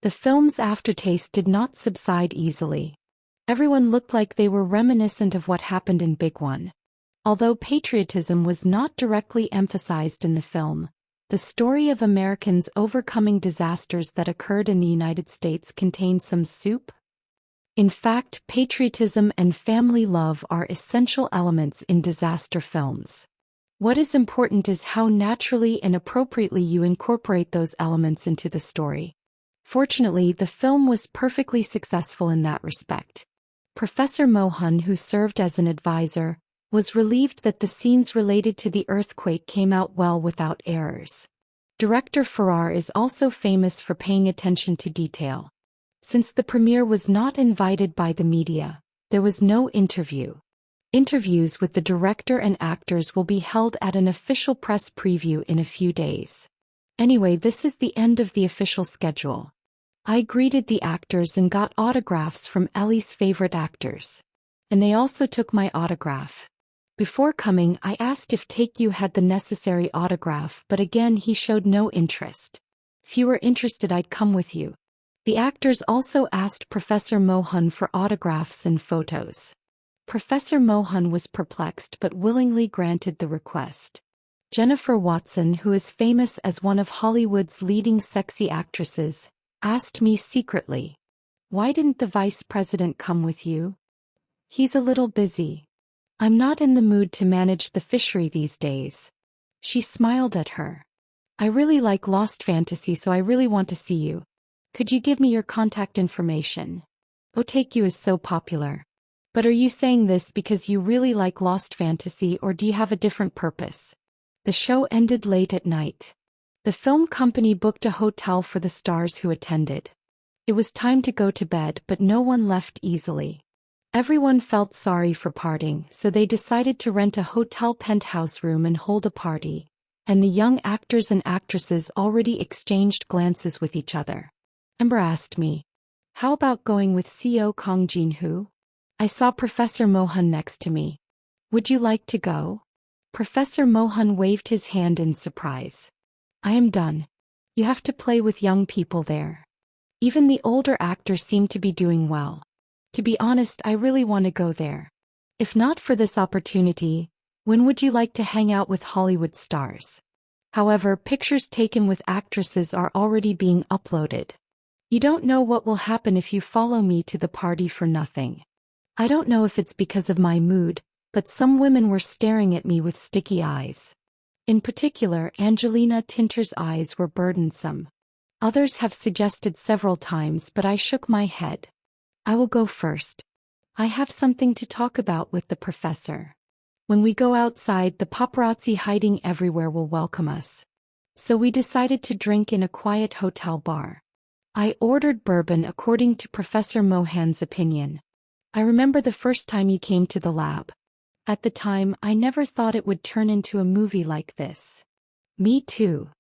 The film's aftertaste did not subside easily. Everyone looked like they were reminiscent of what happened in Big One. Although patriotism was not directly emphasized in the film, the story of Americans overcoming disasters that occurred in the United States contained some soup. In fact, patriotism and family love are essential elements in disaster films. What is important is how naturally and appropriately you incorporate those elements into the story. Fortunately, the film was perfectly successful in that respect. Professor Mohan, who served as an advisor, was relieved that the scenes related to the earthquake came out well without errors. Director Farrar is also famous for paying attention to detail. Since the premiere was not invited by the media, there was no interview. Interviews with the director and actors will be held at an official press preview in a few days. Anyway, this is the end of the official schedule. I greeted the actors and got autographs from Ellie's favorite actors. And they also took my autograph. Before coming, I asked if Take-You had the necessary autograph, but again he showed no interest. If you were interested, I'd come with you. The actors also asked Professor Mohan for autographs and photos. Professor Mohan was perplexed but willingly granted the request. Jennifer Watson, who is famous as one of Hollywood's leading sexy actresses, asked me secretly, "Why didn't the vice president come with you?" "He's a little busy. I'm not in the mood to manage the fishery these days." She smiled at her. "I really like Lost Fantasy, so I really want to see you. Could you give me your contact information? Oh, Take-You is so popular. But are you saying this because you really like Lost Fantasy, or do you have a different purpose?" The show ended late at night. The film company booked a hotel for the stars who attended. It was time to go to bed, but no one left easily. Everyone felt sorry for parting, so they decided to rent a hotel penthouse room and hold a party, and the young actors and actresses already exchanged glances with each other. Amber asked me, "How about going with CEO Kong Jin-Hoo?" I saw Professor Mohan next to me. "Would you like to go?" Professor Mohan waved his hand in surprise. "I am done. You have to play with young people there. Even the older actors seem to be doing well. To be honest, I really want to go there. If not for this opportunity, when would you like to hang out with Hollywood stars? However, pictures taken with actresses are already being uploaded. You don't know what will happen if you follow me to the party for nothing. I don't know if it's because of my mood, but some women were staring at me with sticky eyes. In particular, Angelina Tinter's eyes were burdensome. Others have suggested several times, but I shook my head. I will go first. I have something to talk about with the professor. When we go outside, the paparazzi hiding everywhere will welcome us. So we decided to drink in a quiet hotel bar. I ordered bourbon according to Professor Mohan's opinion. I remember the first time you came to the lab. At the time, I never thought it would turn into a movie like this. Me too.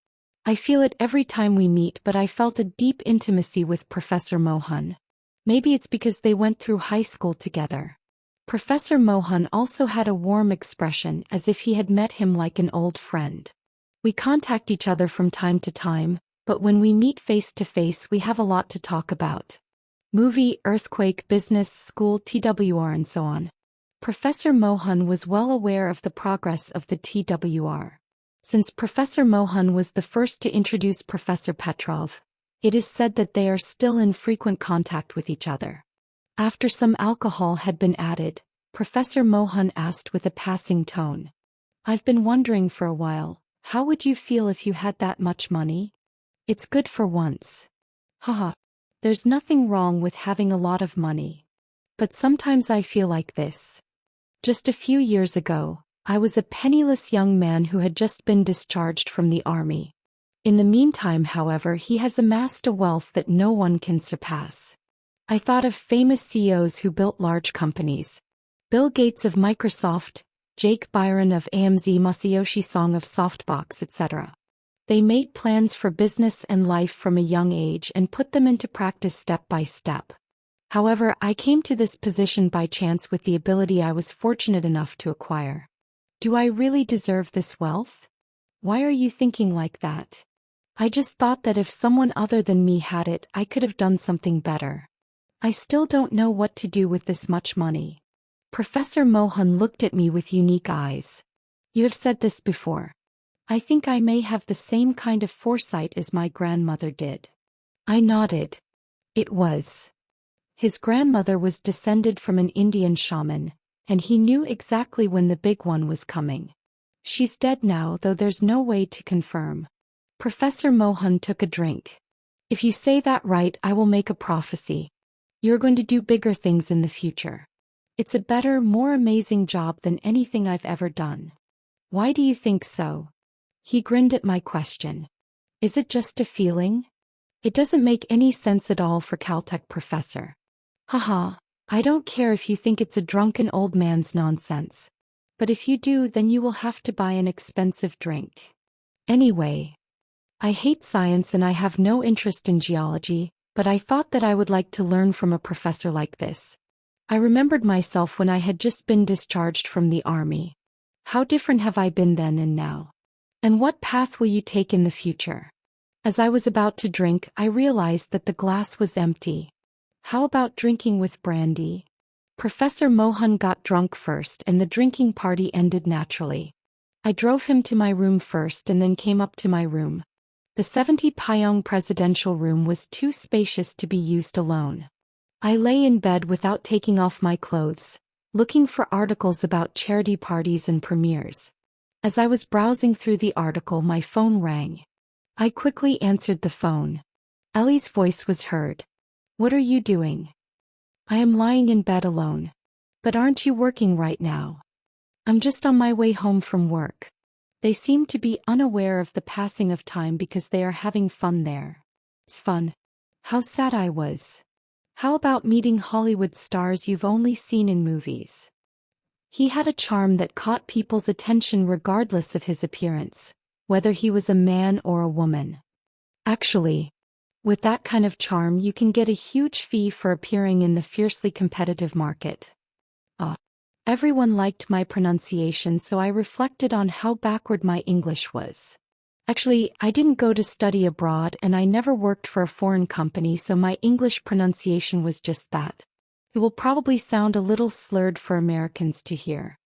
I feel it every time we meet, but I felt a deep intimacy with Professor Mohan. Maybe it's because they went through high school together. Professor Mohan also had a warm expression, as if he had met him like an old friend. We contact each other from time to time, but when we meet face to face we have a lot to talk about. Movie, earthquake, business, school, TWR and so on. Professor Mohan was well aware of the progress of the TWR. Since Professor Mohan was the first to introduce Professor Petrov, it is said that they are still in frequent contact with each other. After some alcohol had been added, Professor Mohan asked with a passing tone, "I've been wondering for a while, how would you feel if you had that much money? It's good for once. Haha. There's nothing wrong with having a lot of money. But sometimes I feel like this. Just a few years ago, I was a penniless young man who had just been discharged from the army. In the meantime, however, he has amassed a wealth that no one can surpass. I thought of famous CEOs who built large companies. Bill Gates of Microsoft, Jake Byron of AMZ, Masayoshi Son of Softbox, etc. They made plans for business and life from a young age and put them into practice step by step. However, I came to this position by chance with the ability I was fortunate enough to acquire. Do I really deserve this wealth? Why are you thinking like that? I just thought that if someone other than me had it, I could have done something better. I still don't know what to do with this much money. Professor Mohan looked at me with unique eyes. You have said this before. I think I may have the same kind of foresight as my grandmother did. I nodded. It was. His grandmother was descended from an Indian shaman, and he knew exactly when the big one was coming. She's dead now, though there's no way to confirm. Professor Mohan took a drink. If you say that right, I will make a prophecy. You're going to do bigger things in the future. It's a better, more amazing job than anything I've ever done. Why do you think so? He grinned at my question. Is it just a feeling? It doesn't make any sense at all for Caltech professor. Haha, I don't care if you think it's a drunken old man's nonsense. But if you do, then you will have to buy an expensive drink. Anyway, I hate science and I have no interest in geology, but I thought that I would like to learn from a professor like this. I remembered myself when I had just been discharged from the army. How different have I been then and now? And what path will you take in the future? As I was about to drink, I realized that the glass was empty. How about drinking with brandy? Professor Mohan got drunk first and the drinking party ended naturally. I drove him to my room first and then came up to my room. The 70 Pyong presidential room was too spacious to be used alone. I lay in bed without taking off my clothes, looking for articles about charity parties and premieres. As I was browsing through the article, my phone rang. I quickly answered the phone. Ellie's voice was heard. What are you doing? I am lying in bed alone. But aren't you working right now? I'm just on my way home from work. They seem to be unaware of the passing of time because they are having fun there. It's fun. How sad I was. How about meeting Hollywood stars you've only seen in movies? He had a charm that caught people's attention regardless of his appearance, whether he was a man or a woman. Actually, with that kind of charm you can get a huge fee for appearing in the fiercely competitive market. Everyone liked my pronunciation, so I reflected on how backward my English was. Actually, I didn't go to study abroad and I never worked for a foreign company, so my English pronunciation was just that. It will probably sound a little slurred for Americans to hear.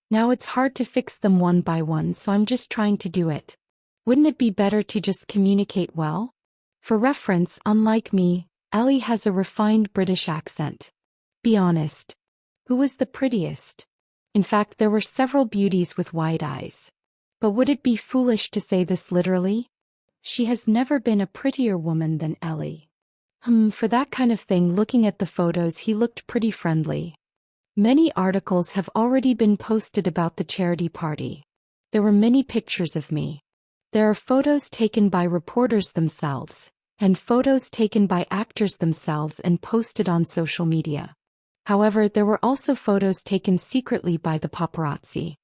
Now it's hard to fix them one by one, so I'm just trying to do it. Wouldn't it be better to just communicate well? For reference, unlike me, Ellie has a refined British accent. Be honest. Who was the prettiest? In fact, there were several beauties with wide eyes. But would it be foolish to say this literally? She has never been a prettier woman than Ellie. For that kind of thing, looking at the photos, he looked pretty friendly. Many articles have already been posted about the charity party. There were many pictures of me. There are photos taken by reporters themselves, and photos taken by actors themselves and posted on social media. However, there were also photos taken secretly by the paparazzi.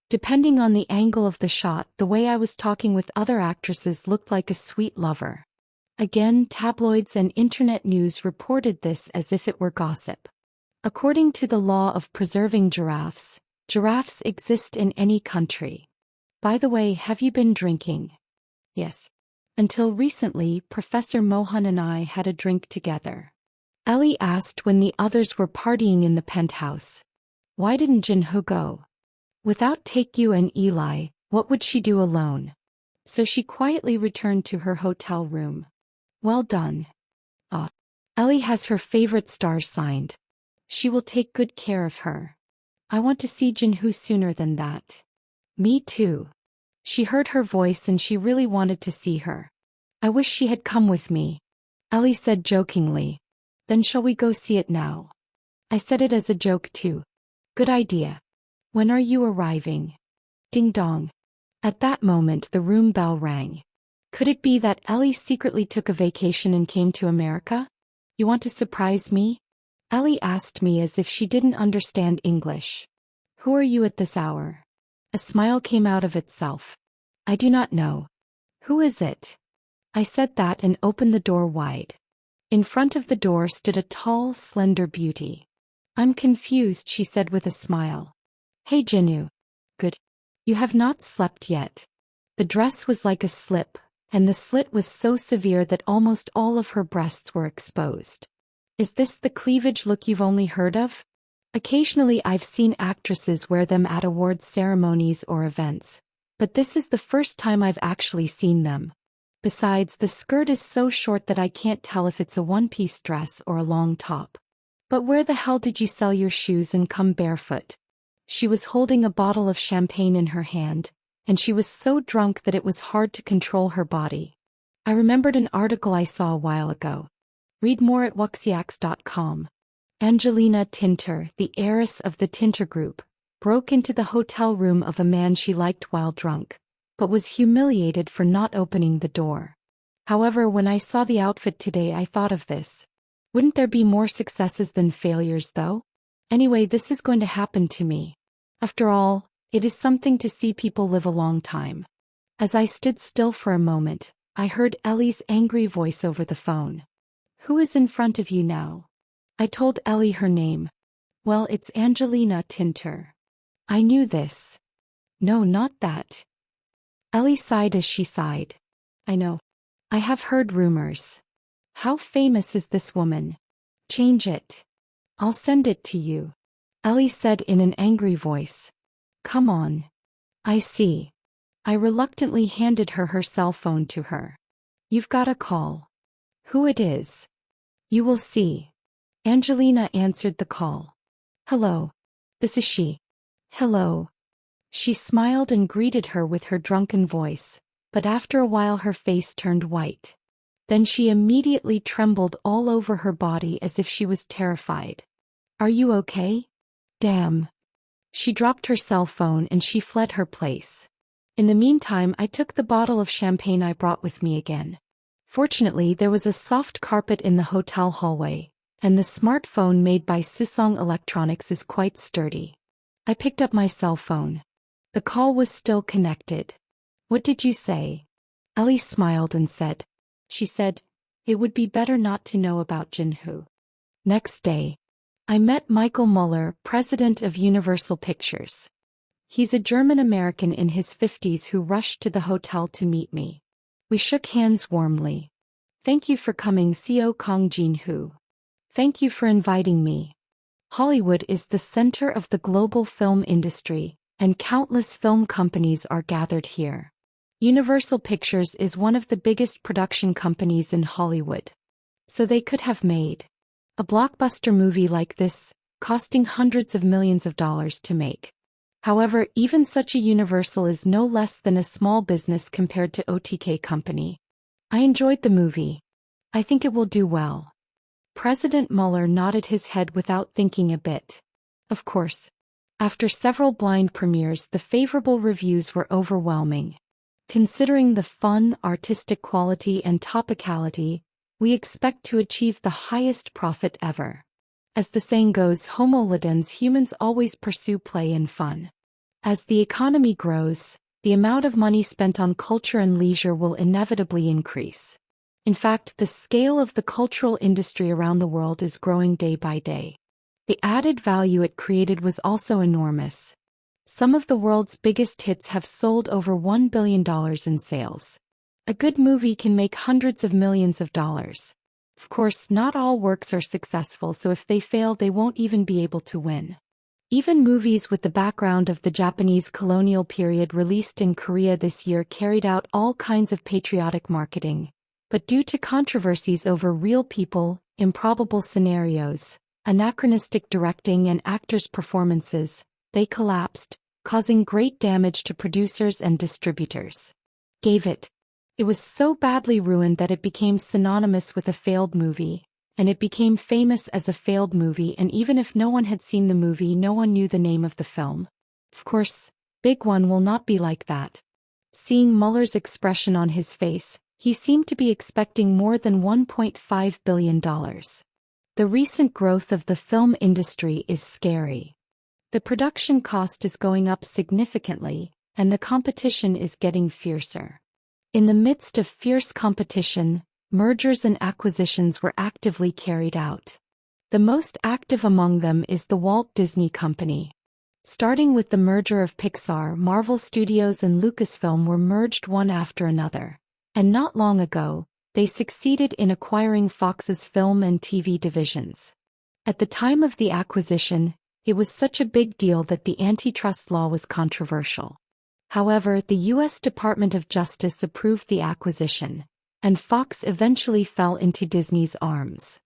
Depending on the angle of the shot, the way I was talking with other actresses looked like a sweet lover. Again, tabloids and internet news reported this as if it were gossip. According to the law of preserving giraffes, giraffes exist in any country. By the way, have you been drinking? Yes. Until recently, Professor Mohan and I had a drink together. Ellie asked when the others were partying in the penthouse. Why didn't Jinho go? Without Taekyu and Eli, what would she do alone? So she quietly returned to her hotel room. Well done. Ellie has her favorite stars signed. She will take good care of her. I want to see Jinho sooner than that. Me too. She heard her voice and she really wanted to see her. I wish she had come with me. Ellie said jokingly. Then shall we go see it now? I said it as a joke too. Good idea. When are you arriving? Ding dong. At that moment the room bell rang. Could it be that Ellie secretly took a vacation and came to America? You want to surprise me? Ellie asked me as if she didn't understand English. Who are you at this hour? A smile came out of itself. I do not know. Who is it? I said that and opened the door wide. In front of the door stood a tall, slender beauty. I'm confused, she said with a smile. Hey Jinho. Good. You have not slept yet. The dress was like a slip, and the slit was so severe that almost all of her breasts were exposed. Is this the cleavage look you've only heard of? Occasionally I've seen actresses wear them at awards ceremonies or events, but this is the first time I've actually seen them. Besides, the skirt is so short that I can't tell if it's a one-piece dress or a long top. But where the hell did you sell your shoes and come barefoot? She was holding a bottle of champagne in her hand, and she was so drunk that it was hard to control her body. I remembered an article I saw a while ago. Read more at wuxiax.com. Angelina Tinter, the heiress of the Tinter Group, broke into the hotel room of a man she liked while drunk, but was humiliated for not opening the door. However, when I saw the outfit today, I thought of this. Wouldn't there be more successes than failures, though? Anyway, this is going to happen to me. After all, it is something to see people live a long time. As I stood still for a moment, I heard Ellie's angry voice over the phone. Who is in front of you now? I told Ellie her name. Well, it's Angelina Tinter. I knew this. No, not that. Ellie sighed as she sighed. I know. I have heard rumors. How famous is this woman? Change it. I'll send it to you. Ellie said in an angry voice. Come on. I see. I reluctantly handed her cell phone to her. You've got a call. Who it is? You will see. Angelina answered the call. Hello. This is she. Hello. She smiled and greeted her with her drunken voice, but after a while her face turned white. Then she immediately trembled all over her body as if she was terrified. Are you okay? Damn. She dropped her cell phone and she fled her place. In the meantime, I took the bottle of champagne I brought with me again. Fortunately, there was a soft carpet in the hotel hallway, and the smartphone made by Susong Electronics is quite sturdy. I picked up my cell phone. The call was still connected. What did you say? Ellie smiled and said. She said, it would be better not to know about Jinhu. Next day, I met Michael Muller, president of Universal Pictures. He's a German-American in his 50s who rushed to the hotel to meet me. We shook hands warmly. Thank you for coming, CEO Kong Jinhu. Thank you for inviting me. Hollywood is the center of the global film industry, and countless film companies are gathered here. Universal Pictures is one of the biggest production companies in Hollywood. So they could have made a blockbuster movie like this, costing hundreds of millions of dollars to make. However, even such a Universal is no less than a small business compared to OTK company. I enjoyed the movie. I think it will do well. President Muller nodded his head without thinking a bit. Of course. After several blind premieres, the favorable reviews were overwhelming. Considering the fun, artistic quality and topicality, we expect to achieve the highest profit ever. As the saying goes, Homo ludens, humans always pursue play and fun. As the economy grows, the amount of money spent on culture and leisure will inevitably increase. In fact, the scale of the cultural industry around the world is growing day by day. The added value it created was also enormous. Some of the world's biggest hits have sold over $1 billion in sales. A good movie can make hundreds of millions of dollars. Of course, not all works are successful, so if they fail, they won't even be able to win. Even movies with the background of the Japanese colonial period released in Korea this year carried out all kinds of patriotic marketing. But due to controversies over real people, improbable scenarios, anachronistic directing and actors' performances, they collapsed, causing great damage to producers and distributors. It was so badly ruined that it became synonymous with a failed movie, and it became famous as a failed movie, and even if no one had seen the movie, no one knew the name of the film. Of course, Big One will not be like that. Seeing Muller's expression on his face, he seemed to be expecting more than $1.5 billion. The recent growth of the film industry is scary. The production cost is going up significantly, and the competition is getting fiercer. In the midst of fierce competition, mergers and acquisitions were actively carried out. The most active among them is the Walt Disney Company. Starting with the merger of Pixar, Marvel Studios and Lucasfilm were merged one after another, And not long ago, they succeeded in acquiring Fox's film and TV divisions. At the time of the acquisition, it was such a big deal that the antitrust law was controversial. However, the U.S. Department of Justice approved the acquisition, and Fox eventually fell into Disney's arms.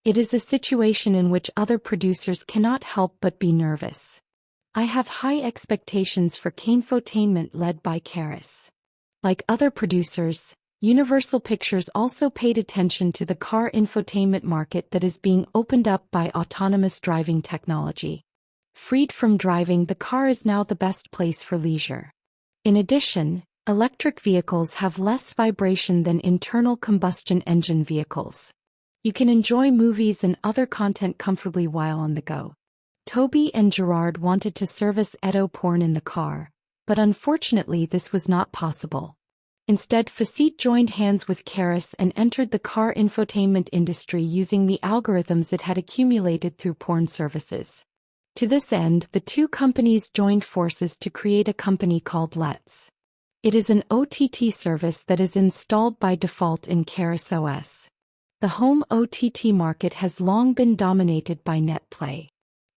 It is a situation in which other producers cannot help but be nervous. I have high expectations for Kanefotainment led by Karis. Like other producers, Universal Pictures also paid attention to the car infotainment market that is being opened up by autonomous driving technology. Freed from driving, the car is now the best place for leisure. In addition, electric vehicles have less vibration than internal combustion engine vehicles. You can enjoy movies and other content comfortably while on the go. Toby and Gerard wanted to service Edo porn in the car, but unfortunately this was not possible. Instead, Facit joined hands with Karis and entered the car infotainment industry using the algorithms it had accumulated through porn services. To this end, the two companies joined forces to create a company called Let's. It is an OTT service that is installed by default in Karis OS. The home OTT market has long been dominated by NetPlay.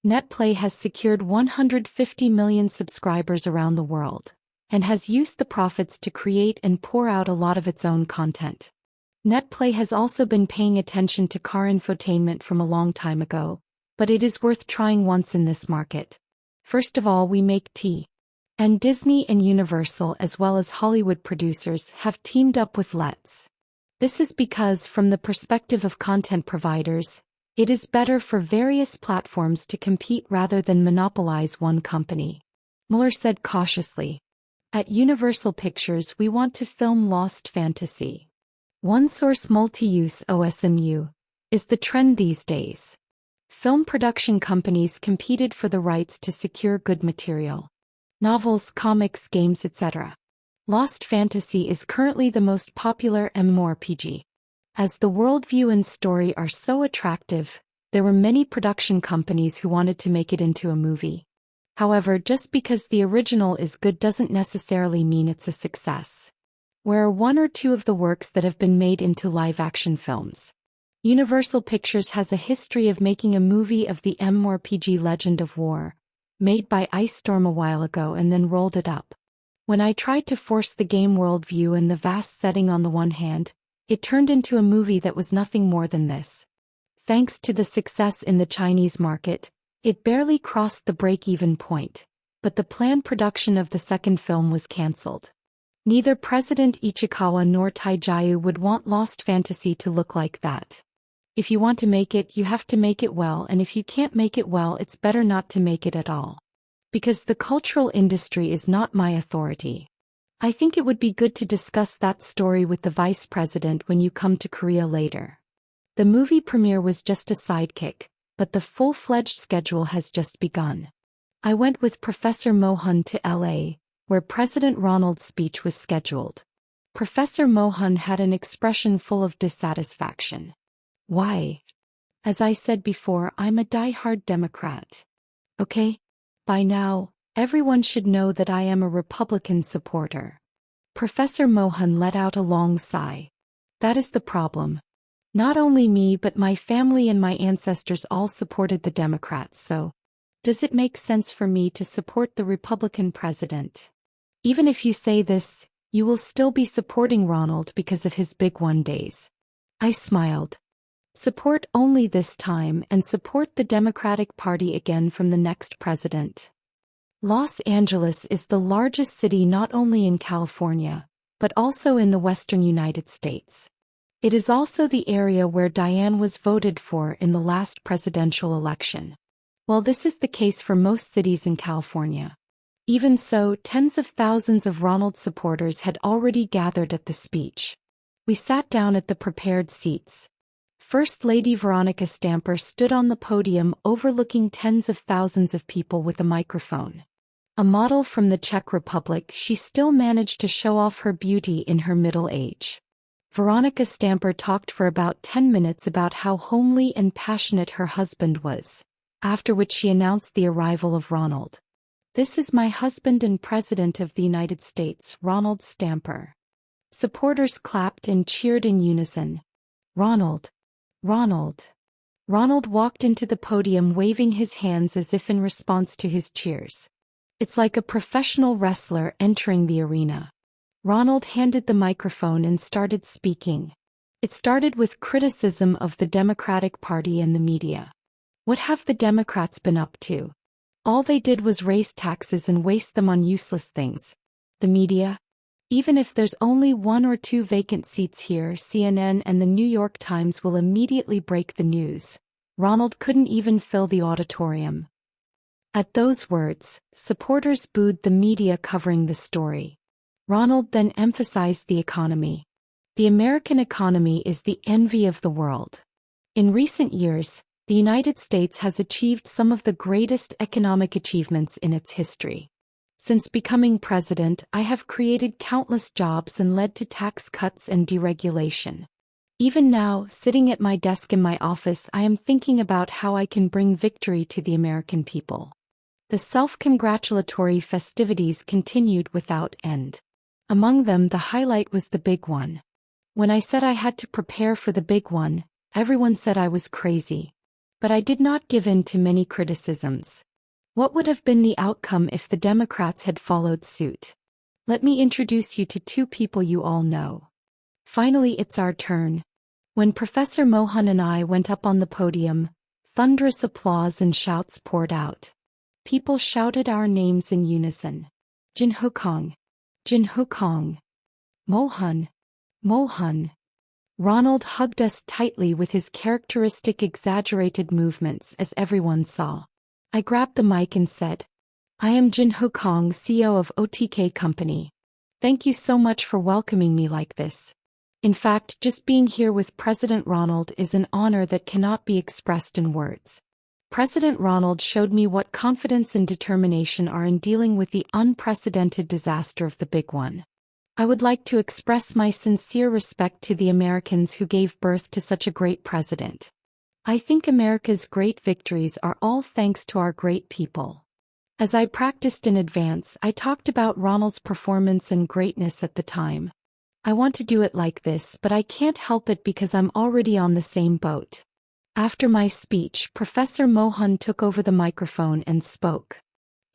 NetPlay has secured 150 million subscribers around the world, and has used the profits to create and pour out a lot of its own content. NetPlay has also been paying attention to car infotainment from a long time ago, but it is worth trying once in this market. First of all, we make tea. And Disney and Universal as well as Hollywood producers have teamed up with Let's. This is because from the perspective of content providers, it is better for various platforms to compete rather than monopolize one company. Mueller said cautiously. At Universal Pictures we want to film Lost Fantasy. One-source multi-use OSMU is the trend these days. Film production companies competed for the rights to secure good material. Novels, comics, games, etc. Lost Fantasy is currently the most popular MMORPG. As the worldview and story are so attractive, there were many production companies who wanted to make it into a movie. However, just because the original is good doesn't necessarily mean it's a success. Where are one or two of the works that have been made into live-action films? Universal Pictures has a history of making a movie of the MMORPG Legend of War, made by Ice Storm a while ago and then rolled it up. When I tried to force the game worldview and the vast setting on the one hand, it turned into a movie that was nothing more than this. Thanks to the success in the Chinese market, it barely crossed the break-even point, but the planned production of the second film was cancelled. Neither President Ichikawa nor Taijiu would want Lost Fantasy to look like that. If you want to make it, you have to make it well, and if you can't make it well, it's better not to make it at all. Because the cultural industry is not my authority. I think it would be good to discuss that story with the vice president when you come to Korea later. The movie premiere was just a sidekick, but the full-fledged schedule has just begun. I went with Professor Mohan to LA, where President Ronald's speech was scheduled. Professor Mohan had an expression full of dissatisfaction. Why? As I said before, I'm a die-hard Democrat. Okay? By now, everyone should know that I am a Republican supporter. Professor Mohan let out a long sigh. That is the problem. Not only me but my family and my ancestors all supported the Democrats, so does it make sense for me to support the Republican president? Even if you say this, you will still be supporting Ronald because of his big one days. I smiled. Support only this time and support the Democratic Party again from the next president. Los Angeles is the largest city not only in California, but also in the western United States. It is also the area where Diane was voted for in the last presidential election. Well, this is the case for most cities in California. Even so, tens of thousands of Ronald supporters had already gathered at the speech. We sat down at the prepared seats. First Lady Veronica Stamper stood on the podium overlooking tens of thousands of people with a microphone. A model from the Czech Republic, she still managed to show off her beauty in her middle age. Veronica Stamper talked for about 10 minutes about how homely and passionate her husband was, after which she announced the arrival of Ronald. This is my husband and President of the United States, Ronald Stamper. Supporters clapped and cheered in unison. Ronald! Ronald! Ronald walked into the podium waving his hands as if in response to his cheers. It's like a professional wrestler entering the arena. Ronald handed the microphone and started speaking. It started with criticism of the Democratic Party and the media. What have the Democrats been up to? All they did was raise taxes and waste them on useless things. The media? Even if there's only 1 or 2 vacant seats here, CNN and the New York Times will immediately break the news. Ronald couldn't even fill the auditorium. At those words, supporters booed the media covering the story. Ronald then emphasized the economy. The American economy is the envy of the world. In recent years, the United States has achieved some of the greatest economic achievements in its history. Since becoming president, I have created countless jobs and led to tax cuts and deregulation. Even now, sitting at my desk in my office, I am thinking about how I can bring victory to the American people. The self-congratulatory festivities continued without end. Among them, the highlight was the big one. When I said I had to prepare for the big one, everyone said I was crazy. But I did not give in to many criticisms. What would have been the outcome if the Democrats had followed suit? Let me introduce you to 2 people you all know. Finally, it's our turn. When Professor Mohan and I went up on the podium, thunderous applause and shouts poured out. People shouted our names in unison. Jin Hukong. Jin Hukong. Mohan. Mohan. Ronald hugged us tightly with his characteristic exaggerated movements as everyone saw. I grabbed the mic and said, I am Jin Hukong, CEO of OTK Company. Thank you so much for welcoming me like this. In fact, just being here with President Ronald is an honor that cannot be expressed in words. President Ronald showed me what confidence and determination are in dealing with the unprecedented disaster of the big one. I would like to express my sincere respect to the Americans who gave birth to such a great president. I think America's great victories are all thanks to our great people. As I practiced in advance, I talked about Ronald's performance and greatness at the time. I want to do it like this, but I can't help it because I'm already on the same boat. After my speech, Professor Mohan took over the microphone and spoke.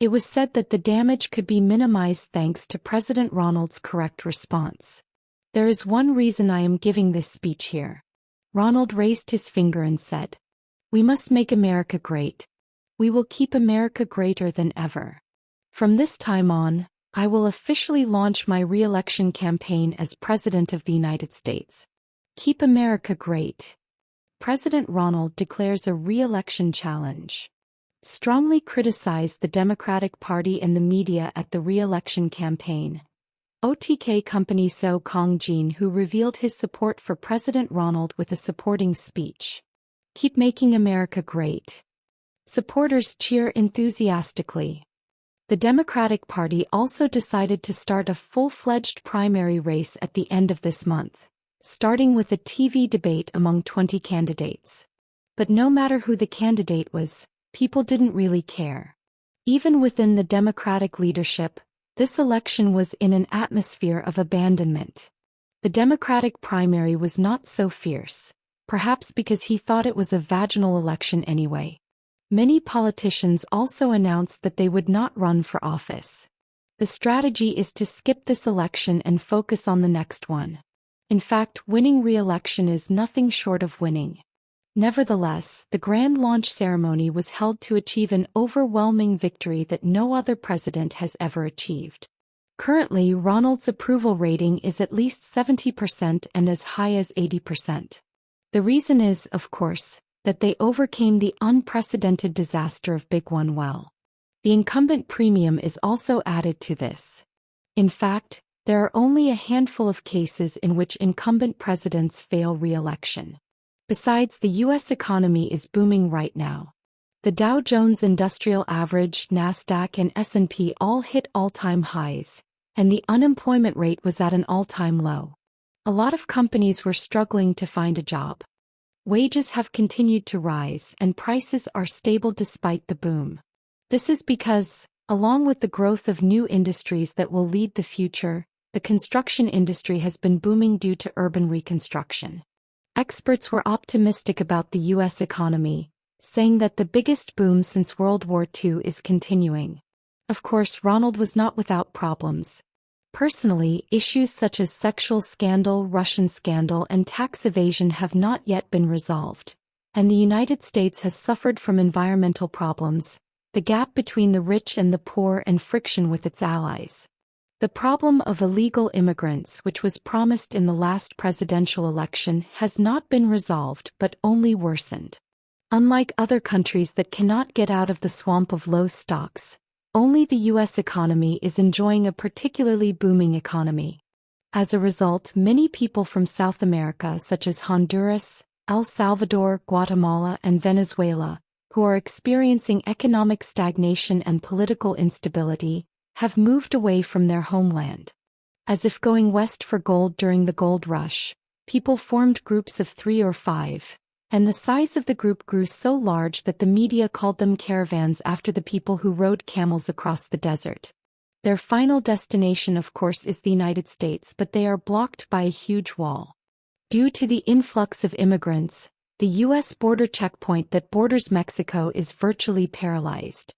It was said that the damage could be minimized thanks to President Ronald's correct response. There is one reason I am giving this speech here. Ronald raised his finger and said, "We must make America great. We will keep America greater than ever. From this time on, I will officially launch my re-election campaign as President of the United States. Keep America great." President Ronald declares a re-election challenge. Strongly criticized the Democratic Party and the media at the re-election campaign. OTK company So Kong Jin, who revealed his support for President Ronald with a supporting speech. Keep making America great. Supporters cheer enthusiastically. The Democratic Party also decided to start a full-fledged primary race at the end of this month, starting with a TV debate among 20 candidates. But no matter who the candidate was, people didn't really care. Even within the Democratic leadership, this election was in an atmosphere of abandonment. The Democratic primary was not so fierce, perhaps because he thought it was a vaginal election anyway. Many politicians also announced that they would not run for office. The strategy is to skip this election and focus on the next one. In fact, winning re-election is nothing short of winning. Nevertheless, the grand launch ceremony was held to achieve an overwhelming victory that no other president has ever achieved. Currently, Ronald's approval rating is at least 70% and as high as 80%. The reason is, of course, that they overcame the unprecedented disaster of Big One well. The incumbent premium is also added to this. In fact, there are only a handful of cases in which incumbent presidents fail re-election. Besides, the U.S. economy is booming right now. The Dow Jones Industrial Average, NASDAQ, and S&P all hit all-time highs, and the unemployment rate was at an all-time low. A lot of companies were struggling to find a job. Wages have continued to rise, and prices are stable despite the boom. This is because, along with the growth of new industries that will lead the future, the construction industry has been booming due to urban reconstruction. Experts were optimistic about the U.S. economy, saying that the biggest boom since World War II is continuing. Of course, Ronald was not without problems. Personally, issues such as sexual scandal, Russian scandal, and tax evasion have not yet been resolved, and the United States has suffered from environmental problems, the gap between the rich and the poor, and friction with its allies. The problem of illegal immigrants, which was promised in the last presidential election, has not been resolved but only worsened. Unlike other countries that cannot get out of the swamp of low stocks, only the U.S. economy is enjoying a particularly booming economy. As a result, many people from South America such as Honduras, El Salvador, Guatemala, and Venezuela, who are experiencing economic stagnation and political instability, have moved away from their homeland. As if going west for gold during the gold rush, people formed groups of 3 or 5, and the size of the group grew so large that the media called them caravans after the people who rode camels across the desert. Their final destination, of course, is the United States, but they are blocked by a huge wall. Due to the influx of immigrants, the U.S. border checkpoint that borders Mexico is virtually paralyzed.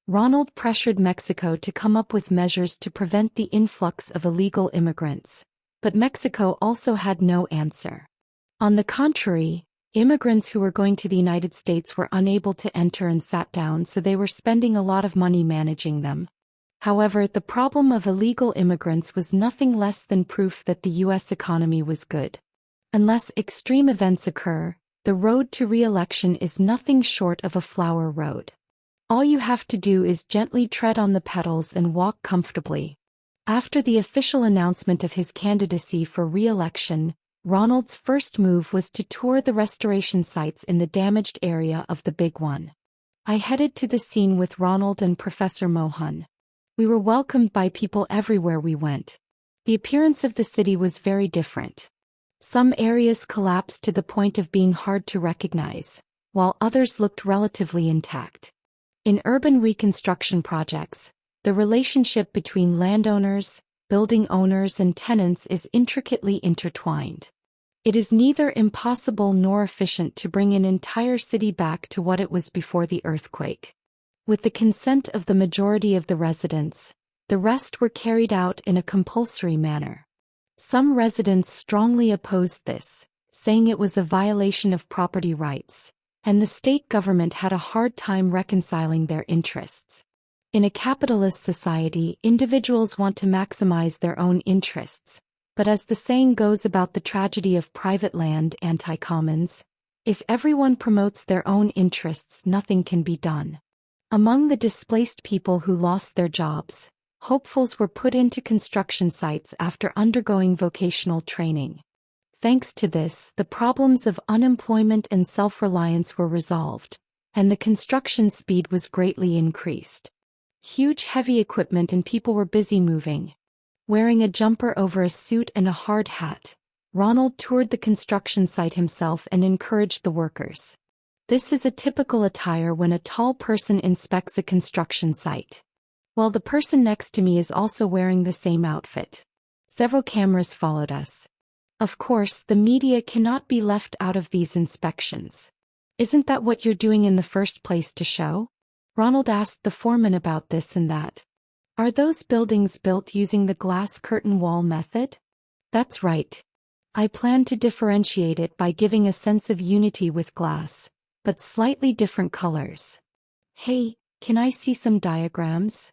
Ronald pressured Mexico to come up with measures to prevent the influx of illegal immigrants, but Mexico also had no answer. On the contrary, immigrants who were going to the United States were unable to enter and sat down, so they were spending a lot of money managing them. However, the problem of illegal immigrants was nothing less than proof that the U.S. economy was good. Unless extreme events occur, the road to re-election is nothing short of a flower road. All you have to do is gently tread on the petals and walk comfortably. After the official announcement of his candidacy for re-election, Ronald's first move was to tour the restoration sites in the damaged area of the Big One. I headed to the scene with Ronald and Professor Mohan. We were welcomed by people everywhere we went. The appearance of the city was very different. Some areas collapsed to the point of being hard to recognize, while others looked relatively intact. In urban reconstruction projects, the relationship between landowners, building owners, and tenants is intricately intertwined. It is neither impossible nor efficient to bring an entire city back to what it was before the earthquake. With the consent of the majority of the residents, the rest were carried out in a compulsory manner. Some residents strongly opposed this, saying it was a violation of property rights, and the state government had a hard time reconciling their interests. In a capitalist society, individuals want to maximize their own interests, but as the saying goes about the tragedy of private land anti-commons, if everyone promotes their own interests, nothing can be done. Among the displaced people who lost their jobs, hopefuls were put into construction sites after undergoing vocational training. Thanks to this, the problems of unemployment and self-reliance were resolved, and the construction speed was greatly increased. Huge heavy equipment and people were busy moving. Wearing a jumper over a suit and a hard hat, Ronald toured the construction site himself and encouraged the workers. This is a typical attire when a tall person inspects a construction site. While the person next to me is also wearing the same outfit. Several cameras followed us. Of course, the media cannot be left out of these inspections. Isn't that what you're doing in the first place to show? Ronald asked the foreman about this and that. Are those buildings built using the glass curtain wall method? That's right. I plan to differentiate it by giving a sense of unity with glass, but slightly different colors. Hey, can I see some diagrams?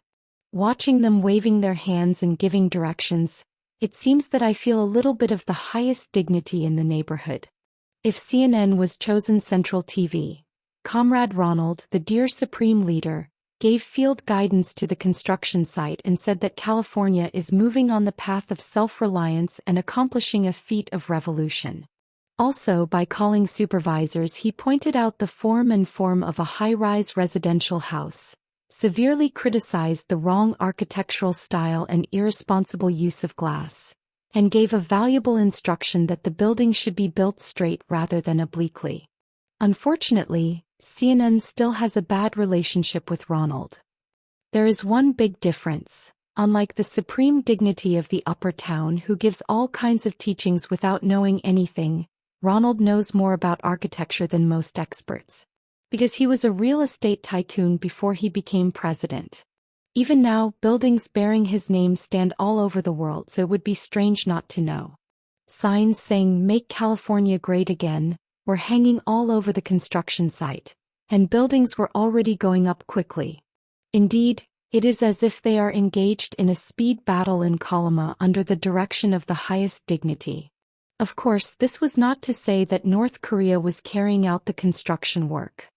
Watching them waving their hands and giving directions, it seems that I feel a little bit of the highest dignity in the neighborhood. If CNN was chosen Central TV, Comrade Ronald, the dear Supreme Leader, gave field guidance to the construction site and said that California is moving on the path of self-reliance and accomplishing a feat of revolution. Also, by calling supervisors, he pointed out the form of a high-rise residential house, severely criticized the wrong architectural style and irresponsible use of glass, and gave a valuable instruction that the building should be built straight rather than obliquely. Unfortunately, CNN still has a bad relationship with Ronald. There is one big difference. Unlike the supreme dignity of the upper town who gives all kinds of teachings without knowing anything, Ronald knows more about architecture than most experts. Because he was a real estate tycoon before he became president. Even now, buildings bearing his name stand all over the world, so it would be strange not to know. Signs saying "Make California Great Again" were hanging all over the construction site, and buildings were already going up quickly. Indeed, it is as if they are engaged in a speed battle in Colima under the direction of the highest dignity. Of course, this was not to say that North Korea was carrying out the construction work.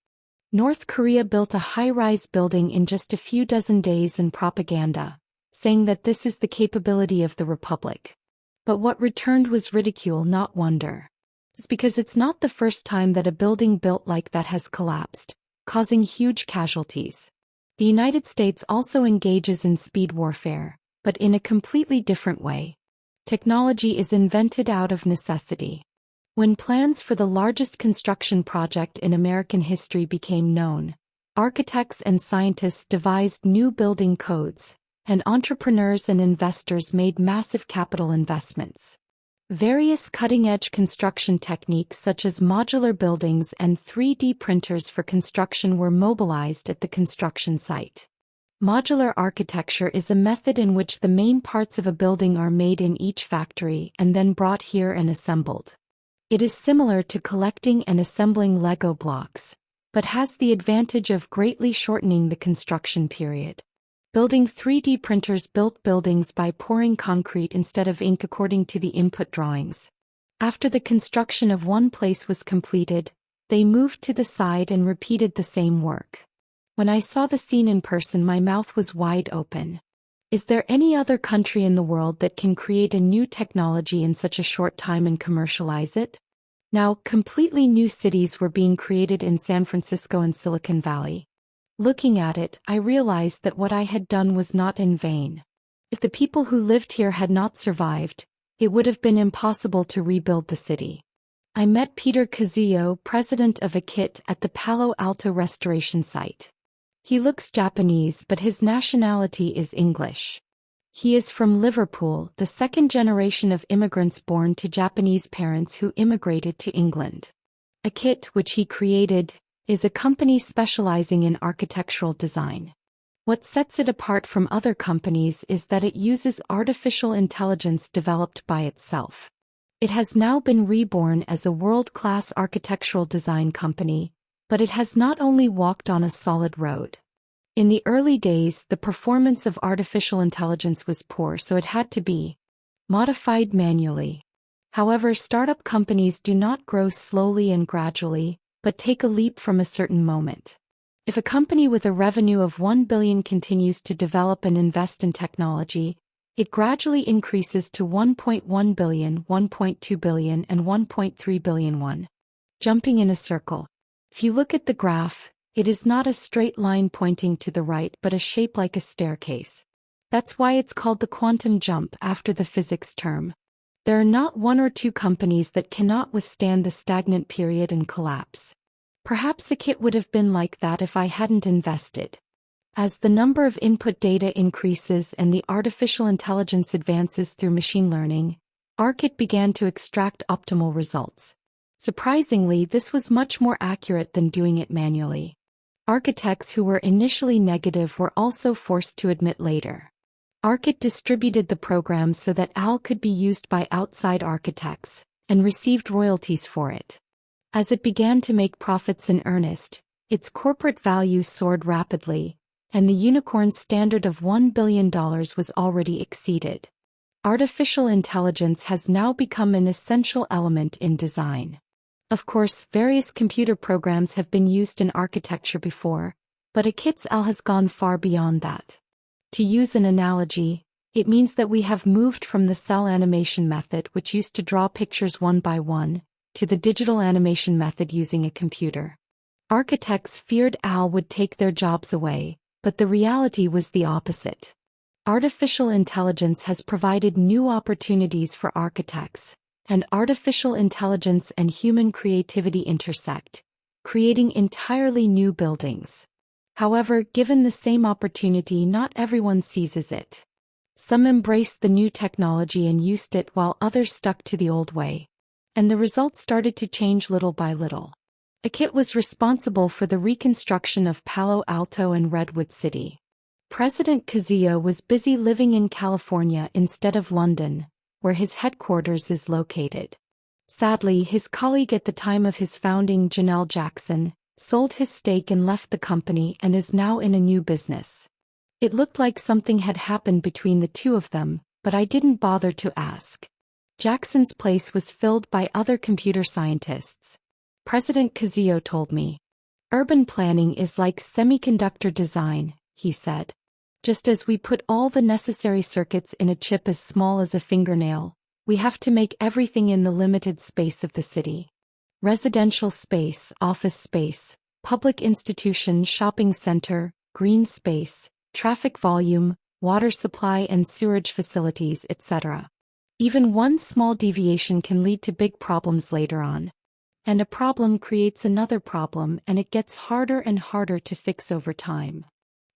North Korea built a high-rise building in just a few dozen days in propaganda, saying that this is the capability of the republic. But what returned was ridicule, not wonder. It's because it's not the first time that a building built like that has collapsed, causing huge casualties. The United States also engages in speed warfare, but in a completely different way. Technology is invented out of necessity. When plans for the largest construction project in American history became known, architects and scientists devised new building codes, and entrepreneurs and investors made massive capital investments. Various cutting-edge construction techniques such as modular buildings and 3D printers for construction were mobilized at the construction site. Modular architecture is a method in which the main parts of a building are made in each factory and then brought here and assembled. It is similar to collecting and assembling Lego blocks, but has the advantage of greatly shortening the construction period. Building 3D printers built buildings by pouring concrete instead of ink according to the input drawings. After the construction of one place was completed, they moved to the side and repeated the same work. When I saw the scene in person, my mouth was wide open. Is there any other country in the world that can create a new technology in such a short time and commercialize it? Now, completely new cities were being created in San Francisco and Silicon Valley. Looking at it, I realized that what I had done was not in vain. If the people who lived here had not survived, it would have been impossible to rebuild the city. I met Peter Kazuyo, president of AKIT, at the Palo Alto restoration site. He looks Japanese, but his nationality is English. He is from Liverpool, the second generation of immigrants born to Japanese parents who immigrated to England. AKIT, which he created, is a company specializing in architectural design. What sets it apart from other companies is that it uses artificial intelligence developed by itself. It has now been reborn as a world-class architectural design company, but it has not only walked on a solid road. In the early days, the performance of artificial intelligence was poor, so it had to be modified manually. However, startup companies do not grow slowly and gradually, but take a leap from a certain moment. If a company with a revenue of $1 billion continues to develop and invest in technology, it gradually increases to $1.1 billion, $1.2 billion, and $1.3 billion. Jumping in a circle. If you look at the graph, it is not a straight line pointing to the right but a shape like a staircase. That's why it's called the quantum jump after the physics term. There are not one or two companies that cannot withstand the stagnant period and collapse. Perhaps AKIT would have been like that if I hadn't invested. As the number of input data increases and the artificial intelligence advances through machine learning, AKIT began to extract optimal results. Surprisingly, this was much more accurate than doing it manually. Architects who were initially negative were also forced to admit later. AKIT distributed the program so that AL could be used by outside architects, and received royalties for it. As it began to make profits in earnest, its corporate value soared rapidly, and the unicorn standard of $1 billion was already exceeded. Artificial intelligence has now become an essential element in design. Of course, various computer programs have been used in architecture before, but AKIT's AL has gone far beyond that. To use an analogy, it means that we have moved from the cell animation method, which used to draw pictures one by one, to the digital animation method using a computer. Architects feared AL would take their jobs away, but the reality was the opposite. Artificial intelligence has provided new opportunities for architects, and artificial intelligence and human creativity intersect, creating entirely new buildings. However, given the same opportunity, not everyone seizes it. Some embraced the new technology and used it while others stuck to the old way. And the results started to change little by little. Akit was responsible for the reconstruction of Palo Alto and Redwood City. President Kazuyo was busy living in California instead of London, where his headquarters is located. Sadly, his colleague at the time of his founding, Janelle Jackson, sold his stake and left the company and is now in a new business. It looked like something had happened between the two of them, but I didn't bother to ask. Jackson's place was filled by other computer scientists. President Kazuyo told me. Urban planning is like semiconductor design, he said. Just as we put all the necessary circuits in a chip as small as a fingernail, we have to make everything in the limited space of the city. Residential space, office space, public institution, shopping center, green space, traffic volume, water supply and sewerage facilities, etc. Even one small deviation can lead to big problems later on. And a problem creates another problem, and it gets harder and harder to fix over time.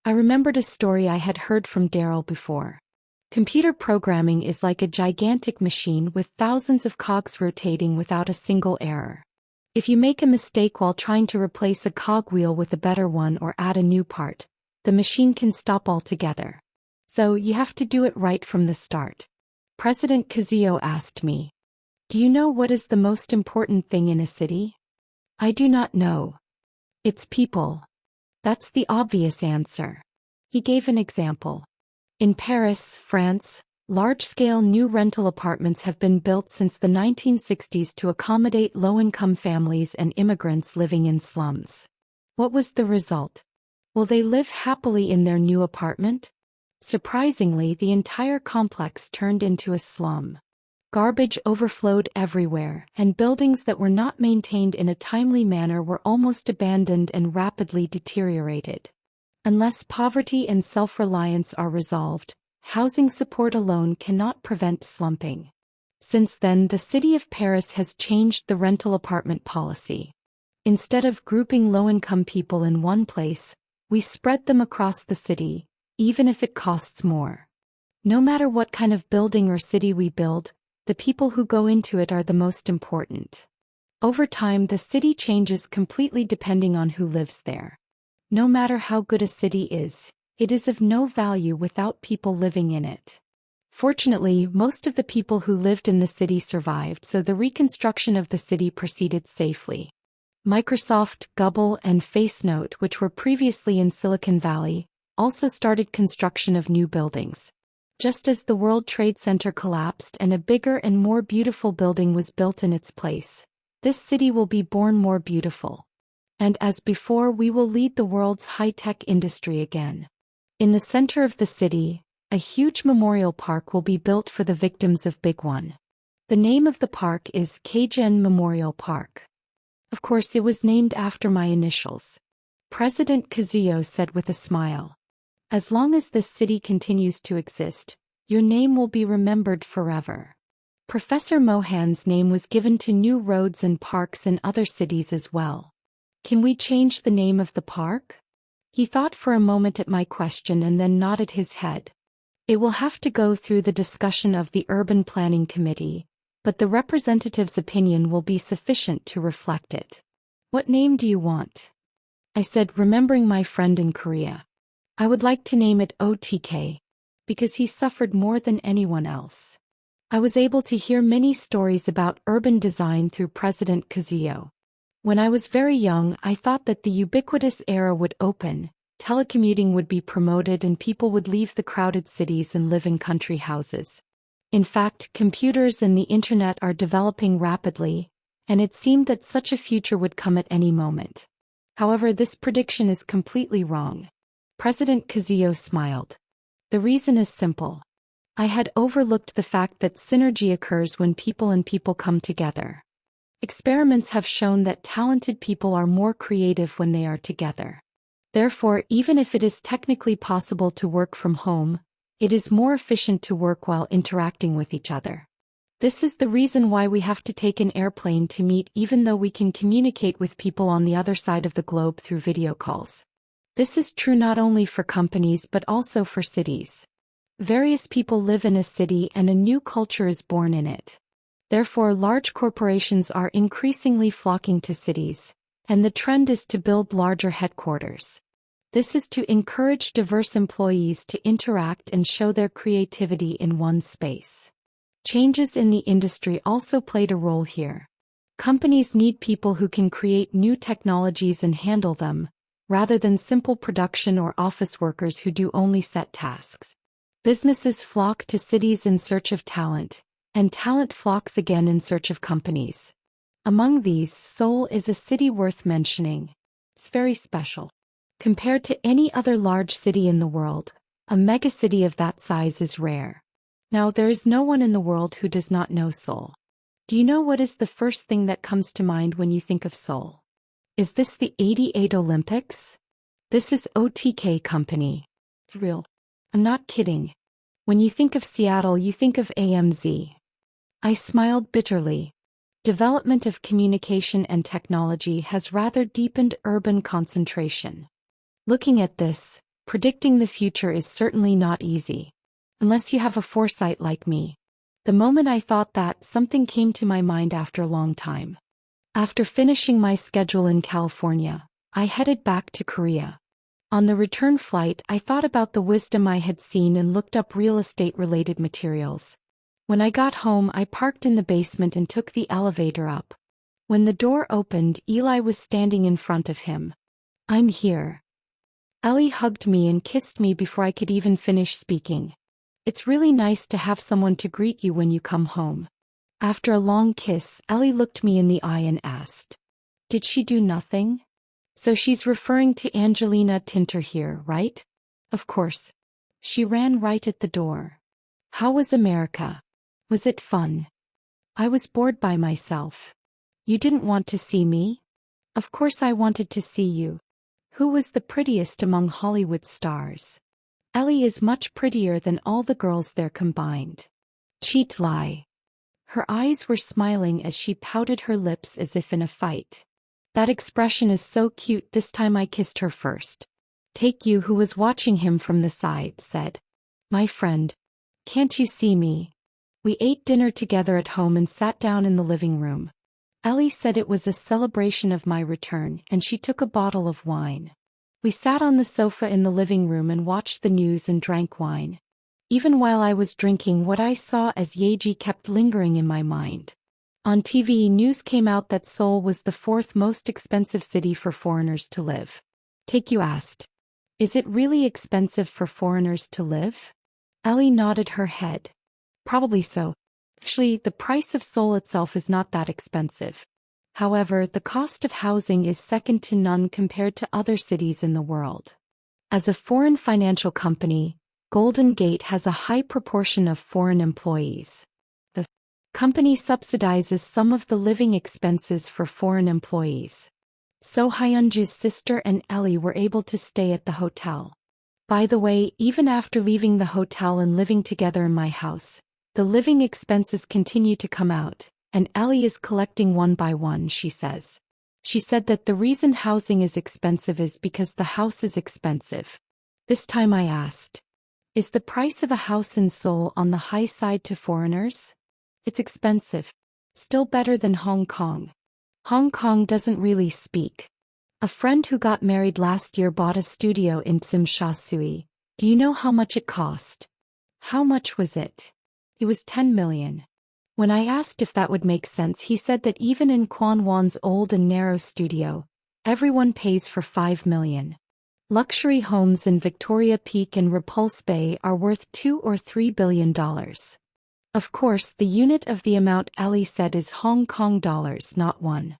I remembered a story I had heard from Daryl before. Computer programming is like a gigantic machine with thousands of cogs rotating without a single error. If you make a mistake while trying to replace a cogwheel with a better one or add a new part, the machine can stop altogether. So you have to do it right from the start. President Kazuyo asked me, "Do you know what is the most important thing in a city?" I do not know. It's people. That's the obvious answer. He gave an example. In Paris, France, large-scale new rental apartments have been built since the 1960s to accommodate low-income families and immigrants living in slums. What was the result? Will they live happily in their new apartment? Surprisingly, the entire complex turned into a slum. Garbage overflowed everywhere, and buildings that were not maintained in a timely manner were almost abandoned and rapidly deteriorated. Unless poverty and self-reliance are resolved, housing support alone cannot prevent slumping. Since then, the city of Paris has changed the rental apartment policy. Instead of grouping low-income people in one place, we spread them across the city, even if it costs more. No matter what kind of building or city we build, the people who go into it are the most important. Over time, the city changes completely depending on who lives there. No matter how good a city is, it is of no value without people living in it. Fortunately, most of the people who lived in the city survived, so the reconstruction of the city proceeded safely. Microsoft, Google, and FaceNote, which were previously in Silicon Valley, also started construction of new buildings. Just as the World Trade Center collapsed and a bigger and more beautiful building was built in its place, this city will be born more beautiful. And as before, we will lead the world's high-tech industry again. In the center of the city, a huge memorial park will be built for the victims of Big One. The name of the park is Keigen Memorial Park. Of course, it was named after my initials. President Kazuyo said with a smile. As long as this city continues to exist, your name will be remembered forever. Professor Mohan's name was given to new roads and parks in other cities as well. Can we change the name of the park? He thought for a moment at my question and then nodded his head. It will have to go through the discussion of the Urban Planning Committee, but the representative's opinion will be sufficient to reflect it. What name do you want? I said, remembering my friend in Korea. I would like to name it OTK, because he suffered more than anyone else. I was able to hear many stories about urban design through President Kazuyo. When I was very young, I thought that the ubiquitous era would open, telecommuting would be promoted and people would leave the crowded cities and live in country houses. In fact, computers and the internet are developing rapidly, and it seemed that such a future would come at any moment. However, this prediction is completely wrong. President Kazuyo smiled. The reason is simple. I had overlooked the fact that synergy occurs when people and people come together. Experiments have shown that talented people are more creative when they are together. Therefore, even if it is technically possible to work from home, it is more efficient to work while interacting with each other. This is the reason why we have to take an airplane to meet, even though we can communicate with people on the other side of the globe through video calls. This is true not only for companies but also for cities. Various people live in a city and a new culture is born in it. Therefore, large corporations are increasingly flocking to cities, and the trend is to build larger headquarters. This is to encourage diverse employees to interact and show their creativity in one space. Changes in the industry also played a role here. Companies need people who can create new technologies and handle them, rather than simple production or office workers who do only set tasks. Businesses flock to cities in search of talent, and talent flocks again in search of companies. Among these, Seoul is a city worth mentioning. It's very special. Compared to any other large city in the world, a megacity of that size is rare. Now, there is no one in the world who does not know Seoul. Do you know what is the first thing that comes to mind when you think of Seoul? Is this the '88 Olympics? This is OTK Company. For real. I'm not kidding. When you think of Seattle, you think of AMZ. I smiled bitterly. Development of communication and technology has rather deepened urban concentration. Looking at this, predicting the future is certainly not easy. Unless you have a foresight like me. The moment I thought that, something came to my mind after a long time. After finishing my schedule in California, I headed back to Korea. On the return flight, I thought about the wisdom I had seen and looked up real estate-related materials. When I got home, I parked in the basement and took the elevator up. When the door opened, Eli was standing in front of him. "I'm here." Ellie hugged me and kissed me before I could even finish speaking. It's really nice to have someone to greet you when you come home. After a long kiss, Ellie looked me in the eye and asked, "Did she do nothing?" So she's referring to Angelina Tinter here, right? Of course. She ran right at the door. "How was America? Was it fun?" "I was bored by myself." "You didn't want to see me?" "Of course I wanted to see you." "Who was the prettiest among Hollywood stars?" "Ellie is much prettier than all the girls there combined." Cheat lie. Her eyes were smiling as she pouted her lips as if in a fight. "That expression is so cute." This time I kissed her first. Take You, who was watching him from the side, said, "My friend, can't you see me?" We ate dinner together at home and sat down in the living room. Ellie said it was a celebration of my return, and she took a bottle of wine. We sat on the sofa in the living room and watched the news and drank wine. Even while I was drinking, what I saw as Yeji kept lingering in my mind. On TV, news came out that Seoul was the fourth most expensive city for foreigners to live. Take You asked, "Is it really expensive for foreigners to live?" Ellie nodded her head. "Probably so. Actually, the price of Seoul itself is not that expensive. However, the cost of housing is second to none compared to other cities in the world. As a foreign financial company, Golden Gate has a high proportion of foreign employees. The company subsidizes some of the living expenses for foreign employees. So Hyunju's sister and Ellie were able to stay at the hotel. By the way, even after leaving the hotel and living together in my house, the living expenses continue to come out, and Ellie is collecting one by one, she says. She said that the reason housing is expensive is because the house is expensive. This time I asked, "Is the price of a house in Seoul on the high side to foreigners?" "It's expensive. Still better than Hong Kong. Hong Kong doesn't really speak." A friend who got married last year bought a studio in Tsim-Sha-Tsui. Do you know how much it cost? How much was it? It was 10 million. When I asked if that would make sense, he said that even in Kwon Won's old and narrow studio, everyone pays for 5 million. Luxury homes in Victoria Peak and Repulse Bay are worth $2 or $3 billion. Of course, the unit of the amount Ellie said is Hong Kong dollars, not won.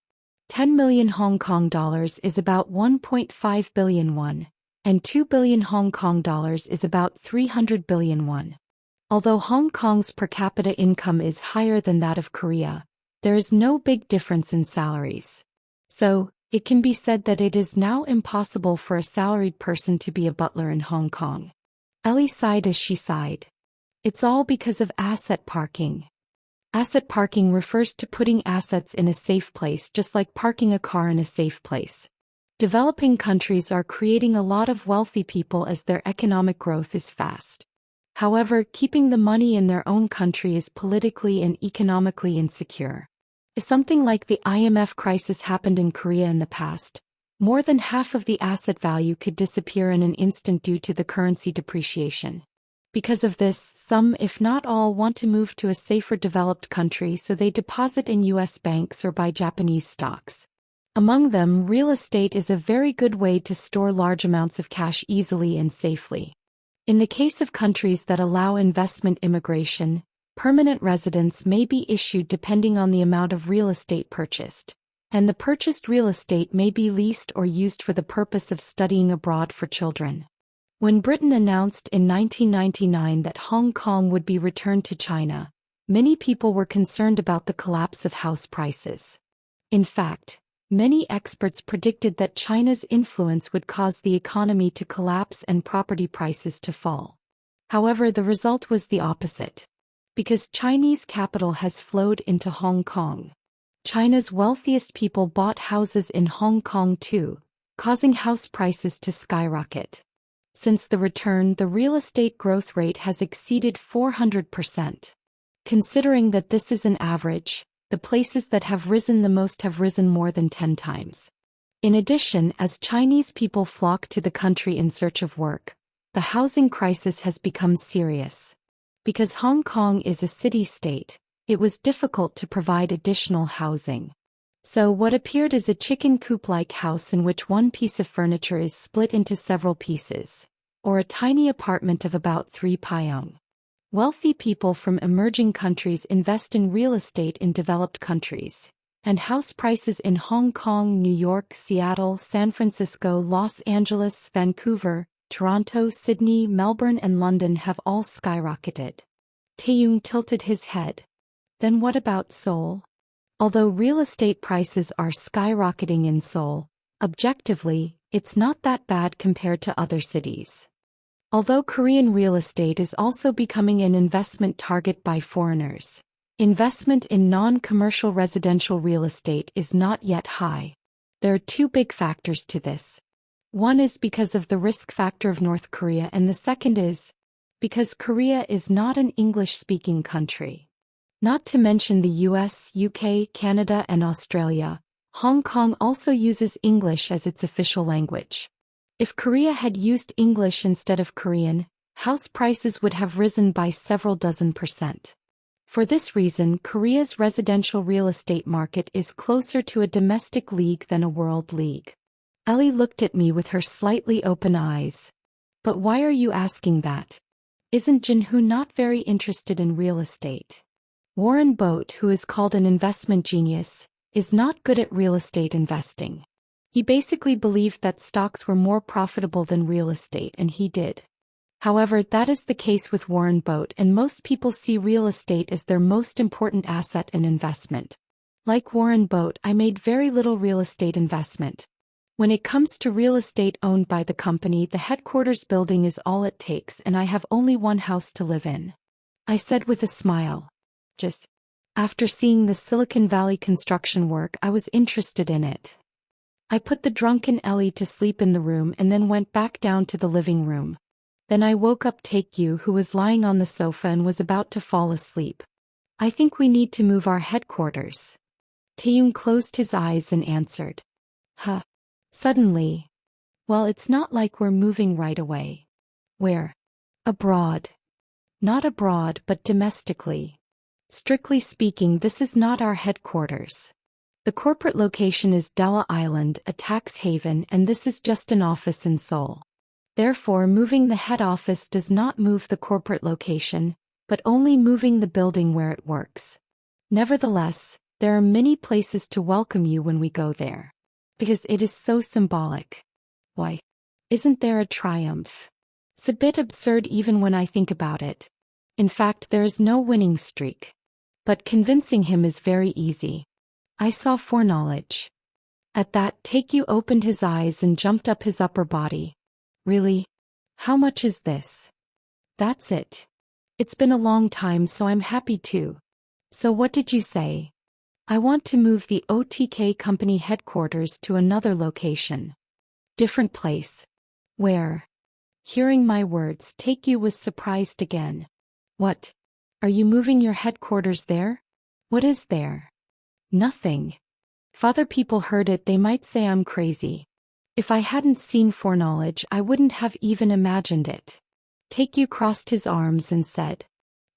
10 million Hong Kong dollars is about 1.5 billion won, and 2 billion Hong Kong dollars is about 300 billion won. Although Hong Kong's per capita income is higher than that of Korea, there is no big difference in salaries. So, it can be said that it is now impossible for a salaried person to be a butler in Hong Kong. Ellie sighed as she sighed. It's all because of asset parking. Asset parking refers to putting assets in a safe place, just like parking a car in a safe place. Developing countries are creating a lot of wealthy people as their economic growth is fast. However, keeping the money in their own country is politically and economically insecure. If something like the IMF crisis happened in Korea in the past, more than half of the asset value could disappear in an instant due to the currency depreciation. Because of this, some, if not all, want to move to a safer developed country, so they deposit in US banks or buy Japanese stocks. Among them, real estate is a very good way to store large amounts of cash easily and safely. In the case of countries that allow investment immigration, permanent residence may be issued depending on the amount of real estate purchased, and the purchased real estate may be leased or used for the purpose of studying abroad for children. When Britain announced in 1999 that Hong Kong would be returned to China, many people were concerned about the collapse of house prices. In fact, many experts predicted that China's influence would cause the economy to collapse and property prices to fall. However, the result was the opposite. Because Chinese capital has flowed into Hong Kong, China's wealthiest people bought houses in Hong Kong too, causing house prices to skyrocket. Since the return, the real estate growth rate has exceeded 400%. Considering that this is an average, the places that have risen the most have risen more than 10 times. In addition, as Chinese people flock to the country in search of work, the housing crisis has become serious. Because Hong Kong is a city-state, it was difficult to provide additional housing. So what appeared as a chicken coop-like house in which one piece of furniture is split into several pieces, or a tiny apartment of about 3 payong. Wealthy people from emerging countries invest in real estate in developed countries, and house prices in Hong Kong, New York, Seattle, San Francisco, Los Angeles, Vancouver, Toronto, Sydney, Melbourne and London have all skyrocketed. Taeyong tilted his head. Then what about Seoul? Although real estate prices are skyrocketing in Seoul, objectively, it's not that bad compared to other cities. Although Korean real estate is also becoming an investment target by foreigners, investment in non-commercial residential real estate is not yet high. There are two big factors to this. One is because of the risk factor of North Korea, and the second is because Korea is not an English-speaking country. Not to mention the US, UK, Canada and Australia, Hong Kong also uses English as its official language. If Korea had used English instead of Korean, house prices would have risen by several dozen %. For this reason, Korea's residential real estate market is closer to a domestic league than a world league. Ellie looked at me with her slightly open eyes. But why are you asking that? Isn't Jinhoo not very interested in real estate? Warren Boat, who is called an investment genius, is not good at real estate investing. He basically believed that stocks were more profitable than real estate, and he did. However, that is the case with Warren Boat, and most people see real estate as their most important asset and investment. Like Warren Boat, I made very little real estate investment. When it comes to real estate owned by the company, the headquarters building is all it takes, and I have only one house to live in. I said with a smile. Just after seeing the Silicon Valley construction work, I was interested in it. I put the drunken Ellie to sleep in the room and then went back down to the living room. Then I woke up Taekyu, who was lying on the sofa and was about to fall asleep. I think we need to move our headquarters. Taeyong closed his eyes and answered. Huh. Suddenly. Well, it's not like we're moving right away. Where? Abroad. Not abroad, but domestically. Strictly speaking, this is not our headquarters. The corporate location is Dela Island, a tax haven, and this is just an office in Seoul. Therefore, moving the head office does not move the corporate location, but only moving the building where it works. Nevertheless, there are many places to welcome you when we go there. Because it is so symbolic. Why? Isn't there a triumph? It's a bit absurd even when I think about it. In fact, there is no winning streak. But convincing him is very easy. I saw foreknowledge. At that, Taekyu opened his eyes and jumped up his upper body. Really? How much is this? That's it. It's been a long time, so I'm happy too. So what did you say? I want to move the OTK company headquarters to another location. Different place. Where? Hearing my words, Taekyu was surprised again. What? Are you moving your headquarters there? What is there? Nothing. If other people heard it, they might say I'm crazy. If I hadn't seen foreknowledge, I wouldn't have even imagined it. Taekyu crossed his arms and said,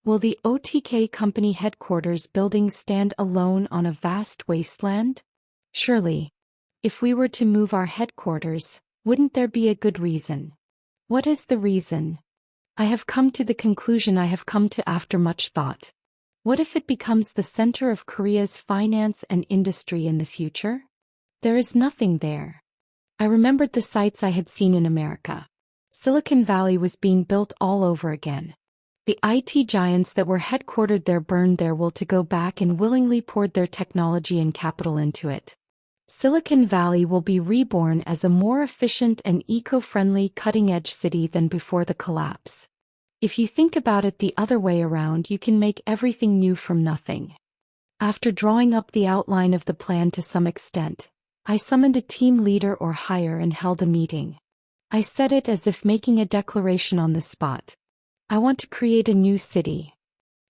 will the OTK company headquarters building stand alone on a vast wasteland? Surely. If we were to move our headquarters, wouldn't there be a good reason? What is the reason? I have come to the conclusion I have come to after much thought. What if it becomes the center of Korea's finance and industry in the future? There is nothing there. I remembered the sights I had seen in America. Silicon Valley was being built all over again. The IT giants that were headquartered there burned their will to go back and willingly poured their technology and capital into it. Silicon Valley will be reborn as a more efficient and eco-friendly cutting-edge city than before the collapse. If you think about it the other way around, you can make everything new from nothing. After drawing up the outline of the plan to some extent, I summoned a team leader or higher and held a meeting. I said it as if making a declaration on the spot. I want to create a new city.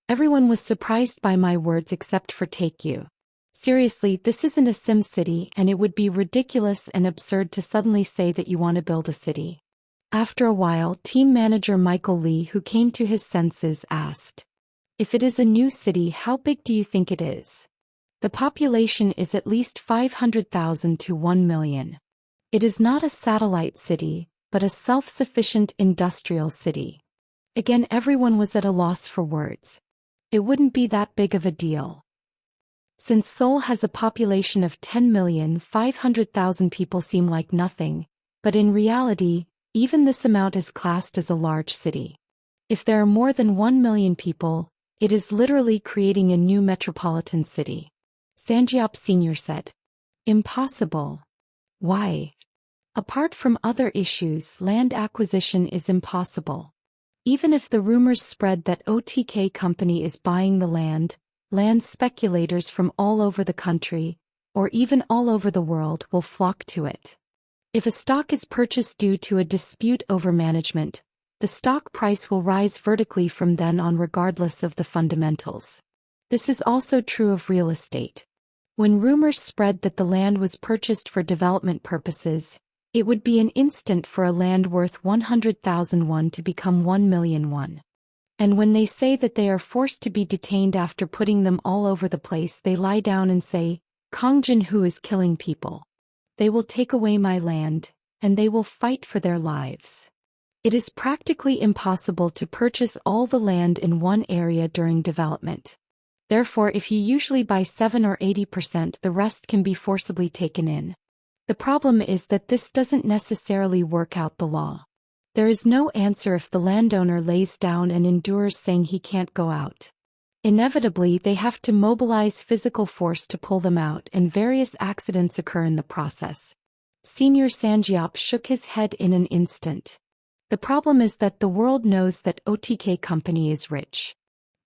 Everyone was surprised by my words except for Taekyu. Seriously, this isn't a sim city, and it would be ridiculous and absurd to suddenly say that you want to build a city. After a while, team manager Michael Lee, who came to his senses, asked, if it is a new city, how big do you think it is? The population is at least 500,000 to 1 million. It is not a satellite city, but a self-sufficient industrial city. Again, everyone was at a loss for words. It wouldn't be that big of a deal. Since Seoul has a population of 10,500,000 people seem like nothing, but in reality, even this amount is classed as a large city. If there are more than 1 million people, it is literally creating a new metropolitan city. Sanjiop Sr. said. Impossible. Why? Apart from other issues, land acquisition is impossible. Even if the rumors spread that OTK company is buying the land speculators from all over the country, or even all over the world, will flock to it. If a stock is purchased due to a dispute over management, the stock price will rise vertically from then on regardless of the fundamentals. This is also true of real estate. When rumors spread that the land was purchased for development purposes, it would be an instant for a land worth 100,000 won to become 1 million won. And when they say that they are forced to be detained after putting them all over the place, they lie down and say, Kongjin-hu is killing people. They will take away my land, and they will fight for their lives. It is practically impossible to purchase all the land in one area during development. Therefore, if you usually buy 7 or 80%, the rest can be forcibly taken in. The problem is that this doesn't necessarily work out the law. There is no answer if the landowner lays down and endures saying he can't go out. Inevitably, they have to mobilize physical force to pull them out, and various accidents occur in the process. Senior Sanjiop shook his head in an instant. The problem is that the world knows that OTK company is rich.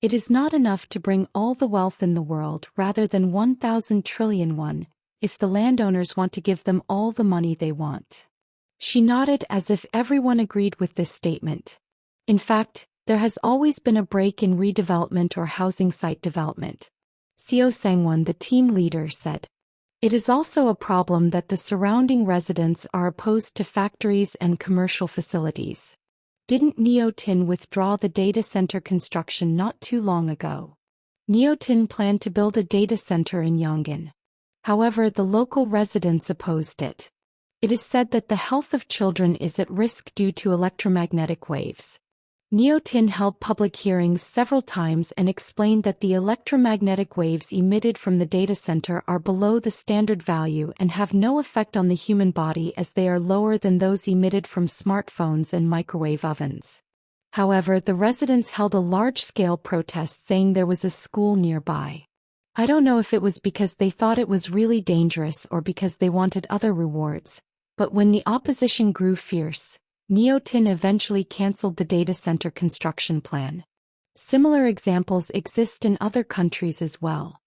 It is not enough to bring all the wealth in the world rather than 1,000 trillion won, if the landowners want to give them all the money they want. She nodded as if everyone agreed with this statement. In fact, there has always been a break in redevelopment or housing site development. Seo Sangwon, the team leader, said. It is also a problem that the surrounding residents are opposed to factories and commercial facilities. Didn't Neotin withdraw the data center construction not too long ago? Neotin planned to build a data center in Yongin. However, the local residents opposed it. It is said that the health of children is at risk due to electromagnetic waves. Neotin held public hearings several times and explained that the electromagnetic waves emitted from the data center are below the standard value and have no effect on the human body as they are lower than those emitted from smartphones and microwave ovens. However, the residents held a large-scale protest saying there was a school nearby. I don't know if it was because they thought it was really dangerous or because they wanted other rewards, but when the opposition grew fierce, Neotin eventually cancelled the data center construction plan. Similar examples exist in other countries as well.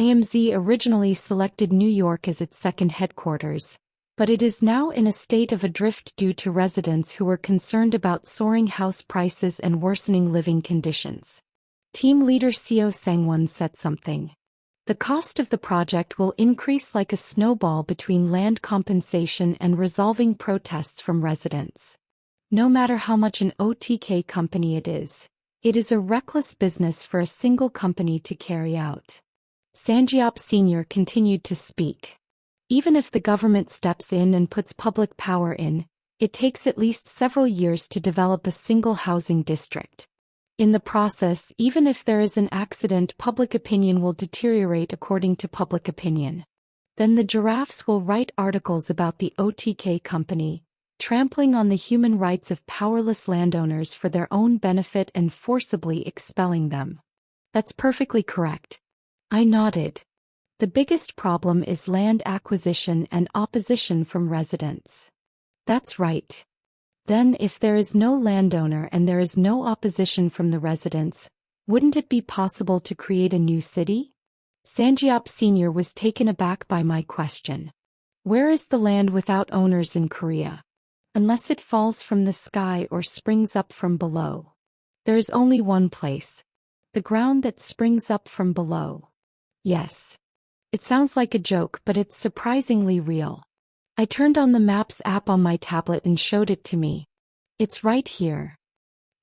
AMZ originally selected New York as its second headquarters, but it is now in a state of adrift due to residents who were concerned about soaring house prices and worsening living conditions. Team leader Seo Sang-won said something. The cost of the project will increase like a snowball between land compensation and resolving protests from residents. No matter how much an OTK company it is a reckless business for a single company to carry out. Sanjiop Sr. continued to speak. Even if the government steps in and puts public power in, it takes at least several years to develop a single housing district. In the process, even if there is an accident, public opinion will deteriorate according to public opinion. Then the giraffes will write articles about the OTK company, trampling on the human rights of powerless landowners for their own benefit and forcibly expelling them. That's perfectly correct. I nodded. The biggest problem is land acquisition and opposition from residents. That's right. Then if there is no landowner and there is no opposition from the residents, wouldn't it be possible to create a new city? Sanjiop Sr. was taken aback by my question. Where is the land without owners in Korea? Unless it falls from the sky or springs up from below. There is only one place. The ground that springs up from below. Yes. It sounds like a joke, but it's surprisingly real. I turned on the Maps app on my tablet and showed it to me. It's right here.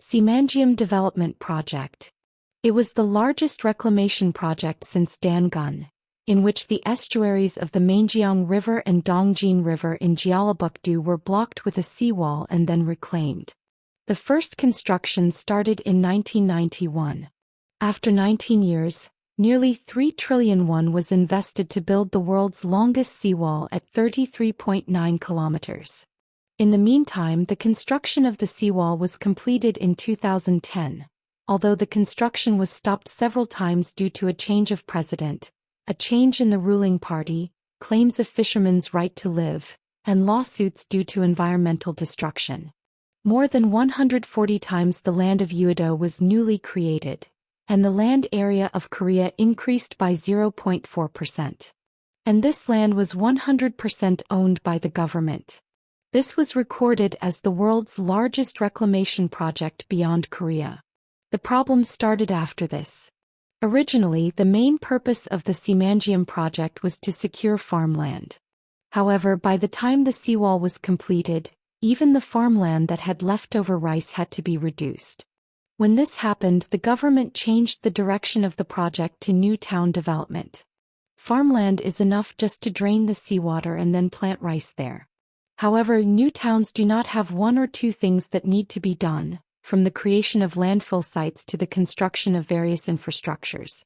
Simanjeom Development Project. It was the largest reclamation project since Dangun, in which the estuaries of the Mangyang River and Dongjin River in Jeollabuk-do were blocked with a seawall and then reclaimed. The first construction started in 1991. After 19 years, nearly 3 trillion won was invested to build the world's longest seawall at 33.9 kilometers. In the meantime, the construction of the seawall was completed in 2010, although the construction was stopped several times due to a change of president, a change in the ruling party, claims of fishermen's right to live, and lawsuits due to environmental destruction. More than 140 times the land of Uido was newly created, and the land area of Korea increased by 0.4%. And this land was 100% owned by the government. This was recorded as the world's largest reclamation project beyond Korea. The problem started after this. Originally, the main purpose of the Simanjeom project was to secure farmland. However, by the time the seawall was completed, even the farmland that had leftover rice had to be reduced. When this happened, the government changed the direction of the project to new town development. Farmland is enough just to drain the seawater and then plant rice there. However, new towns do not have one or two things that need to be done, from the creation of landfill sites to the construction of various infrastructures.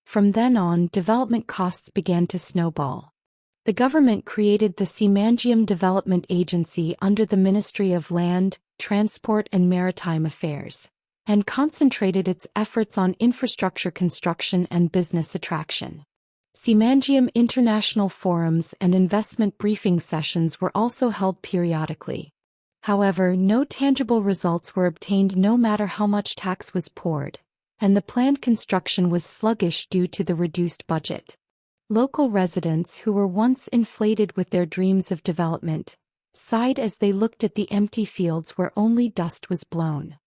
From then on, development costs began to snowball. The government created the Simanjeom Development Agency under the Ministry of Land, Transport and Maritime Affairs, and concentrated its efforts on infrastructure construction and business attraction. Simanjeom international forums and investment briefing sessions were also held periodically. However, no tangible results were obtained no matter how much tax was poured, and the planned construction was sluggish due to the reduced budget. Local residents who were once inflated with their dreams of development sighed as they looked at the empty fields where only dust was blown.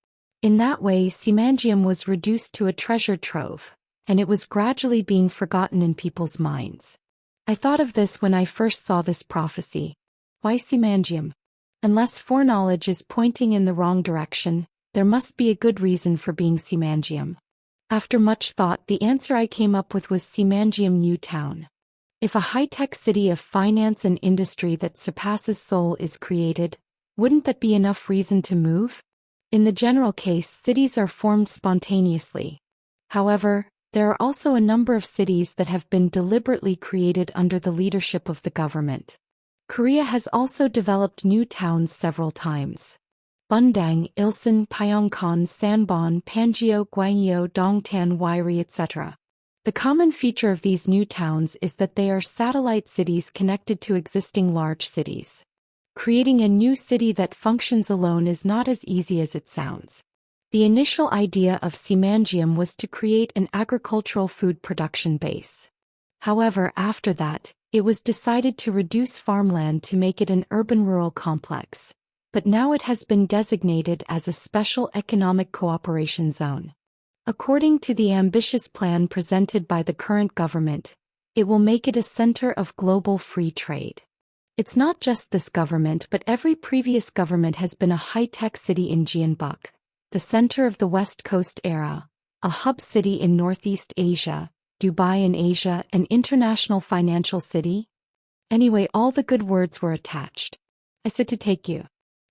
In that way, Simanjeom was reduced to a treasure trove, and it was gradually being forgotten in people's minds. I thought of this when I first saw this prophecy. Why Simanjeom? Unless foreknowledge is pointing in the wrong direction, there must be a good reason for being Simanjeom. After much thought, the answer I came up with was Simanjeom New Town. If a high-tech city of finance and industry that surpasses Seoul is created, wouldn't that be enough reason to move? In the general case, cities are formed spontaneously. However, there are also a number of cities that have been deliberately created under the leadership of the government. Korea has also developed new towns several times. Bundang, Ilsan, Pyeongchon, Sanbon, Panjio, Gwangyeo, Dongtan, Wairi, etc. The common feature of these new towns is that they are satellite cities connected to existing large cities. Creating a new city that functions alone is not as easy as it sounds. The initial idea of Simanjeom was to create an agricultural food production base. However, after that, It was decided to reduce farmland to make it an urban-rural complex, but now it has been designated as a special economic cooperation zone. According to the ambitious plan presented by the current government, it will make it a center of global free trade. It's not just this government, but every previous government has been a high-tech city in Jeonbuk, the center of the West Coast era, a hub city in Northeast Asia, Dubai in Asia, an international financial city. Anyway, all the good words were attached. I said to take you.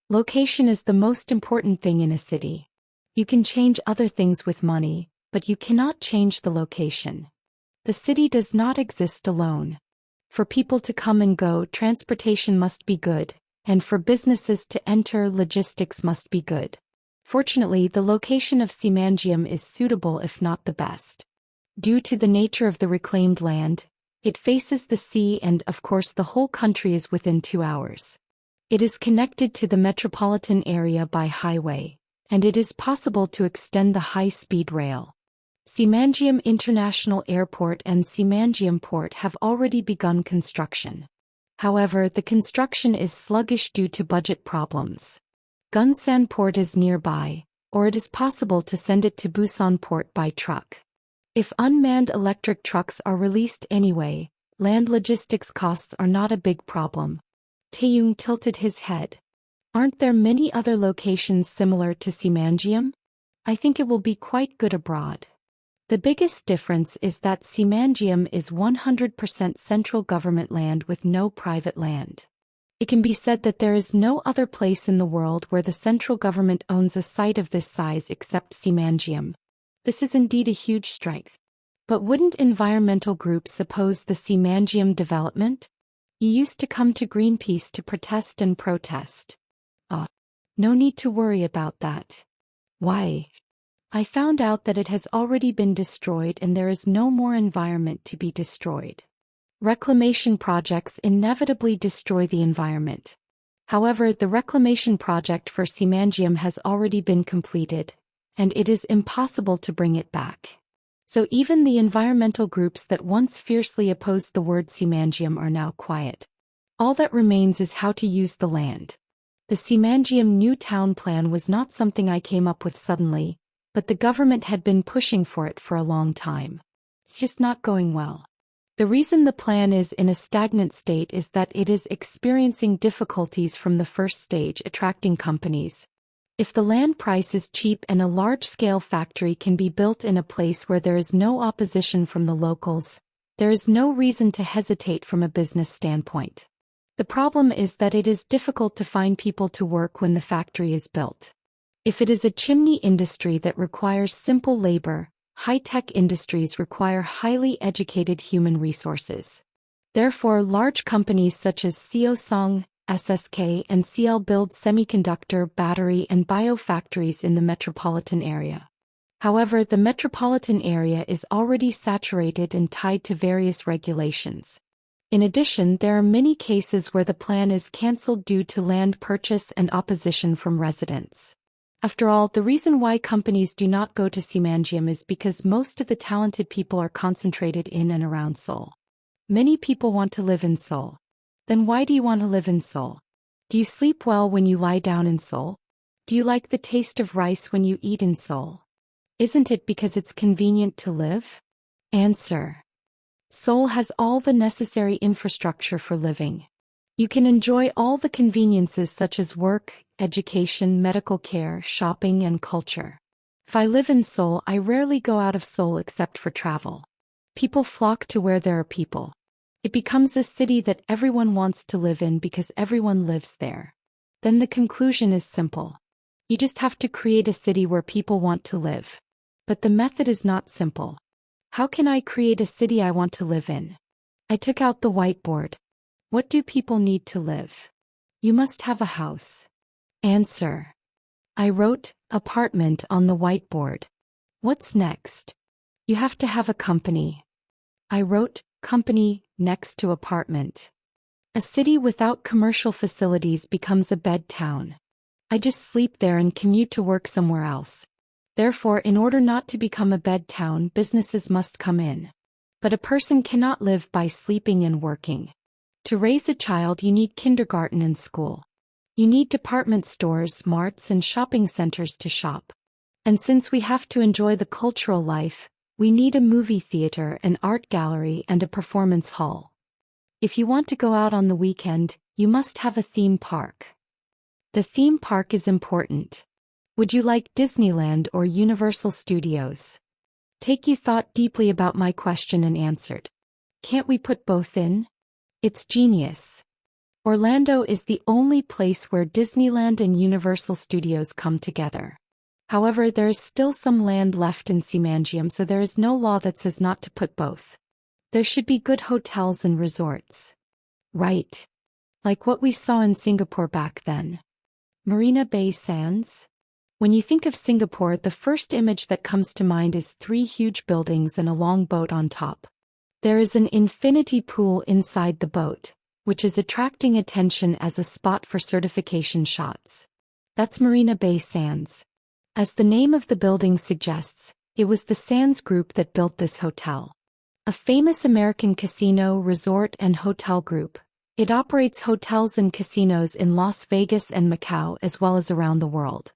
Location is the most important thing in a city. You can change other things with money, but you cannot change the location. The city does not exist alone. For people to come and go, transportation must be good, and for businesses to enter, logistics must be good. Fortunately, the location of Semanjium is suitable if not the best. Due to the nature of the reclaimed land, it faces the sea and, of course, the whole country is within 2 hours. It is connected to the metropolitan area by highway, and it is possible to extend the high-speed rail. Semanjium International Airport and Semanjium Port have already begun construction. However, the construction is sluggish due to budget problems. Gunsan Port is nearby, or it is possible to send it to Busan Port by truck. If unmanned electric trucks are released anyway, land logistics costs are not a big problem. Taeyong tilted his head. Aren't there many other locations similar to Semanjium? I think it will be quite good abroad. The biggest difference is that Semanjium is 100% central government land with no private land. It can be said that there is no other place in the world where the central government owns a site of this size except Semanjium. This is indeed a huge strength. But wouldn't environmental groups oppose the Semanjium development? You used to come to Greenpeace to protest and protest. No need to worry about that. Why? I found out that it has already been destroyed and there is no more environment to be destroyed. Reclamation projects inevitably destroy the environment. However, the reclamation project for Semanjium has already been completed, and it is impossible to bring it back. So even the environmental groups that once fiercely opposed the word Semanjium are now quiet. All that remains is how to use the land. The Semanjium New Town Plan was not something I came up with suddenly, but the government had been pushing for it for a long time. It's just not going well. The reason the plan is in a stagnant state is that it is experiencing difficulties from the first stage, attracting companies. If the land price is cheap and a large-scale factory can be built in a place where there is no opposition from the locals, there is no reason to hesitate from a business standpoint. The problem is that it is difficult to find people to work when the factory is built. If it is a chimney industry that requires simple labor, high-tech industries require highly educated human resources. Therefore, large companies such as Seosung, SSK and CL build semiconductor, battery and biofactories in the metropolitan area. However, the metropolitan area is already saturated and tied to various regulations. In addition, there are many cases where the plan is cancelled due to land purchase and opposition from residents. After all, the reason why companies do not go to Semanjium is because most of the talented people are concentrated in and around Seoul. Many people want to live in Seoul. Then why do you want to live in Seoul? Do you sleep well when you lie down in Seoul? Do you like the taste of rice when you eat in Seoul? Isn't it because it's convenient to live? Answer. Seoul has all the necessary infrastructure for living. You can enjoy all the conveniences such as work, education, medical care, shopping, and culture. If I live in Seoul, I rarely go out of Seoul except for travel. People flock to where there are people. It becomes a city that everyone wants to live in because everyone lives there. Then the conclusion is simple. You just have to create a city where people want to live. But the method is not simple. How can I create a city I want to live in? I took out the whiteboard. What do people need to live? You must have a house. Answer. I wrote apartment on the whiteboard. What's next? You have to have a company. I wrote company next to apartment. A city without commercial facilities becomes a bed town. I just sleep there and commute to work somewhere else. Therefore, in order not to become a bed town, businesses must come in. But a person cannot live by sleeping and working. To raise a child, you need kindergarten and school. You need department stores, marts, and shopping centers to shop. And since we have to enjoy the cultural life, we need a movie theater, an art gallery, and a performance hall. If you want to go out on the weekend, you must have a theme park. The theme park is important. Would you like Disneyland or Universal Studios? Takyu thought deeply about my question and answered. Can't we put both in? It's genius. Orlando is the only place where Disneyland and Universal Studios come together. However, there is still some land left in Semangium, so there is no law that says not to put both. There should be good hotels and resorts. Right. Like what we saw in Singapore back then. Marina Bay Sands? When you think of Singapore, the first image that comes to mind is 3 huge buildings and a long boat on top. There is an infinity pool inside the boat, which is attracting attention as a spot for certification shots. That's Marina Bay Sands. As the name of the building suggests, it was the Sands Group that built this hotel. A famous American casino, resort, and hotel group. It operates hotels and casinos in Las Vegas and Macau as well as around the world.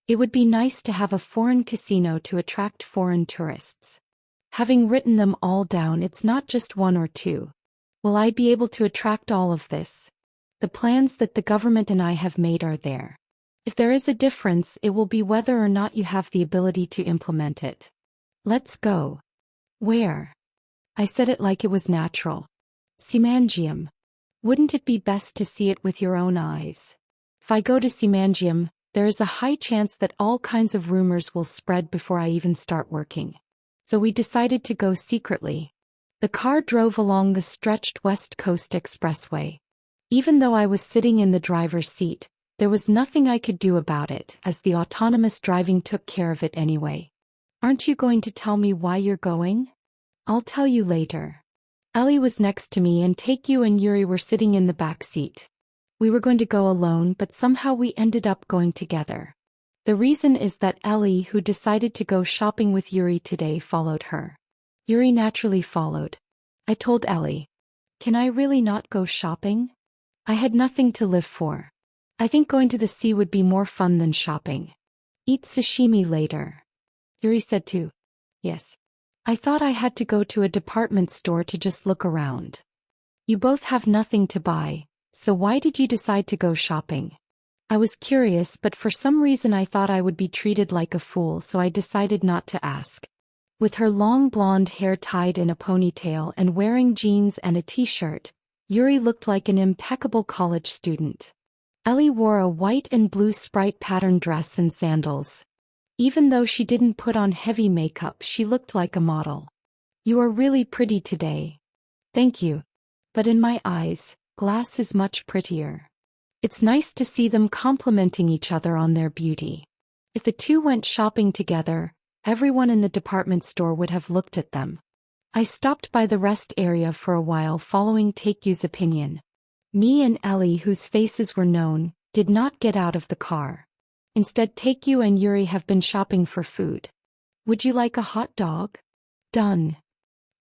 It would be nice to have a foreign casino to attract foreign tourists. Having written them all down, it's not just 1 or 2. Will I be able to attract all of this? The plans that the government and I have made are there. If there is a difference, it will be whether or not you have the ability to implement it. Let's go. Where? I said it like it was natural. Semangium. Wouldn't it be best to see it with your own eyes? If I go to Semangium, there is a high chance that all kinds of rumors will spread before I even start working. So we decided to go secretly. The car drove along the stretched West Coast Expressway. Even though I was sitting in the driver's seat, there was nothing I could do about it, as the autonomous driving took care of it anyway. Aren't you going to tell me why you're going? I'll tell you later. Ellie was next to me and Takyu and Yuri were sitting in the back seat. We were going to go alone, but somehow we ended up going together. The reason is that Ellie, who decided to go shopping with Yuri today, followed her. Yuri naturally followed. I told Ellie, "Can I really not go shopping? I had nothing to live for. I think going to the sea would be more fun than shopping. Eat sashimi later." Yuri said too. Yes. I thought I had to go to a department store to just look around. You both have nothing to buy, so why did you decide to go shopping? I was curious, but for some reason I thought I would be treated like a fool, so I decided not to ask. With her long blonde hair tied in a ponytail and wearing jeans and a t-shirt, Yuri looked like an impeccable college student. Ellie wore a white and blue Sprite pattern dress and sandals. Even though she didn't put on heavy makeup, she looked like a model. You are really pretty today. Thank you. But in my eyes, glass is much prettier. It's nice to see them complimenting each other on their beauty. If the two went shopping together, everyone in the department store would have looked at them. I stopped by the rest area for a while following Takyu's opinion. Me and Ellie, whose faces were known, did not get out of the car. Instead, Takyu and Yuri have been shopping for food. Would you like a hot dog? Done.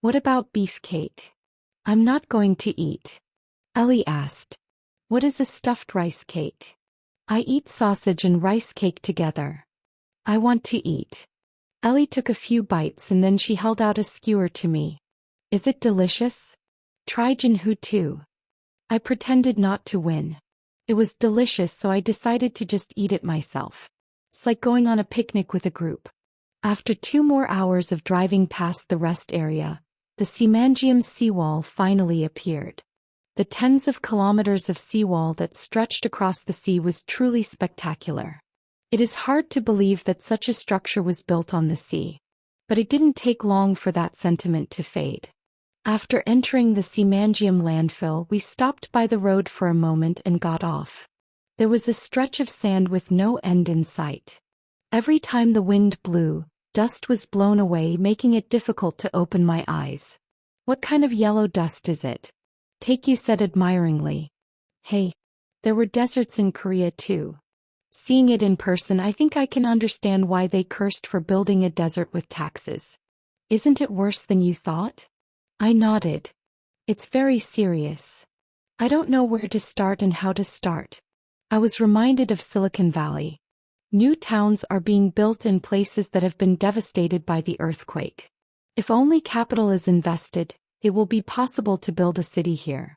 What about beefcake? I'm not going to eat. Ellie asked. What is a stuffed rice cake? I eat sausage and rice cake together. I want to eat. Ellie took a few bites and then she held out a skewer to me. Is it delicious? Try Jinhu too. I pretended not to win. It was delicious, so I decided to just eat it myself. It's like going on a picnic with a group. After 2 more hours of driving past the rest area, the Semangium seawall finally appeared. The tens of kilometers of seawall that stretched across the sea was truly spectacular. It is hard to believe that such a structure was built on the sea. But it didn't take long for that sentiment to fade. After entering the Semangium landfill, we stopped by the road for a moment and got off. There was a stretch of sand with no end in sight. Every time the wind blew, dust was blown away, making it difficult to open my eyes. What kind of yellow dust is it? Takyu said admiringly. Hey, there were deserts in Korea too. Seeing it in person, I think I can understand why they cursed for building a desert with taxes. Isn't it worse than you thought? I nodded. It's very serious. I don't know where to start and how to start. I was reminded of Silicon Valley. New towns are being built in places that have been devastated by the earthquake. If only capital is invested, it will be possible to build a city here.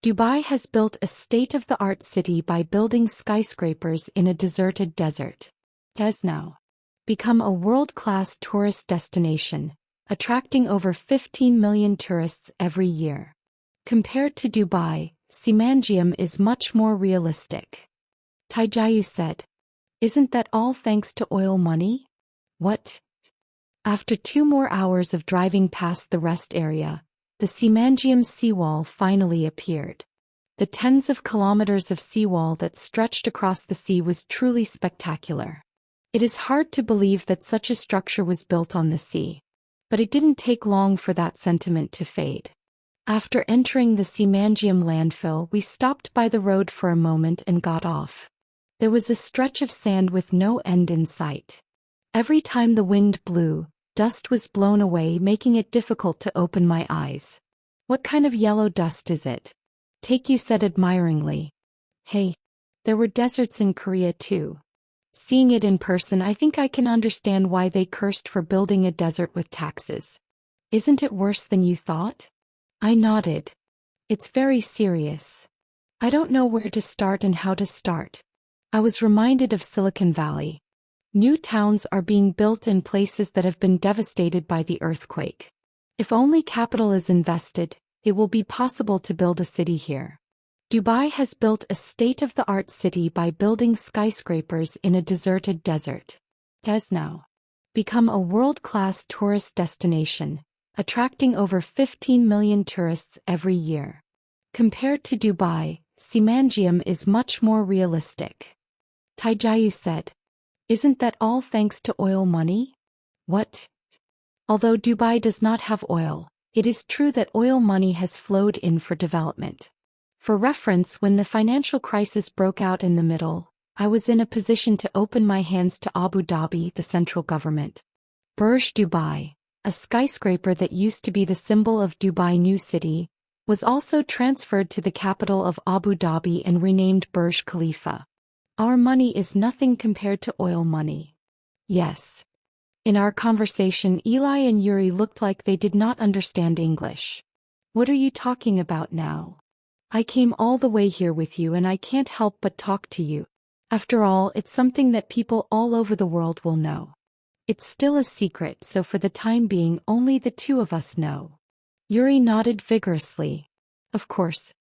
Dubai has built a state-of-the-art city by building skyscrapers in a deserted desert. It has now become a world-class tourist destination, attracting over 15 million tourists every year. Compared to Dubai, Simanjam is much more realistic. Taijayu said. Isn't that all thanks to oil money? What? After 2 more hours of driving past the rest area, the Simanjam seawall finally appeared. The tens of kilometers of seawall that stretched across the sea was truly spectacular. It is hard to believe that such a structure was built on the sea. But it didn't take long for that sentiment to fade. After entering the Simanjam landfill, we stopped by the road for a moment and got off. There was a stretch of sand with no end in sight. Every time the wind blew, dust was blown away, making it difficult to open my eyes. What kind of yellow dust is it? Taekyu said admiringly. Hey, there were deserts in Korea too. Seeing it in person, I think I can understand why they cursed for building a desert with taxes. Isn't it worse than you thought? I nodded. It's very serious. I don't know where to start and how to start. I was reminded of Silicon Valley. New towns are being built in places that have been devastated by the earthquake. If only capital is invested, it will be possible to build a city here. Dubai has built a state-of-the-art city by building skyscrapers in a deserted desert. It has now become a world-class tourist destination, attracting over 15 million tourists every year. Compared to Dubai, Simanjam is much more realistic. Taijayu said. Isn't that all thanks to oil money? What? Although Dubai does not have oil, it is true that oil money has flowed in for development. For reference, when the financial crisis broke out in the middle, I was in a position to open my hands to Abu Dhabi, the central government. Burj Dubai, a skyscraper that used to be the symbol of Dubai New City, was also transferred to the capital of Abu Dhabi and renamed Burj Khalifa. Our money is nothing compared to oil money. Yes. In our conversation, Eli and Yuri looked like they did not understand English. What are you talking about now? I came all the way here with you and I can't help but talk to you. After all, it's something that people all over the world will know. It's still a secret, so for the time being only the two of us know. Yuri nodded vigorously. Of course.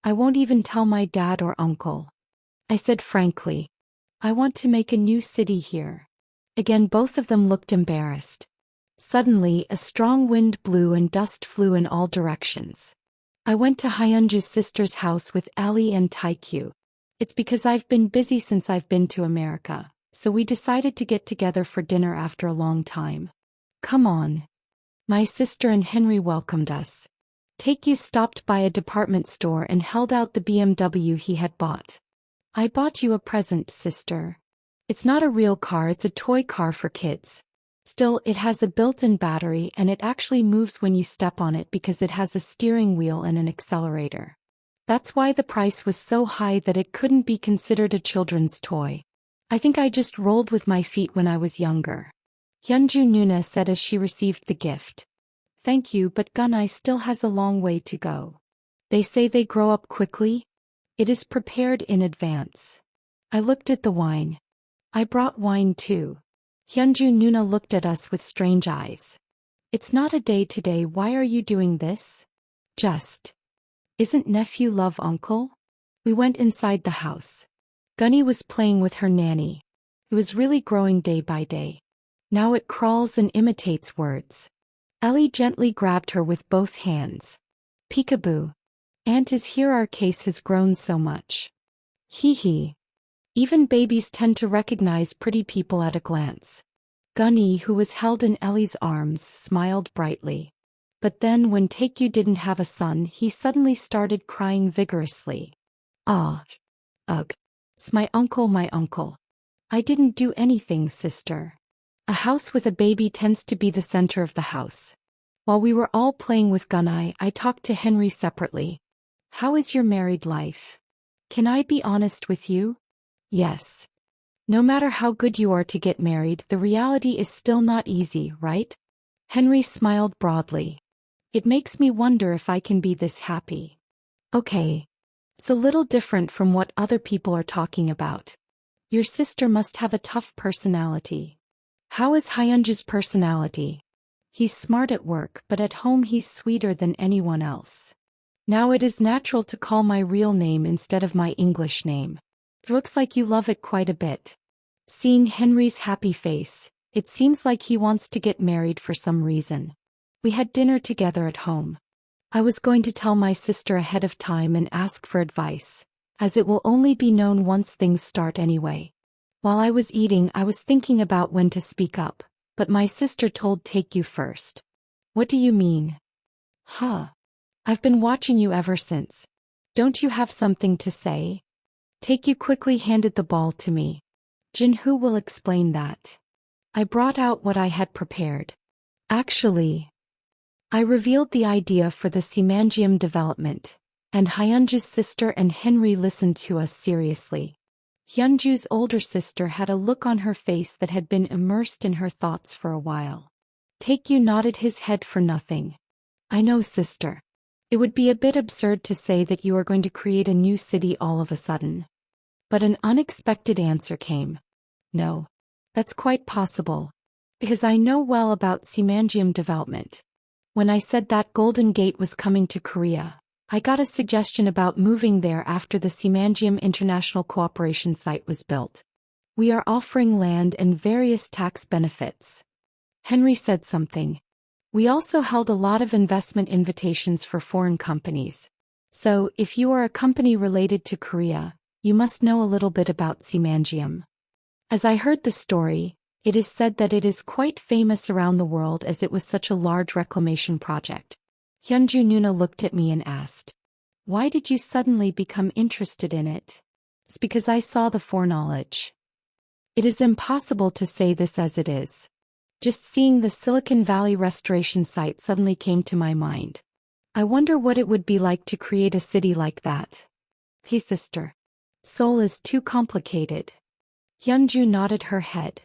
I won't even tell my dad or uncle. I said frankly. I want to make a new city here. Again, both of them looked embarrassed. Suddenly, a strong wind blew and dust flew in all directions. I went to Hyunju's sister's house with Ellie and Taekyu. It's because I've been busy since I've been to America, so we decided to get together for dinner after a long time. Come on. My sister and Henry welcomed us. Taekyu stopped by a department store and held out the BMW he had bought. I bought you a present, sister. It's not a real car, it's a toy car for kids. Still, it has a built-in battery and it actually moves when you step on it because it has a steering wheel and an accelerator. That's why the price was so high that it couldn't be considered a children's toy. I think I just rolled with my feet when I was younger. Hyunju Nuna said as she received the gift. Thank you, but Gunai still has a long way to go. They say they grow up quickly. It is prepared in advance. I looked at the wine. I brought wine too. Hyunju Nuna looked at us with strange eyes. It's not a day today, why are you doing this? Just. Isn't nephew love uncle? We went inside the house. Gunny was playing with her nanny. It was really growing day by day. Now it crawls and imitates words. Ellie gently grabbed her with both hands. Peekaboo. Aunt is here, our case has grown so much. Hee hee. Even babies tend to recognize pretty people at a glance. Gunny, who was held in Ellie's arms, smiled brightly. But then when Taekyu didn't have a son, he suddenly started crying vigorously. Ah. Ugh. It's my uncle, my uncle. I didn't do anything, sister. A house with a baby tends to be the center of the house. While we were all playing with Gunai, I talked to Henry separately. How is your married life? Can I be honest with you? Yes. No matter how good you are to get married, the reality is still not easy, right? Henry smiled broadly. It makes me wonder if I can be this happy. Okay. It's a little different from what other people are talking about. Your sister must have a tough personality. How is Hyunju's personality? He's smart at work, but at home he's sweeter than anyone else. Now it is natural to call my real name instead of my English name. It looks like you love it quite a bit. Seeing Henry's happy face, it seems like he wants to get married for some reason. We had dinner together at home. I was going to tell my sister ahead of time and ask for advice, as it will only be known once things start anyway. While I was eating, I was thinking about when to speak up, but my sister told take you first. What do you mean? Huh. I've been watching you ever since. Don't you have something to say? Take you quickly handed the ball to me. Jinhoo will explain that. I brought out what I had prepared. Actually, I revealed the idea for the Semangium development, and Hyunju's sister and Henry listened to us seriously. Hyunju's older sister had a look on her face that had been immersed in her thoughts for a while. Taekyu nodded his head for nothing. I know, sister. It would be a bit absurd to say that you are going to create a new city all of a sudden. But an unexpected answer came. No. That's quite possible. Because I know well about Semangium development. When I said that Golden Gate was coming to Korea, I got a suggestion about moving there after the Semangium International Cooperation site was built. We are offering land and various tax benefits. Henry said something. We also held a lot of investment invitations for foreign companies. So, if you are a company related to Korea, you must know a little bit about Semangium. As I heard the story, it is said that it is quite famous around the world as it was such a large reclamation project. Hyunju Nuna looked at me and asked, why did you suddenly become interested in it? It's because I saw the foreknowledge. It is impossible to say this as it is. Just seeing the Silicon Valley restoration site suddenly came to my mind. I wonder what it would be like to create a city like that. Hey sister. Seoul is too complicated. Hyunju nodded her head.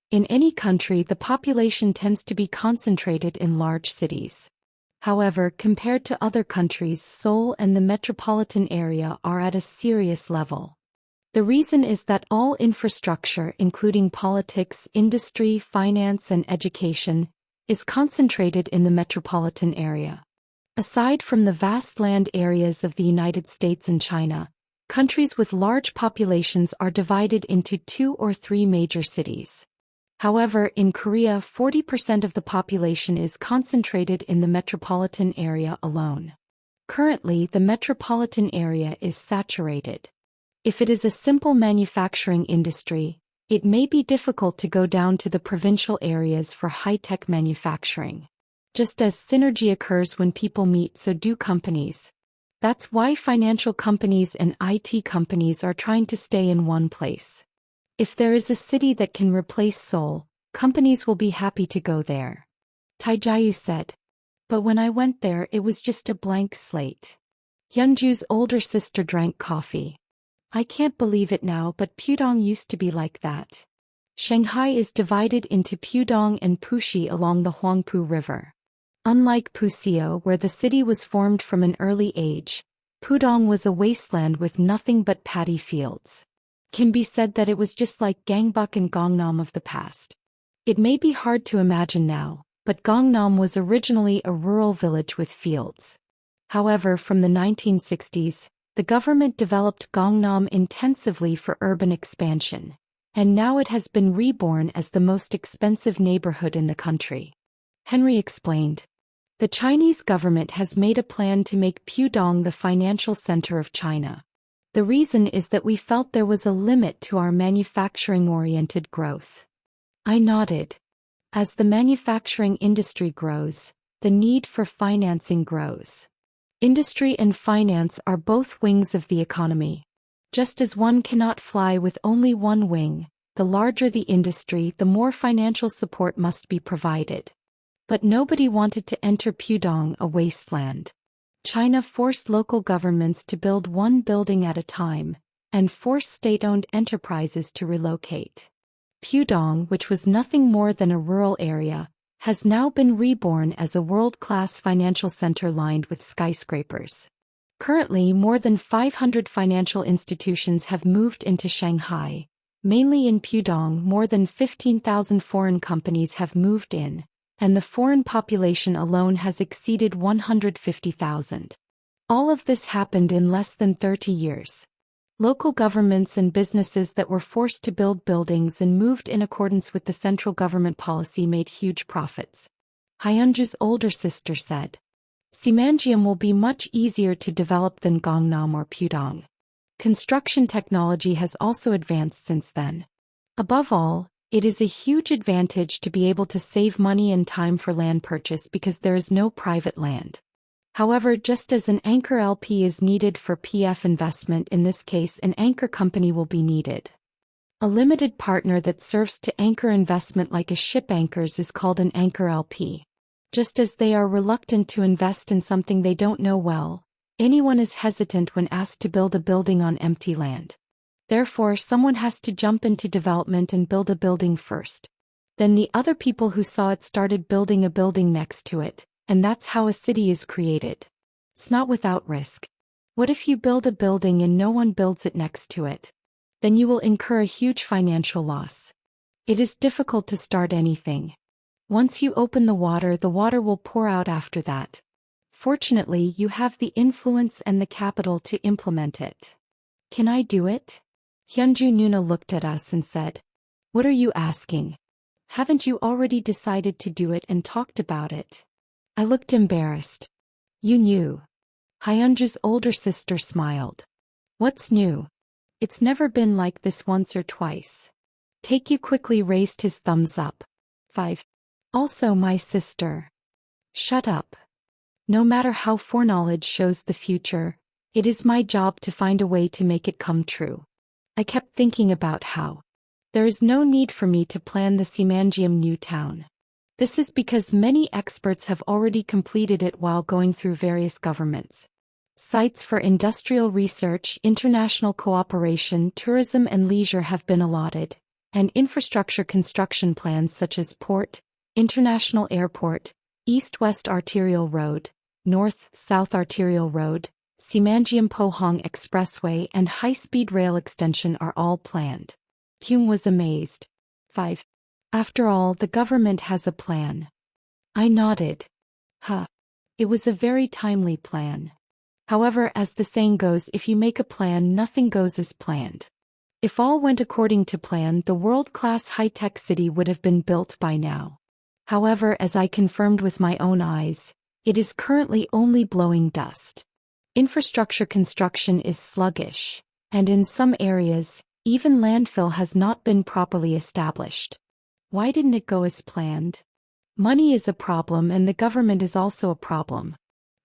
In any country, the population tends to be concentrated in large cities. However, compared to other countries, Seoul and the metropolitan area are at a serious level. The reason is that all infrastructure, including politics, industry, finance, and education, is concentrated in the metropolitan area. Aside from the vast land areas of the United States and China, countries with large populations are divided into 2 or 3 major cities. However, in Korea, 40% of the population is concentrated in the metropolitan area alone. Currently, the metropolitan area is saturated. If it is a simple manufacturing industry, it may be difficult to go down to the provincial areas for high-tech manufacturing. Just as synergy occurs when people meet, so do companies. That's why financial companies and IT companies are trying to stay in one place. If there is a city that can replace Seoul, companies will be happy to go there. Taejayu said. But when I went there, it was just a blank slate. Hyunju's older sister drank coffee. I can't believe it now, but Pudong used to be like that. Shanghai is divided into Pudong and Puxi along the Huangpu River. Unlike Puxio, where the city was formed from an early age, Pudong was a wasteland with nothing but paddy fields. Can be said that it was just like Gangbuk and Gangnam of the past. It may be hard to imagine now, but Gangnam was originally a rural village with fields. However, from the 1960s, the government developed Gangnam intensively for urban expansion, and now it has been reborn as the most expensive neighborhood in the country. Henry explained. The Chinese government has made a plan to make Pudong the financial center of China. The reason is that we felt there was a limit to our manufacturing-oriented growth. I nodded. As the manufacturing industry grows, the need for financing grows. Industry and finance are both wings of the economy. Just as one cannot fly with only one wing, the larger the industry, the more financial support must be provided. But nobody wanted to enter Pudong, a wasteland. China forced local governments to build one building at a time, and forced state-owned enterprises to relocate. Pudong, which was nothing more than a rural area, has now been reborn as a world-class financial center lined with skyscrapers. Currently, more than 500 financial institutions have moved into Shanghai. Mainly in Pudong, more than 15,000 foreign companies have moved in, and the foreign population alone has exceeded 150,000. All of this happened in less than 30 years. Local governments and businesses that were forced to build buildings and moved in accordance with the central government policy made huge profits. Hyunju's older sister said, "Simanjiam will be much easier to develop than Gangnam or Pudong. Construction technology has also advanced since then. Above all, it is a huge advantage to be able to save money and time for land purchase because there is no private land. However, just as an anchor LP is needed for PF investment, in this case an anchor company will be needed. A limited partner that serves to anchor investment like a ship anchors is called an anchor LP. Just as they are reluctant to invest in something they don't know well, anyone is hesitant when asked to build a building on empty land. Therefore, someone has to jump into development and build a building first. Then the other people who saw it started building a building next to it, and that's how a city is created. It's not without risk. What if you build a building and no one builds it next to it? Then you will incur a huge financial loss. It is difficult to start anything. Once you open the water will pour out after that. Fortunately, you have the influence and the capital to implement it. Can I do it?" Hyunju Nuna looked at us and said, "What are you asking? Haven't you already decided to do it and talked about it?" I looked embarrassed. "You knew." Hyunju's older sister smiled. "What's new? It's never been like this once or twice." Taekyu quickly raised his thumbs up. 5. Also my sister. Shut up. No matter how foreknowledge shows the future, it is my job to find a way to make it come true. I kept thinking about how there is no need for me to plan the Simanjiam new town. This is because many experts have already completed it while going through various governments. Sites for industrial research, international cooperation, tourism and leisure have been allotted, and infrastructure construction plans such as port, international airport, east-west arterial road, north-south arterial road, Simanjiam-Pohang Expressway and high-speed rail extension are all planned. Kyung was amazed. 5. After all, the government has a plan. I nodded. It was a very timely plan. However, as the saying goes, if you make a plan, nothing goes as planned. If all went according to plan, the world-class high-tech city would have been built by now. However, as I confirmed with my own eyes, it is currently only blowing dust. Infrastructure construction is sluggish, and in some areas, even landfill has not been properly established. Why didn't it go as planned? Money is a problem and the government is also a problem.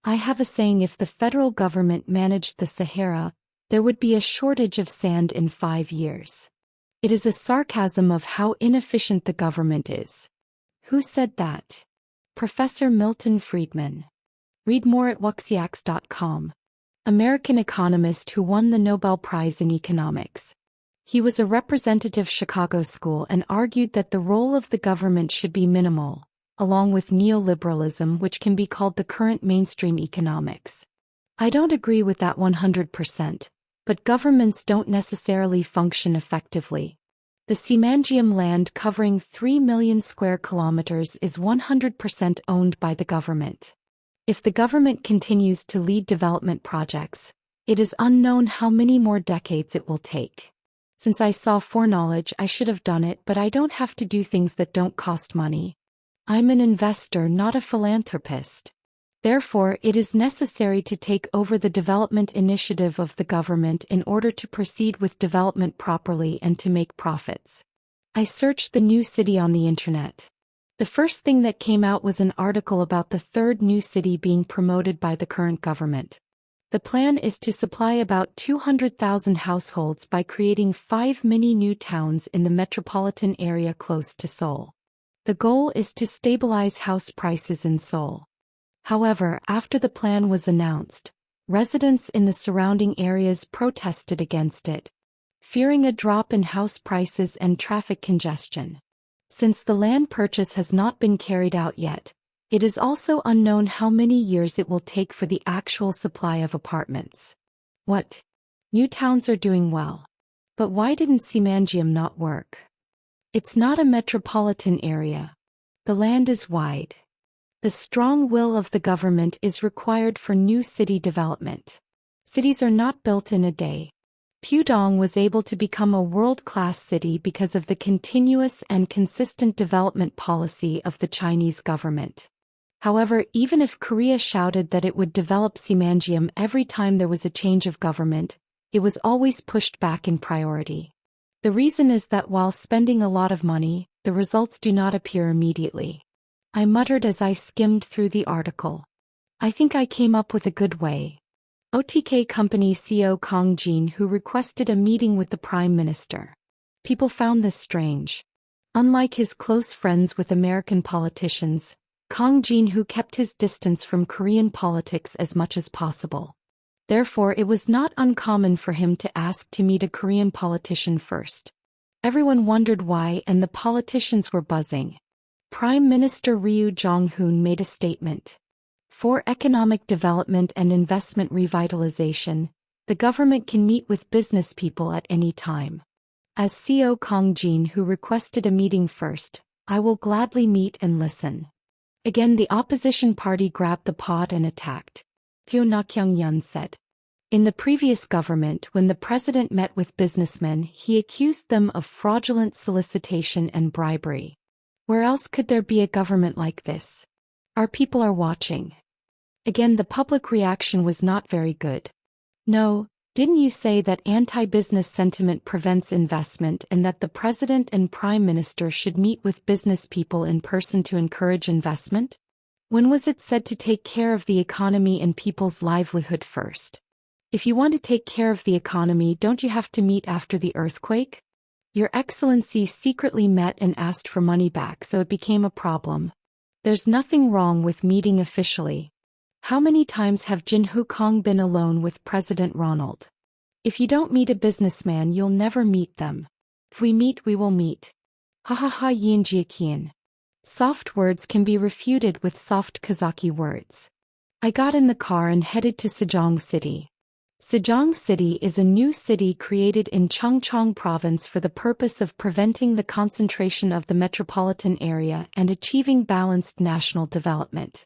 I have a saying, if the federal government managed the Sahara, there would be a shortage of sand in 5 years. It is a sarcasm of how inefficient the government is. Who said that? Professor Milton Friedman. Read more at wuxiax.com. American economist who won the Nobel Prize in Economics. He was a representative Chicago school and argued that the role of the government should be minimal, along with neoliberalism, which can be called the current mainstream economics. I don't agree with that 100%, but governments don't necessarily function effectively. The Simanjiam land, covering 3 million square kilometers, is 100% owned by the government. If the government continues to lead development projects, it is unknown how many more decades it will take. Since I saw foreknowledge, I should have done it, but I don't have to do things that don't cost money. I'm an investor, not a philanthropist. Therefore, it is necessary to take over the development initiative of the government in order to proceed with development properly and to make profits. I searched the new city on the internet. The first thing that came out was an article about the third new city being promoted by the current government. The plan is to supply about 200,000 households by creating 5 mini new towns in the metropolitan area close to Seoul. The goal is to stabilize house prices in Seoul. However, after the plan was announced, residents in the surrounding areas protested against it, fearing a drop in house prices and traffic congestion. Since the land purchase has not been carried out yet, it is also unknown how many years it will take for the actual supply of apartments. What? New towns are doing well. But why didn't Simangium not work? It's not a metropolitan area. The land is wide. The strong will of the government is required for new city development. Cities are not built in a day. Pudong was able to become a world-class city because of the continuous and consistent development policy of the Chinese government. However, even if Korea shouted that it would develop Simangium every time there was a change of government, it was always pushed back in priority. The reason is that while spending a lot of money, the results do not appear immediately. I muttered as I skimmed through the article. I think I came up with a good way. OTK Company CEO Kang Jin, who requested a meeting with the Prime Minister. People found this strange. Unlike his close friends with American politicians, Kang Jin who kept his distance from Korean politics as much as possible. Therefore, it was not uncommon for him to ask to meet a Korean politician first. Everyone wondered why, and the politicians were buzzing. Prime Minister Ryu Jong-hoon made a statement. For economic development and investment revitalization, the government can meet with business people at any time. As CEO Kang Jin, who requested a meeting first, I will gladly meet and listen. Again, the opposition party grabbed the pod and attacked. Kyo Na-kyung-yeon said. In the previous government, when the president met with businessmen, he accused them of fraudulent solicitation and bribery. Where else could there be a government like this? Our people are watching. Again, the public reaction was not very good. No, didn't you say that anti-business sentiment prevents investment and that the president and prime minister should meet with business people in person to encourage investment? When was it said to take care of the economy and people's livelihood first? If you want to take care of the economy, don't you have to meet after the earthquake? Your Excellency secretly met and asked for money back, so it became a problem. There's nothing wrong with meeting officially. How many times have Jin Hu-kong been alone with President Ronald? If you don't meet a businessman, you'll never meet them. If we meet, we will meet. Ha ha ha yin jiaqian. Soft words can be refuted with soft Kazaki words. I got in the car and headed to Sejong City. Sejong City is a new city created in Chungcheong Province for the purpose of preventing the concentration of the metropolitan area and achieving balanced national development.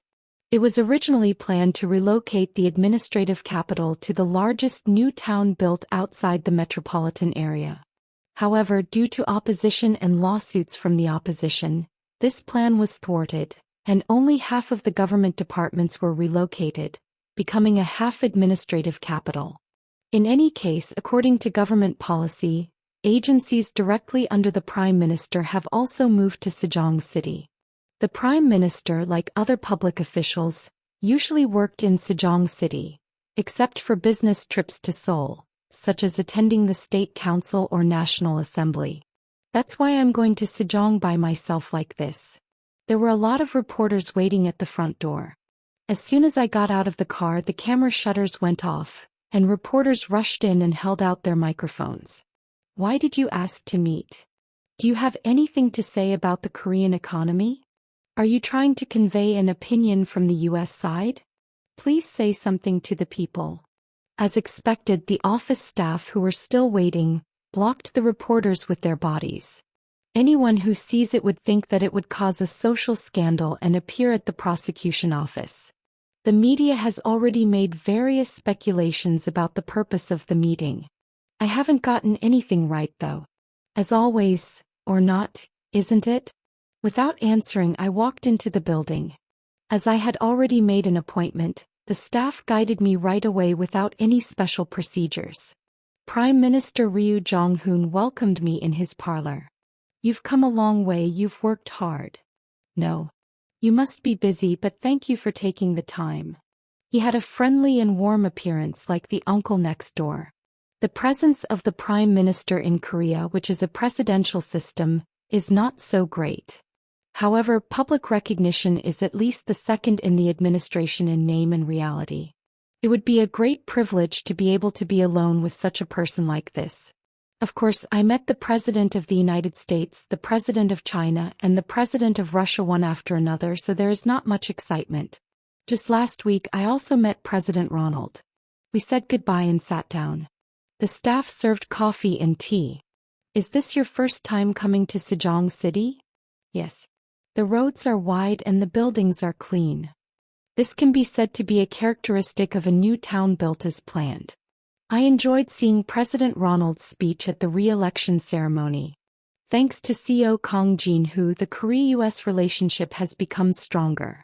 It was originally planned to relocate the administrative capital to the largest new town built outside the metropolitan area. However, due to opposition and lawsuits from the opposition, this plan was thwarted, and only half of the government departments were relocated, becoming a half administrative capital. In any case, according to government policy, agencies directly under the Prime Minister have also moved to Sejong City. The Prime Minister, like other public officials, usually worked in Sejong City, except for business trips to Seoul, such as attending the State Council or National Assembly. That's why I'm going to Sejong by myself like this. There were a lot of reporters waiting at the front door. As soon as I got out of the car, the camera shutters went off, and reporters rushed in and held out their microphones. Why did you ask to meet? Do you have anything to say about the Korean economy? Are you trying to convey an opinion from the U.S. side? Please say something to the people. As expected, the office staff who were still waiting blocked the reporters with their bodies. Anyone who sees it would think that it would cause a social scandal and appear at the prosecution office. The media has already made various speculations about the purpose of the meeting. I haven't gotten anything right though. As always, or not, isn't it? Without answering, I walked into the building. As I had already made an appointment, the staff guided me right away without any special procedures. Prime Minister Ryu Jong-hoon welcomed me in his parlor. You've come a long way, you've worked hard. No. You must be busy, but thank you for taking the time. He had a friendly and warm appearance like the uncle next door. The presence of the Prime Minister in Korea, which is a presidential system, is not so great. However, public recognition is at least the second in the administration in name and reality. It would be a great privilege to be able to be alone with such a person like this. Of course, I met the President of the United States, the President of China, and the President of Russia one after another, so there is not much excitement. Just last week I also met President Ronald. We said goodbye and sat down. The staff served coffee and tea. Is this your first time coming to Sejong City? Yes. The roads are wide and the buildings are clean. This can be said to be a characteristic of a new town built as planned. I enjoyed seeing President Ronald's speech at the re-election ceremony. Thanks to CEO Kang Jin-ho, the Korea-US relationship has become stronger.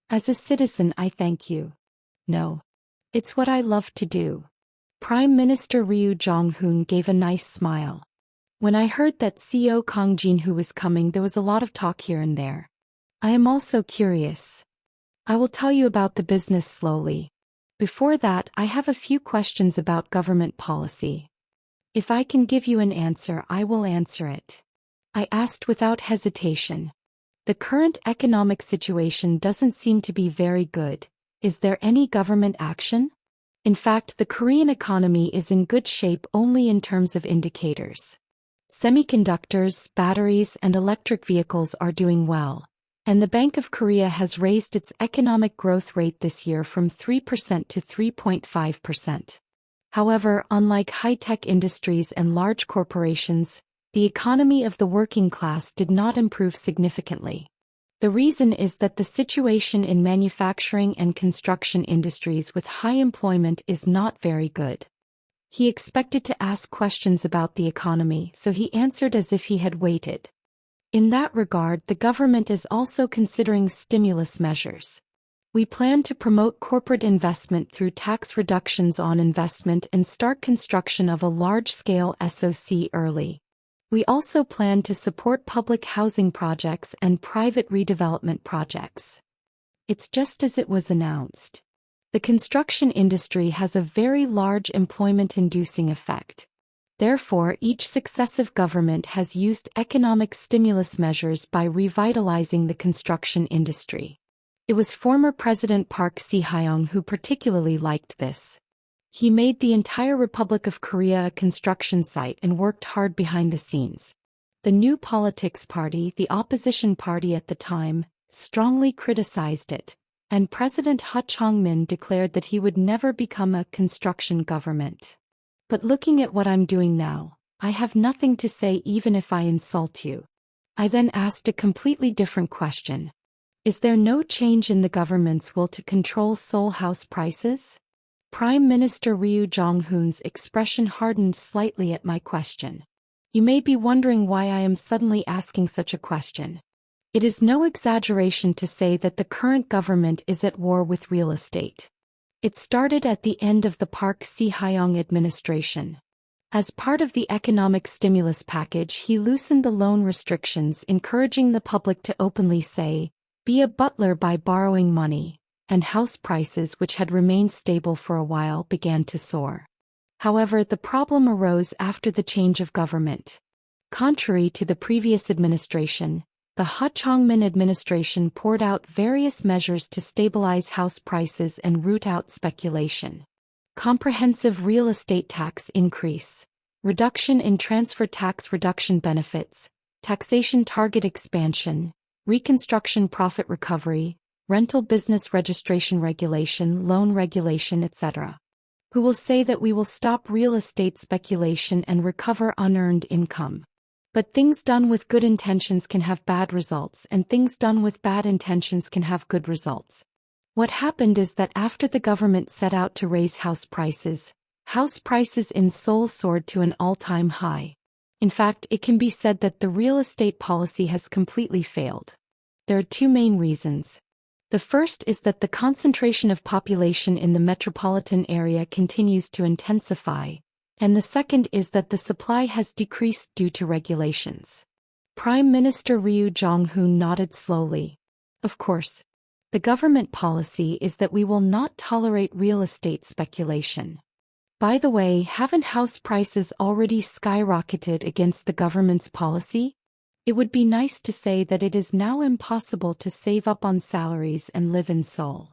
As a citizen, I thank you. No. It's what I love to do. Prime Minister Ryu Jong-hoon gave a nice smile. When I heard that CEO Kang Jin-ho was coming, there was a lot of talk here and there. I am also curious. I will tell you about the business slowly. Before that, I have a few questions about government policy. If I can give you an answer, I will answer it. I asked without hesitation. The current economic situation doesn't seem to be very good. Is there any government action? In fact, the Korean economy is in good shape only in terms of indicators. Semiconductors, batteries, and electric vehicles are doing well. And the Bank of Korea has raised its economic growth rate this year from 3% to 3.5%. However, unlike high-tech industries and large corporations, the economy of the working class did not improve significantly. The reason is that the situation in manufacturing and construction industries with high employment is not very good. He expected to ask questions about the economy, so he answered as if he had waited. In that regard, the government is also considering stimulus measures. We plan to promote corporate investment through tax reductions on investment and start construction of a large-scale SOC early. We also plan to support public housing projects and private redevelopment projects. It's just as it was announced. The construction industry has a very large employment-inducing effect. Therefore, each successive government has used economic stimulus measures by revitalizing the construction industry. It was former President Park Si-hyung who particularly liked this. He made the entire Republic of Korea a construction site and worked hard behind the scenes. The New Politics Party, the opposition party at the time, strongly criticized it, and President Ha Chong-min declared that he would never become a construction government. But looking at what I'm doing now, I have nothing to say even if I insult you. I then asked a completely different question. Is there no change in the government's will to control Seoul house prices? Prime Minister Ryu Jong-hoon's expression hardened slightly at my question. You may be wondering why I am suddenly asking such a question. It is no exaggeration to say that the current government is at war with real estate. It started at the end of the Park Si-hyung administration. As part of the economic stimulus package, he loosened the loan restrictions, encouraging the public to openly say, "Be a butler by borrowing money," and house prices, which had remained stable for a while, began to soar. However, the problem arose after the change of government. Contrary to the previous administration, the Ha Chong-min administration poured out various measures to stabilize house prices and root out speculation. Comprehensive real estate tax increase, reduction in transfer tax reduction benefits, taxation target expansion, reconstruction profit recovery, rental business registration regulation, loan regulation, etc. Who will say that we will stop real estate speculation and recover unearned income? But things done with good intentions can have bad results, and things done with bad intentions can have good results. What happened is that after the government set out to raise house prices in Seoul soared to an all-time high. In fact, it can be said that the real estate policy has completely failed. There are two main reasons. The first is that the concentration of population in the metropolitan area continues to intensify, and the second is that the supply has decreased due to regulations. Prime Minister Ryu Jong-hoon nodded slowly. Of course. The government policy is that we will not tolerate real estate speculation. By the way, haven't house prices already skyrocketed against the government's policy? It would be nice to say that it is now impossible to save up on salaries and live in Seoul.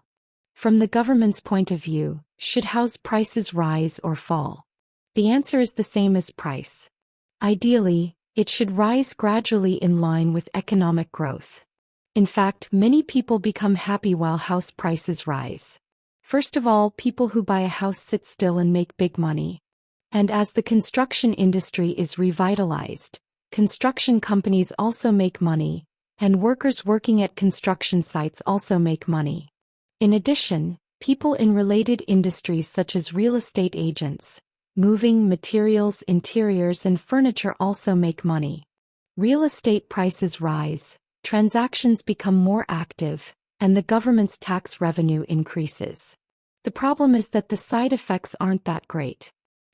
From the government's point of view, should house prices rise or fall? The answer is the same as price. Ideally, it should rise gradually in line with economic growth. In fact, many people become happy while house prices rise. First of all, people who buy a house sit still and make big money. And as the construction industry is revitalized, construction companies also make money, and workers working at construction sites also make money. In addition, people in related industries such as real estate agents, moving, materials, interiors, and furniture also make money. Real estate prices rise, transactions become more active, and the government's tax revenue increases. The problem is that the side effects aren't that great.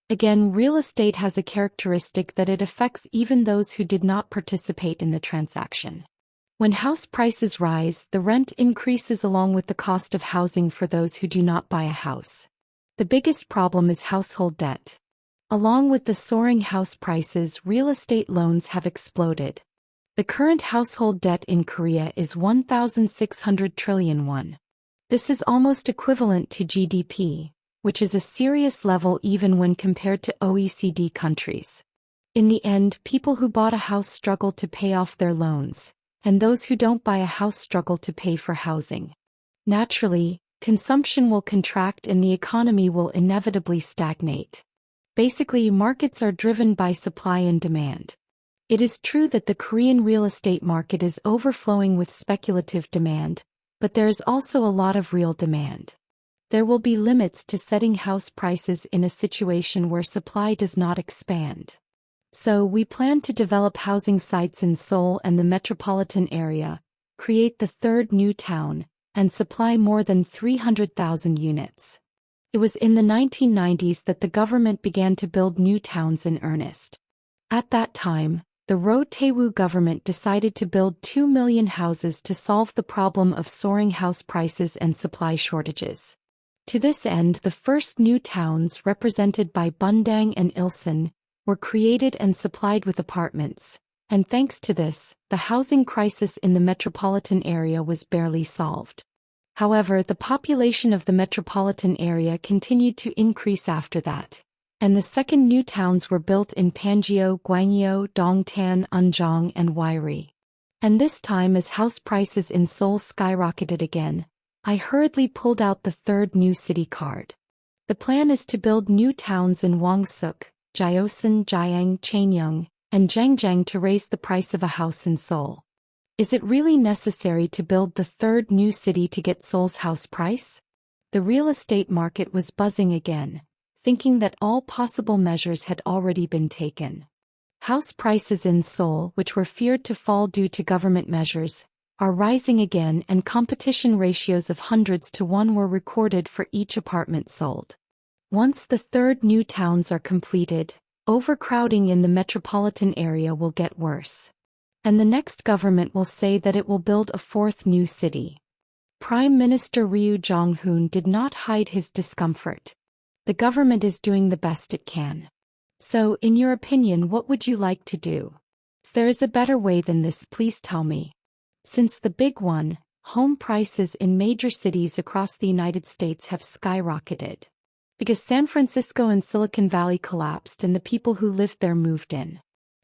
Again, real estate has a characteristic that it affects even those who did not participate in the transaction. When house prices rise, the rent increases along with the cost of housing for those who do not buy a house. The biggest problem is household debt. Along with the soaring house prices, real estate loans have exploded. The current household debt in Korea is 1,600 trillion won. This is almost equivalent to GDP, which is a serious level even when compared to OECD countries. In the end, people who bought a house struggle to pay off their loans, and those who don't buy a house struggle to pay for housing. Naturally, consumption will contract and the economy will inevitably stagnate. Basically, markets are driven by supply and demand. It is true that the Korean real estate market is overflowing with speculative demand, but there is also a lot of real demand. There will be limits to setting house prices in a situation where supply does not expand. So we plan to develop housing sites in Seoul and the metropolitan area, create the third new town, and supply more than 300,000 units. It was in the 1990s that the government began to build new towns in earnest. At that time, the Roh Tae-woo government decided to build 2 million houses to solve the problem of soaring house prices and supply shortages. To this end, the first new towns, represented by Bundang and Ilsan, were created and supplied with apartments, and thanks to this, the housing crisis in the metropolitan area was barely solved. However, the population of the metropolitan area continued to increase after that, and the second new towns were built in Pangeo, Gwangyo, Dongtan, Unjong, and Wairi. And this time, as house prices in Seoul skyrocketed again, I hurriedly pulled out the third new city card. The plan is to build new towns in Wangsuk, Gyeosan, Jiang, Cheongyang, and Jangjang to raise the price of a house in Seoul. Is it really necessary to build the third new city to get Seoul's house price? The real estate market was buzzing again, thinking that all possible measures had already been taken. House prices in Seoul, which were feared to fall due to government measures, are rising again, and competition ratios of 100 to 1 were recorded for each apartment sold. Once the third new towns are completed, overcrowding in the metropolitan area will get worse. And the next government will say that it will build a fourth new city. Prime Minister Ryu Jong-hoon did not hide his discomfort. The government is doing the best it can. So, in your opinion, what would you like to do? If there is a better way than this, please tell me. Since the big one, home prices in major cities across the United States have skyrocketed. Because San Francisco and Silicon Valley collapsed and the people who lived there moved in.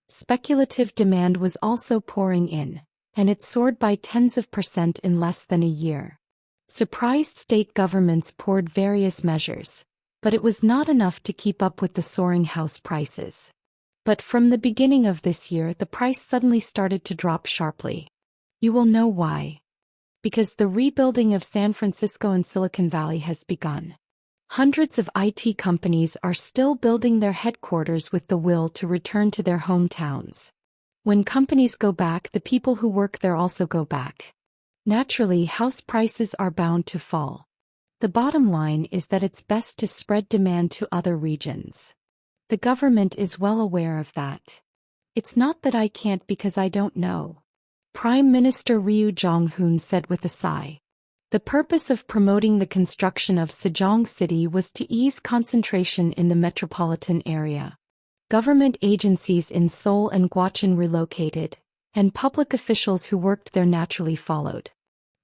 Speculative demand was also pouring in, and it soared by tens of % in less than a year. Surprised state governments poured various measures, but it was not enough to keep up with the soaring house prices. But from the beginning of this year, the price suddenly started to drop sharply. You will know why. Because the rebuilding of San Francisco and Silicon Valley has begun. Hundreds of IT companies are still building their headquarters with the will to return to their hometowns. When companies go back, the people who work there also go back. Naturally, house prices are bound to fall. The bottom line is that it's best to spread demand to other regions. The government is well aware of that. It's not that I can't because I don't know. Prime Minister Ryu Jong-hoon said with a sigh. The purpose of promoting the construction of Sejong City was to ease concentration in the metropolitan area. Government agencies in Seoul and Gwacheon relocated, and public officials who worked there naturally followed.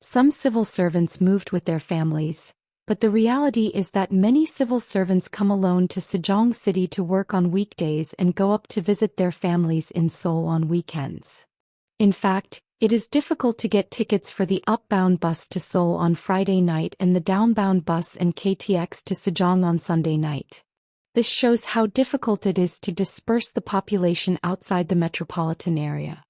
Some civil servants moved with their families, but the reality is that many civil servants come alone to Sejong City to work on weekdays and go up to visit their families in Seoul on weekends. In fact, it is difficult to get tickets for the upbound bus to Seoul on Friday night and the downbound bus and KTX to Sejong on Sunday night. This shows how difficult it is to disperse the population outside the metropolitan area.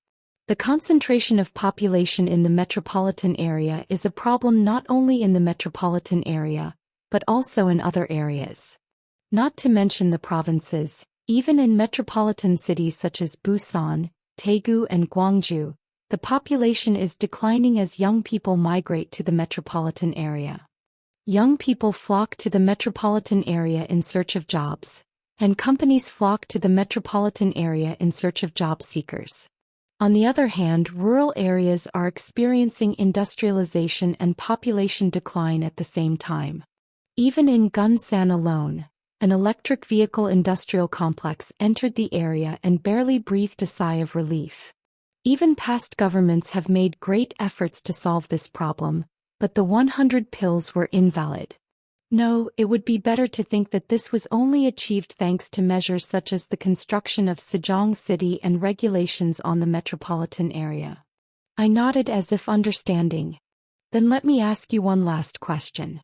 The concentration of population in the metropolitan area is a problem not only in the metropolitan area, but also in other areas. Not to mention the provinces, even in metropolitan cities such as Busan, Daegu and Gwangju, the population is declining as young people migrate to the metropolitan area. Young people flock to the metropolitan area in search of jobs, and companies flock to the metropolitan area in search of job seekers. On the other hand, rural areas are experiencing industrialization and population decline at the same time. Even in Gunsan alone, an electric vehicle industrial complex entered the area and barely breathed a sigh of relief. Even past governments have made great efforts to solve this problem, but the 100 pills were invalid. No, it would be better to think that this was only achieved thanks to measures such as the construction of Sejong City and regulations on the metropolitan area. I nodded as if understanding. Then let me ask you one last question.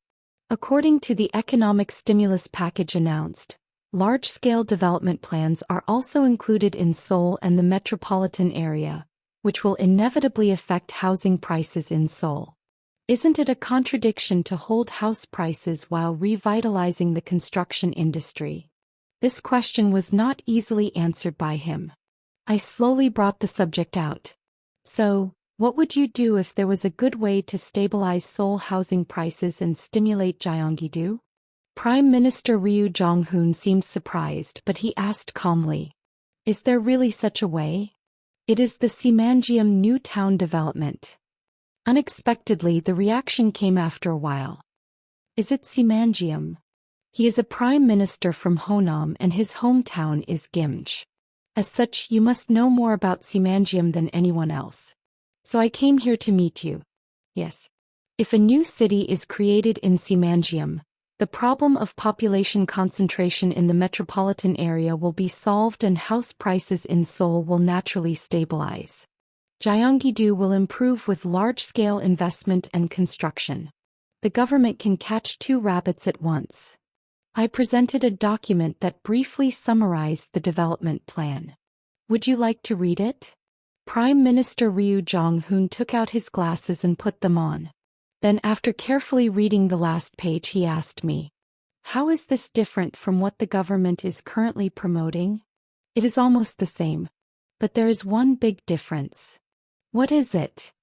According to the economic stimulus package announced, large-scale development plans are also included in Seoul and the metropolitan area, which will inevitably affect housing prices in Seoul. Isn't it a contradiction to hold house prices while revitalizing the construction industry? This question was not easily answered by him. I slowly brought the subject out. So, what would you do if there was a good way to stabilize Seoul housing prices and stimulate Gyeonggi-do? Prime Minister Ryu Jong-hoon seemed surprised, but he asked calmly, "Is there really such a way?" "It is the Simanjeom New Town development." Unexpectedly, the reaction came after a while. "Is it Simanjeom?" He is a prime minister from Honam and his hometown is Gimje. As such, you must know more about Simanjeom than anyone else. So I came here to meet you. Yes. If a new city is created in Simanjeom, the problem of population concentration in the metropolitan area will be solved and house prices in Seoul will naturally stabilize. Gyeonggi-do will improve with large-scale investment and construction. The government can catch two rabbits at once. I presented a document that briefly summarized the development plan. Would you like to read it? Prime Minister Ryu Jong-hoon took out his glasses and put them on. Then after carefully reading the last page he asked me, "How is this different from what the government is currently promoting?" "It is almost the same. But there is one big difference." "What is it?"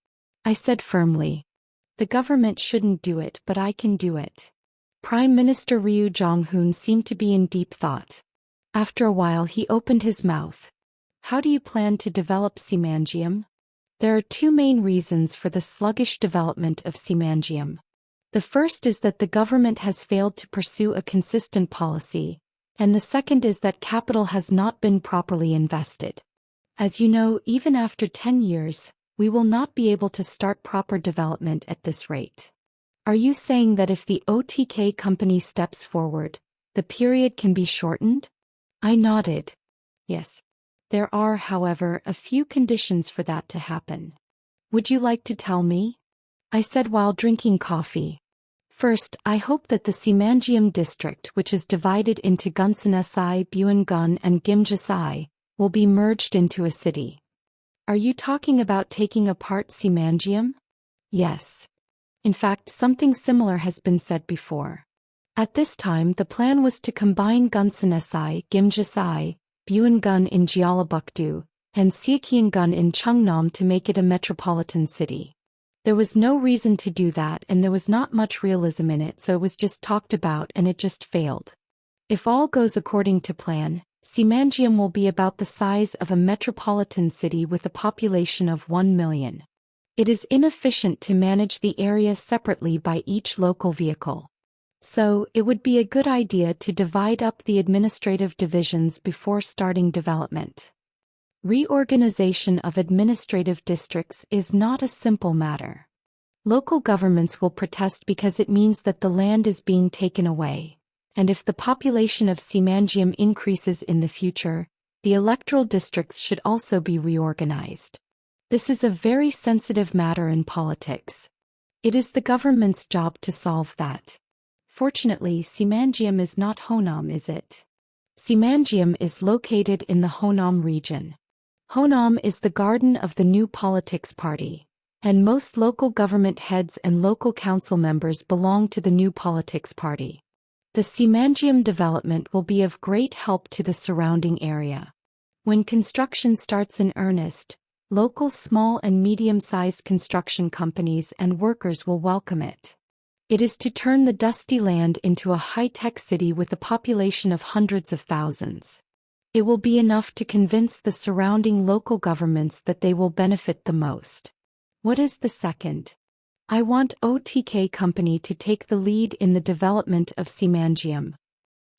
I said firmly. "The government shouldn't do it, but I can do it." Prime Minister Ryu Jong-hoon seemed to be in deep thought. After a while he opened his mouth. "How do you plan to develop Simanjeom?" There are two main reasons for the sluggish development of Simanjeom. The first is that the government has failed to pursue a consistent policy, and the second is that capital has not been properly invested. As you know, even after 10 years, we will not be able to start proper development at this rate. Are you saying that if the OTK company steps forward, the period can be shortened? I nodded. Yes. There are, however, a few conditions for that to happen. Would you like to tell me? I said while drinking coffee. First, I hope that the Simanjeom district, which is divided into Gunsan-si, Buin-gun and Gimje-si, will be merged into a city. Are you talking about taking apart Simanjeom? Yes. In fact, something similar has been said before. At this time, the plan was to combine Gunsan-si, Gimje-si, Buin-gun in Jeollabuk-do, and Seokyeon-gun in Cheongnam to make it a metropolitan city. There was no reason to do that and there was not much realism in it, so it was just talked about and it just failed. If all goes according to plan, Simanjeom will be about the size of a metropolitan city with a population of 1 million. It is inefficient to manage the area separately by each local vehicle. So, it would be a good idea to divide up the administrative divisions before starting development. Reorganization of administrative districts is not a simple matter. Local governments will protest because it means that the land is being taken away, and if the population of Semangium increases in the future, the electoral districts should also be reorganized. This is a very sensitive matter in politics. It is the government's job to solve that. Fortunately, Semangium is not Honam, is it? Semangium is located in the Honam region. Honam is the garden of the New Politics Party, and most local government heads and local council members belong to the New Politics Party. The Semangium development will be of great help to the surrounding area. When construction starts in earnest, local small and medium-sized construction companies and workers will welcome it. It is to turn the dusty land into a high-tech city with a population of hundreds of thousands. It will be enough to convince the surrounding local governments that they will benefit the most. What is the second? I want OTK Company to take the lead in the development of Semangium.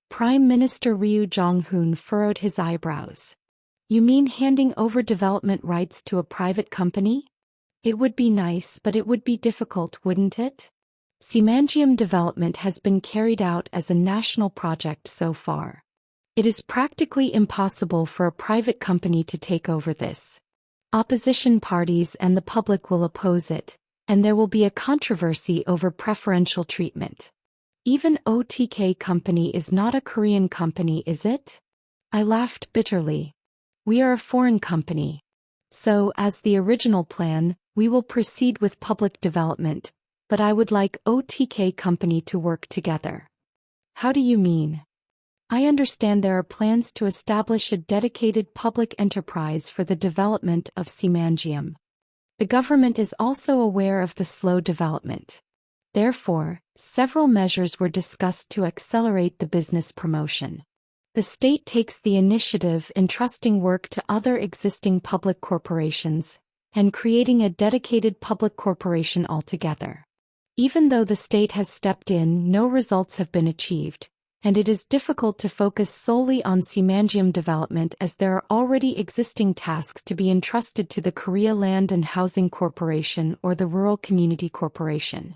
Prime Minister Ryu Jong-hoon furrowed his eyebrows. You mean handing over development rights to a private company? It would be nice, but it would be difficult, wouldn't it? Semangium development has been carried out as a national project so far. It is practically impossible for a private company to take over this. Opposition parties and the public will oppose it, and there will be a controversy over preferential treatment. Even OTK Company is not a Korean company, is it? I laughed bitterly. We are a foreign company. So, as the original plan, we will proceed with public development, but I would like OTK Company to work together. How do you mean? I understand there are plans to establish a dedicated public enterprise for the development of Semangium. The government is also aware of the slow development. Therefore, several measures were discussed to accelerate the business promotion. The state takes the initiative entrusting work to other existing public corporations, and creating a dedicated public corporation altogether. Even though the state has stepped in, no results have been achieved, and it is difficult to focus solely on Semangium development as there are already existing tasks to be entrusted to the Korea Land and Housing Corporation or the Rural Community Corporation.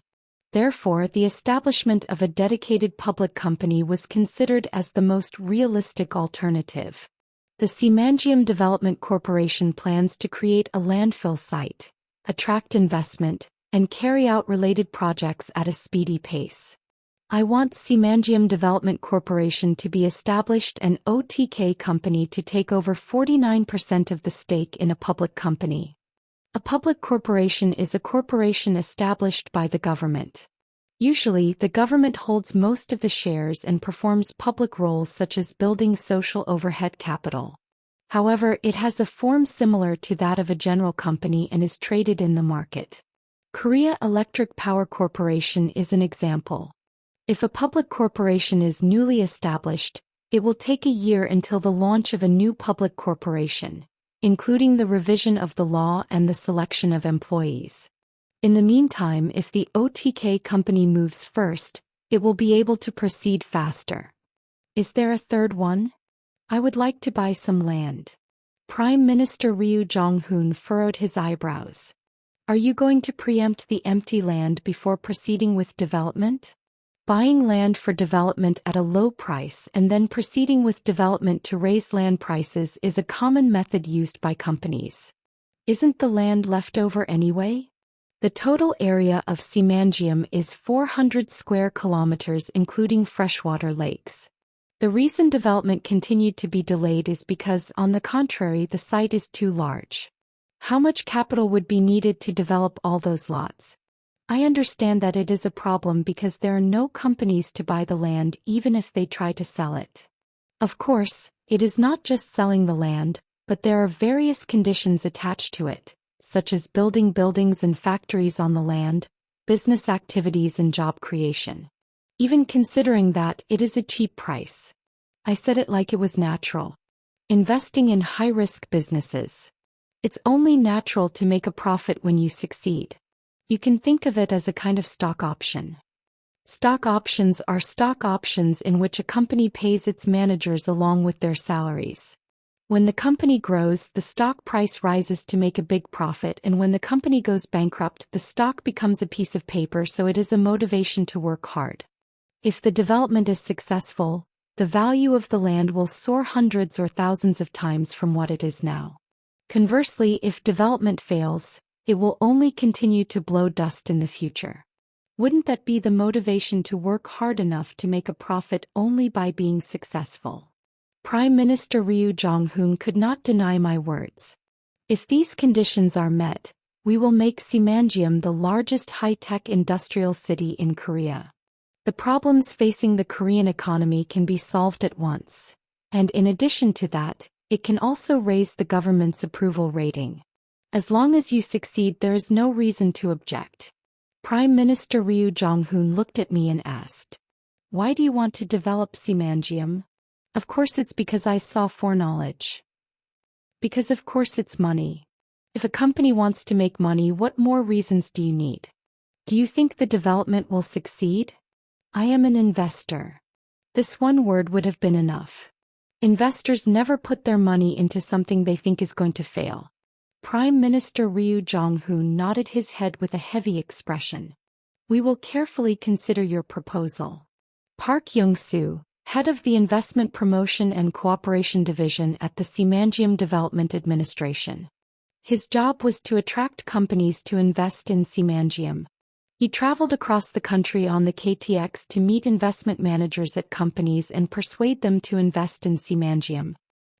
Therefore, the establishment of a dedicated public company was considered as the most realistic alternative. The Semangium Development Corporation plans to create a landfill site, attract investment, and carry out related projects at a speedy pace. I want Semangium Development Corporation to be established and OTK Company to take over 49% of the stake in a public company. A public corporation is a corporation established by the government. Usually, the government holds most of the shares and performs public roles such as building social overhead capital. However, it has a form similar to that of a general company and is traded in the market. Korea Electric Power Corporation is an example. If a public corporation is newly established, it will take a year until the launch of a new public corporation, including the revision of the law and the selection of employees. In the meantime, if the OTK company moves first, it will be able to proceed faster. Is there a third one? I would like to buy some land. Prime Minister Ryu Jong-hoon furrowed his eyebrows. Are you going to preempt the empty land before proceeding with development? Buying land for development at a low price and then proceeding with development to raise land prices is a common method used by companies. Isn't the land left over anyway? The total area of Semangium is 400 square kilometers including freshwater lakes. The reason development continued to be delayed is because, on the contrary, the site is too large. How much capital would be needed to develop all those lots? I understand that it is a problem because there are no companies to buy the land even if they try to sell it. Of course, it is not just selling the land, but there are various conditions attached to it, such as building buildings and factories on the land, business activities and job creation. Even considering that, it is a cheap price. I said it like it was natural. Investing in high-risk businesses. It's only natural to make a profit when you succeed. You can think of it as a kind of stock option. Stock options are stock options in which a company pays its managers along with their salaries. When the company grows, the stock price rises to make a big profit, and when the company goes bankrupt, the stock becomes a piece of paper, so it is a motivation to work hard. If the development is successful, the value of the land will soar hundreds or thousands of times from what it is now. Conversely, if development fails, it will only continue to blow dust in the future. Wouldn't that be the motivation to work hard enough to make a profit only by being successful? Prime Minister Ryu Jong-hoon could not deny my words. If these conditions are met, we will make Simanjeom the largest high-tech industrial city in Korea. The problems facing the Korean economy can be solved at once, and in addition to that, it can also raise the government's approval rating. As long as you succeed, there is no reason to object. Prime Minister Ryu Jong-hoon looked at me and asked, "Why do you want to develop Simanjeom?" Of course it's because I saw foreknowledge. Because of course it's money. If a company wants to make money, what more reasons do you need? Do you think the development will succeed? I am an investor. This one word would have been enough. Investors never put their money into something they think is going to fail. Prime Minister Ryu Jong-hoon nodded his head with a heavy expression. We will carefully consider your proposal. Park Young-soo, head of the Investment Promotion and Cooperation Division at the Simanjeom Development Administration. His job was to attract companies to invest in Simanjeom. He traveled across the country on the KTX to meet investment managers at companies and persuade them to invest in Simanjeom.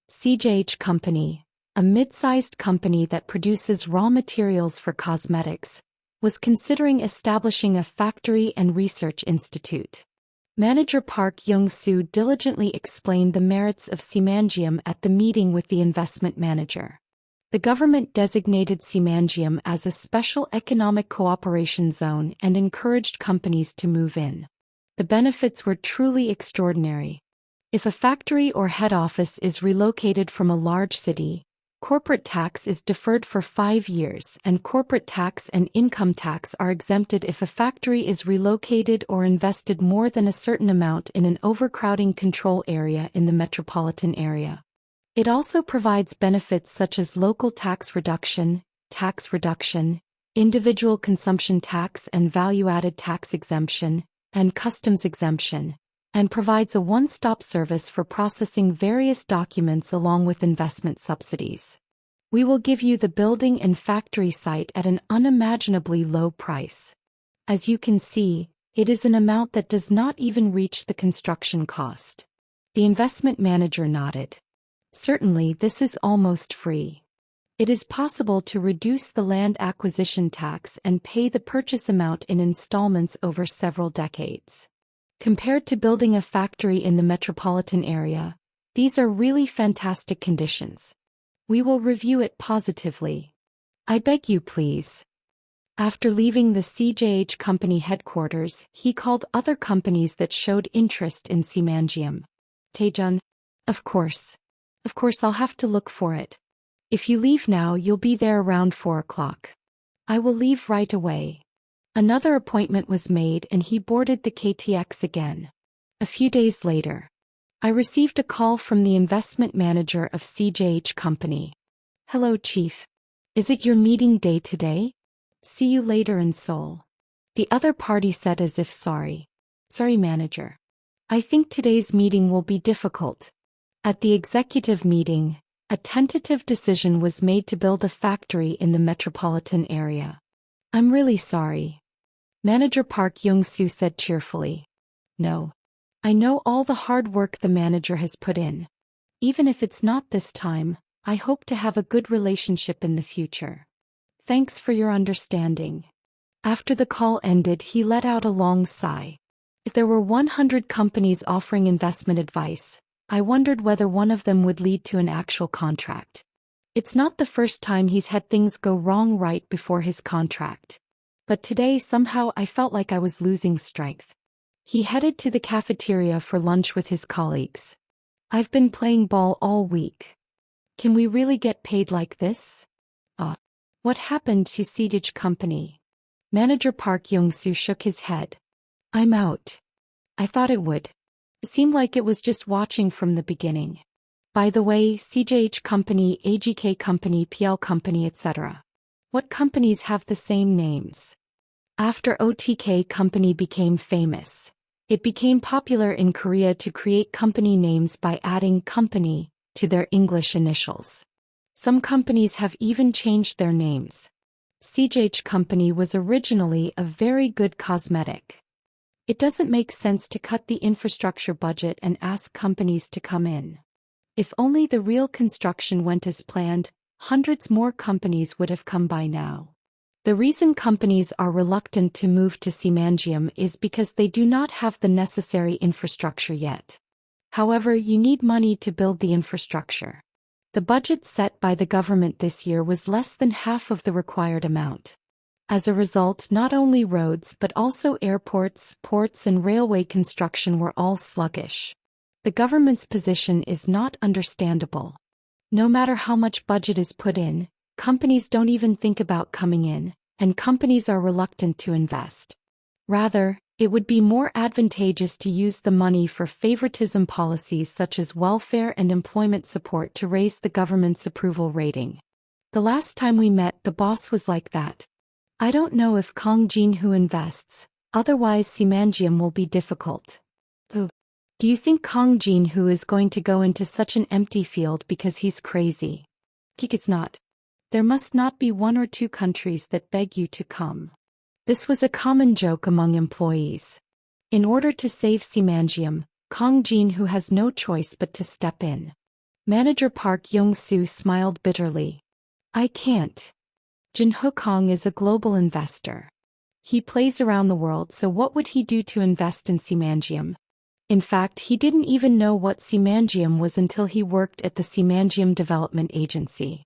CJH Company, a mid-sized company that produces raw materials for cosmetics, was considering establishing a factory and research institute. Manager Park Young-soo diligently explained the merits of Simanjeom at the meeting with the investment manager. The government designated Simanjeom as a special economic cooperation zone and encouraged companies to move in. The benefits were truly extraordinary. If a factory or head office is relocated from a large city, corporate tax is deferred for 5 years, and corporate tax and income tax are exempted if a factory is relocated or invested more than a certain amount in an overcrowding control area in the metropolitan area. It also provides benefits such as local tax reduction, individual consumption tax and value-added tax exemption, and customs exemption, and provides a one-stop service for processing various documents along with investment subsidies. We will give you the building and factory site at an unimaginably low price. As you can see, it is an amount that does not even reach the construction cost. The investment manager nodded. Certainly, this is almost free. It is possible to reduce the land acquisition tax and pay the purchase amount in installments over several decades. Compared to building a factory in the metropolitan area, these are really fantastic conditions. We will review it positively. I beg you please. After leaving the CJH company headquarters, he called other companies that showed interest in Simanjeom. Taejun, of course I'll have to look for it. If you leave now, you'll be there around 4 o'clock. I will leave right away. Another appointment was made and he boarded the KTX again. A few days later, I received a call from the investment manager of CJH Company. Hello, Chief. Is it your meeting day today? See you later in Seoul. The other party said as if sorry. Sorry, manager. I think today's meeting will be difficult. At the executive meeting, a tentative decision was made to build a factory in the metropolitan area. I'm really sorry. Manager Park Young-soo said cheerfully. No. I know all the hard work the manager has put in. Even if it's not this time, I hope to have a good relationship in the future. Thanks for your understanding. After the call ended, he let out a long sigh. If there were 100 companies offering investment advice, I wondered whether one of them would lead to an actual contract. It's not the first time he's had things go wrong right before his contract. But today somehow I felt like I was losing strength. He headed to the cafeteria for lunch with his colleagues. I've been playing ball all week. Can we really get paid like this? What happened to CJH Company? Manager Park Young-soo shook his head. I'm out. I thought it would. It seemed like it was just watching from the beginning. By the way, CJH Company, AGK Company, PL Company, etc. What companies have the same names? After OTK Company became famous, it became popular in Korea to create company names by adding company to their English initials. Some companies have even changed their names. CJH Company was originally a very good cosmetic. It doesn't make sense to cut the infrastructure budget and ask companies to come in. If only the real construction went as planned, hundreds more companies would have come by now. The reason companies are reluctant to move to Simangium is because they do not have the necessary infrastructure yet. However, you need money to build the infrastructure. The budget set by the government this year was less than half of the required amount. As a result, not only roads but also airports, ports and railway construction were all sluggish. The government's position is not understandable. No matter how much budget is put in, companies don't even think about coming in, and companies are reluctant to invest. Rather, it would be more advantageous to use the money for favoritism policies such as welfare and employment support to raise the government's approval rating. The last time we met, the boss was like that. I don't know if Kong Jin-Hoo invests, otherwise Simangium will be difficult. Do you think Kong Jin-Hoo is going to go into such an empty field because he's crazy? It's not. There must not be one or two countries that beg you to come. This was a common joke among employees. In order to save Simangium, Kong Jin-Hoo has no choice but to step in. Manager Park Yong-soo smiled bitterly. I can't. Jin-Ho Kong is a global investor. He plays around the world, so what would he do to invest in Simangium? In fact, he didn't even know what Simangium was until he worked at the Simangium Development Agency.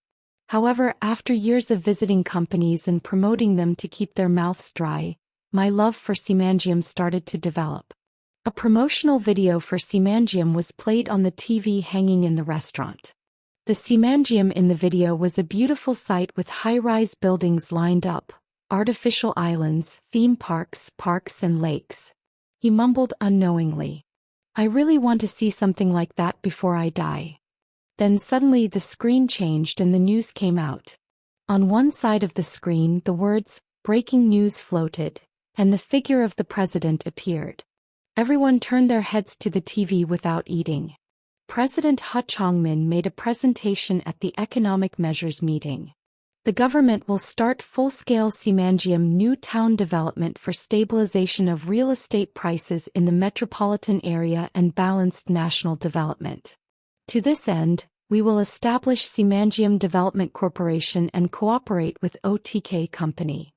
However, after years of visiting companies and promoting them to keep their mouths dry, my love for Simangium started to develop. A promotional video for Simangium was played on the TV hanging in the restaurant. The Simangium in the video was a beautiful site with high-rise buildings lined up, artificial islands, theme parks, and lakes. He mumbled unknowingly. I really want to see something like that before I die. Then suddenly the screen changed and the news came out. On one side of the screen the words, "Breaking news" floated, and the figure of the president appeared. Everyone turned their heads to the TV without eating. President Ha Chong-min made a presentation at the Economic Measures meeting. The government will start full-scale Simangium new town development for stabilization of real estate prices in the metropolitan area and balanced national development. To this end, we will establish Simangium Development Corporation and cooperate with OTK Company.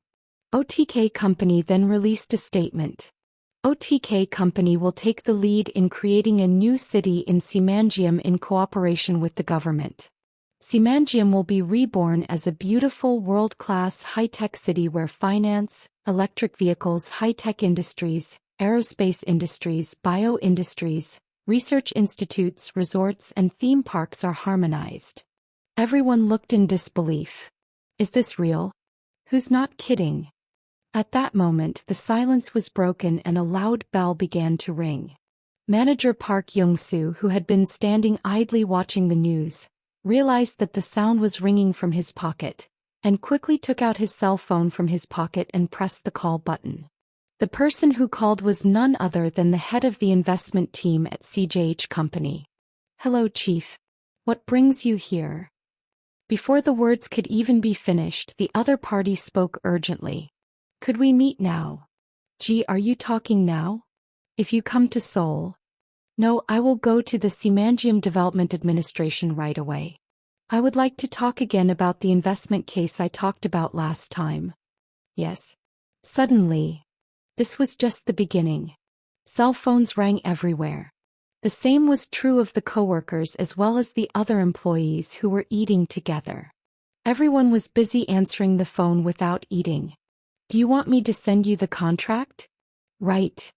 OTK Company then released a statement. OTK Company will take the lead in creating a new city in Simangium in cooperation with the government. Simangium will be reborn as a beautiful world-class high-tech city where finance, electric vehicles, high-tech industries, aerospace industries, bio-industries, research institutes, resorts, and theme parks are harmonized. Everyone looked in disbelief. Is this real? Who's not kidding? At that moment, the silence was broken and a loud bell began to ring. Manager Park Yong-soo, who had been standing idly watching the news, realized that the sound was ringing from his pocket, and quickly took out his cell phone from his pocket and pressed the call button. The person who called was none other than the head of the investment team at CJH Company. Hello, Chief. What brings you here? Before the words could even be finished, the other party spoke urgently. Could we meet now? Gee, are you talking now? If you come to Seoul. No, I will go to the Simangium Development Administration right away. I would like to talk again about the investment case I talked about last time. Yes. Suddenly. This was just the beginning. Cell phones rang everywhere. The same was true of the coworkers as well as the other employees who were eating together. Everyone was busy answering the phone without eating. Do you want me to send you the contract? Right.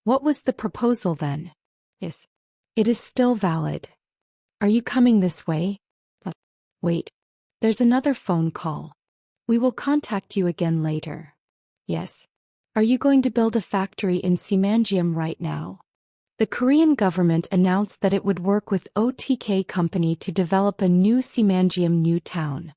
What was the proposal then? Yes. It is still valid. Are you coming this way? Wait. There's another phone call. We will contact you again later. Yes. Are you going to build a factory in Simangium right now? The Korean government announced that it would work with OTK company to develop a new Simangium new town.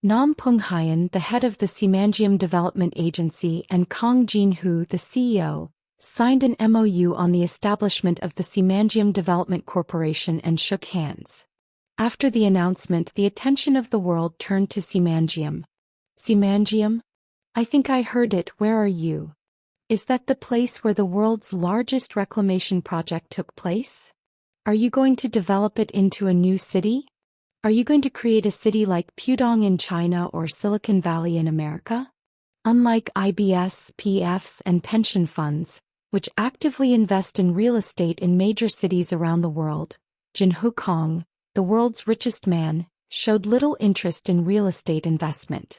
Nam Pung-hyun, the head of the Simangium Development Agency, and Kang Jin-hoo, the CEO, signed an MOU on the establishment of the Simangium Development Corporation and shook hands. After the announcement, the attention of the world turned to Simangium. Simangium? I think I heard it. Where are you? Is that the place where the world's largest reclamation project took place? Are you going to develop it into a new city? Are you going to create a city like Pudong in China or Silicon Valley in America? Unlike IBS, PFs, and pension funds, which actively invest in real estate in major cities around the world, Jin-ho Kang, the world's richest man, showed little interest in real estate investment.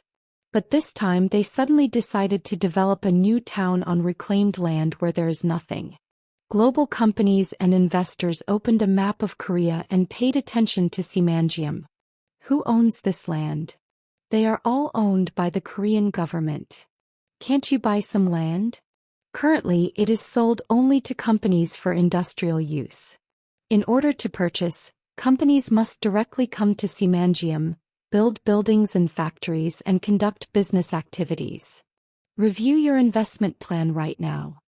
But this time they suddenly decided to develop a new town on reclaimed land where there is nothing. Global companies and investors opened a map of Korea and paid attention to Simangium. Who owns this land? They are all owned by the Korean government. Can't you buy some land? Currently, it is sold only to companies for industrial use. In order to purchase, companies must directly come to Simangium, build buildings and factories, and conduct business activities. Review your investment plan right now.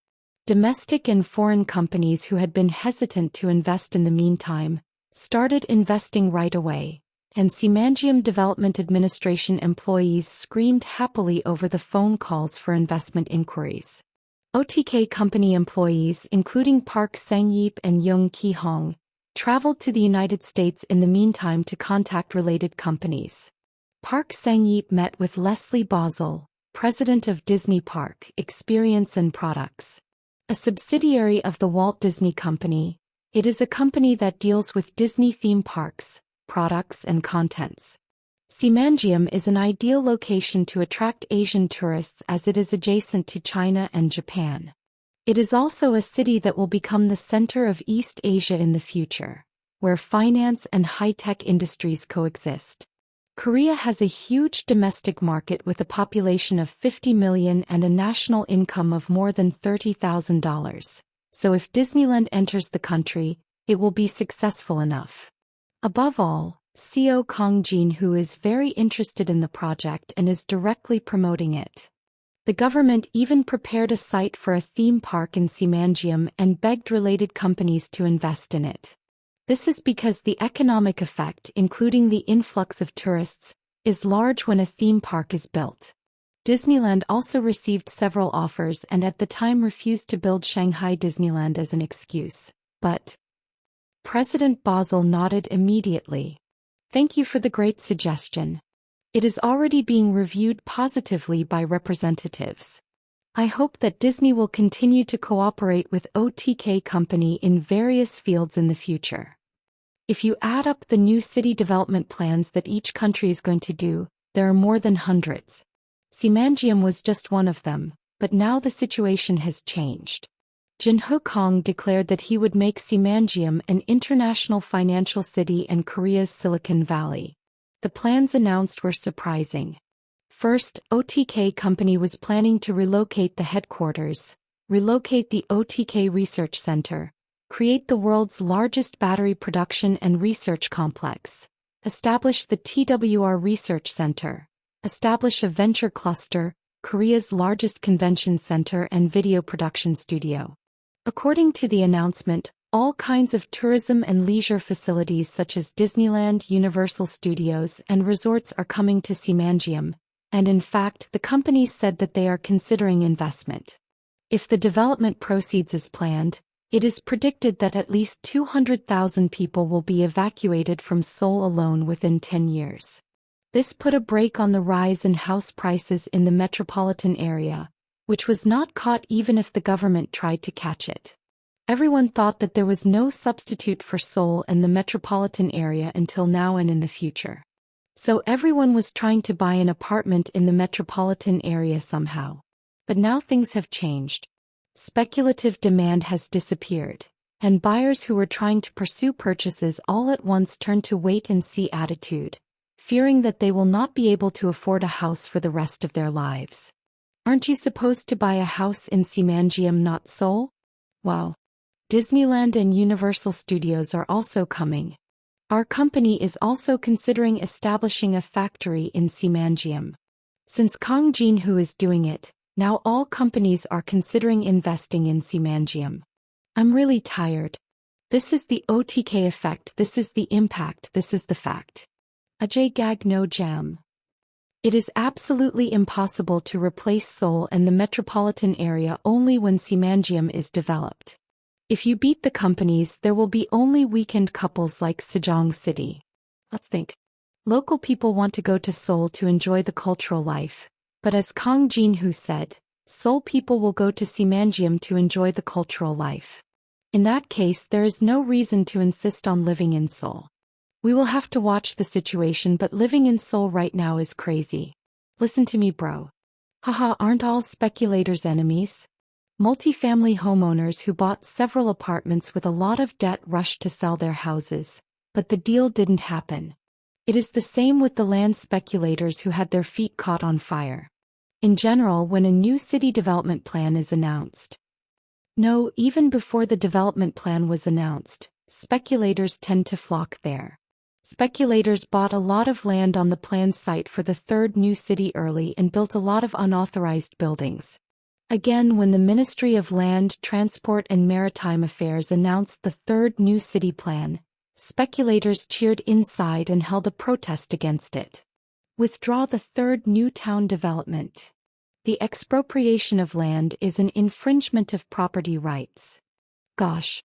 Domestic and foreign companies who had been hesitant to invest in the meantime started investing right away, and Simangium Development Administration employees screamed happily over the phone calls for investment inquiries. OTK company employees, including Park Sang-yeep and Young Ki-hong, traveled to the United States in the meantime to contact related companies. Park Sang-yeep met with Leslie Basel, president of Disney Park Experience and Products, a subsidiary of the Walt Disney Company. It is a company that deals with Disney theme parks, products, and contents. Simangium is an ideal location to attract Asian tourists as it is adjacent to China and Japan. It is also a city that will become the center of East Asia in the future, where finance and high-tech industries coexist. Korea has a huge domestic market with a population of 50 million and a national income of more than $30,000, so if Disneyland enters the country, it will be successful enough. Above all, CEO Kang Jin-ho is very interested in the project and is directly promoting it. The government even prepared a site for a theme park in Simangium and begged related companies to invest in it. This is because the economic effect, including the influx of tourists, is large when a theme park is built. Disneyland also received several offers and at the time refused to build Shanghai Disneyland as an excuse, but President Basel nodded immediately. Thank you for the great suggestion. It is already being reviewed positively by representatives. I hope that Disney will continue to cooperate with OTK company in various fields in the future. If you add up the new city development plans that each country is going to do, there are more than hundreds. Simangium was just one of them, but now the situation has changed. Jin-ho Kang declared that he would make Simangium an international financial city and Korea's Silicon Valley. The plans announced were surprising. First, OTK company was planning to relocate the headquarters, relocate the OTK Research Center, create the world's largest battery production and research complex, establish the TWR Research Center, establish a venture cluster, Korea's largest convention center and video production studio. According to the announcement, all kinds of tourism and leisure facilities such as Disneyland, Universal Studios, and resorts are coming to Simangium, and in fact the company said that they are considering investment. If the development proceeds as planned, it is predicted that at least 200,000 people will be evacuated from Seoul alone within 10 years. This put a brake on the rise in house prices in the metropolitan area, which was not caught even if the government tried to catch it. Everyone thought that there was no substitute for Seoul and the metropolitan area until now and in the future. So everyone was trying to buy an apartment in the metropolitan area somehow. But now things have changed. Speculative demand has disappeared, and buyers who were trying to pursue purchases all at once turned to wait-and-see attitude, fearing that they will not be able to afford a house for the rest of their lives. Aren't you supposed to buy a house in Simangium, not Seoul? Wow. Disneyland and Universal Studios are also coming. Our company is also considering establishing a factory in Simanjam. Since Kang Jin-Hu is doing it, now all companies are considering investing in Simanjam. I'm really tired. This is the OTK effect, this is the impact, this is the fact. Ajay Gag no jam. It is absolutely impossible to replace Seoul and the metropolitan area only when Simanjam is developed. If you beat the companies, there will be only weekend couples like Sejong City. Let's think. Local people want to go to Seoul to enjoy the cultural life, but as Kang Jin-Hu said, Seoul people will go to Simanjam to enjoy the cultural life. In that case, there is no reason to insist on living in Seoul. We will have to watch the situation, but living in Seoul right now is crazy. Listen to me, bro. Haha, aren't all speculators enemies? Multifamily homeowners who bought several apartments with a lot of debt rushed to sell their houses, but the deal didn't happen. It is the same with the land speculators who had their feet caught on fire. In general, when a new city development plan is announced. No, even before the development plan was announced, speculators tend to flock there. Speculators bought a lot of land on the planned site for the third new city early and built a lot of unauthorized buildings. Again, when the Ministry of Land, Transport and Maritime Affairs announced the third new city plan, speculators cheered inside and held a protest against it. Withdraw the third new town development. The expropriation of land is an infringement of property rights. Gosh.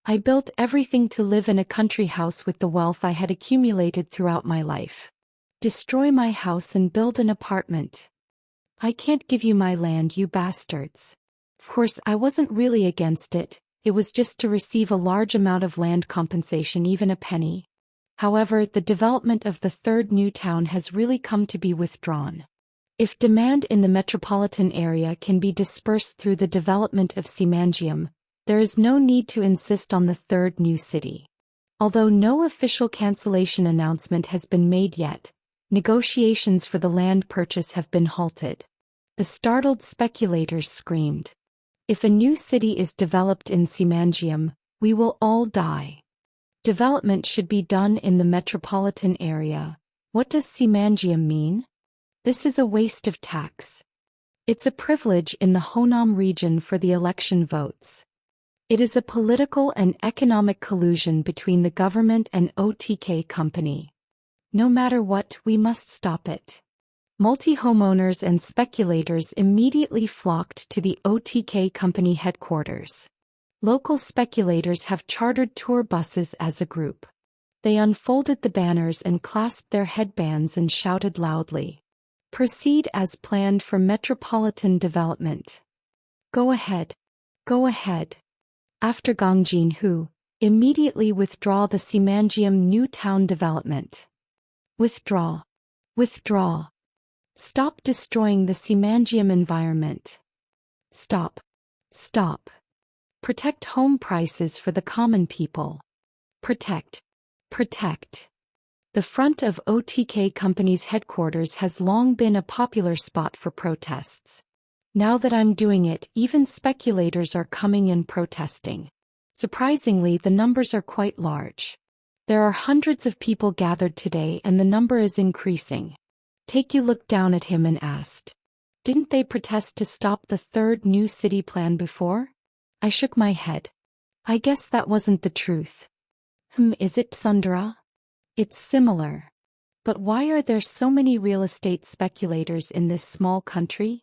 I built everything to live in a country house with the wealth I had accumulated throughout my life. Destroy my house and build an apartment. I can't give you my land, you bastards. Of course, I wasn't really against it. It was just to receive a large amount of land compensation, even a penny. However, the development of the third new town has really come to be withdrawn. If demand in the metropolitan area can be dispersed through the development of Simanjam, there is no need to insist on the third new city. Although no official cancellation announcement has been made yet, negotiations for the land purchase have been halted. The startled speculators screamed, "If a new city is developed in Simanjam, we will all die. Development should be done in the metropolitan area. What does Simanjam mean? This is a waste of tax. It's a privilege in the Honam region for the election votes. It is a political and economic collusion between the government and OTK company. No matter what, we must stop it." Multi-homeowners and speculators immediately flocked to the OTK company headquarters. Local speculators have chartered tour buses as a group. They unfolded the banners and clasped their headbands and shouted loudly, "Proceed as planned for metropolitan development. Go ahead. Go ahead." After Kang Jin-Hu, immediately withdraw the Simanjam new town development. Withdraw. Withdraw. Stop destroying the Simanjam environment. Stop. Stop. Protect home prices for the common people. Protect. Protect. The front of OTK company's headquarters has long been a popular spot for protests. Now that I'm doing it, even speculators are coming and protesting. Surprisingly, the numbers are quite large. There are hundreds of people gathered today and the number is increasing. Taekyu looked down at him and asked, "Didn't they protest to stop the third new city plan before?" I shook my head. I guess that wasn't the truth. Is it, Sundara? It's similar. But why are there so many real estate speculators in this small country?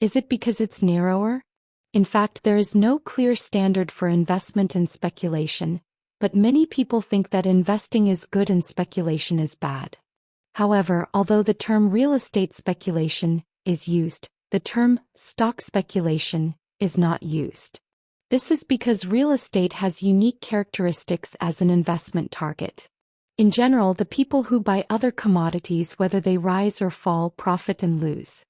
Is it because it's narrower? In fact, there is no clear standard for investment and speculation, but many people think that investing is good and speculation is bad. However, although the term real estate speculation is used, the term stock speculation is not used. This is because real estate has unique characteristics as an investment target. In general, the people who buy other commodities, whether they rise or fall, profit and lose.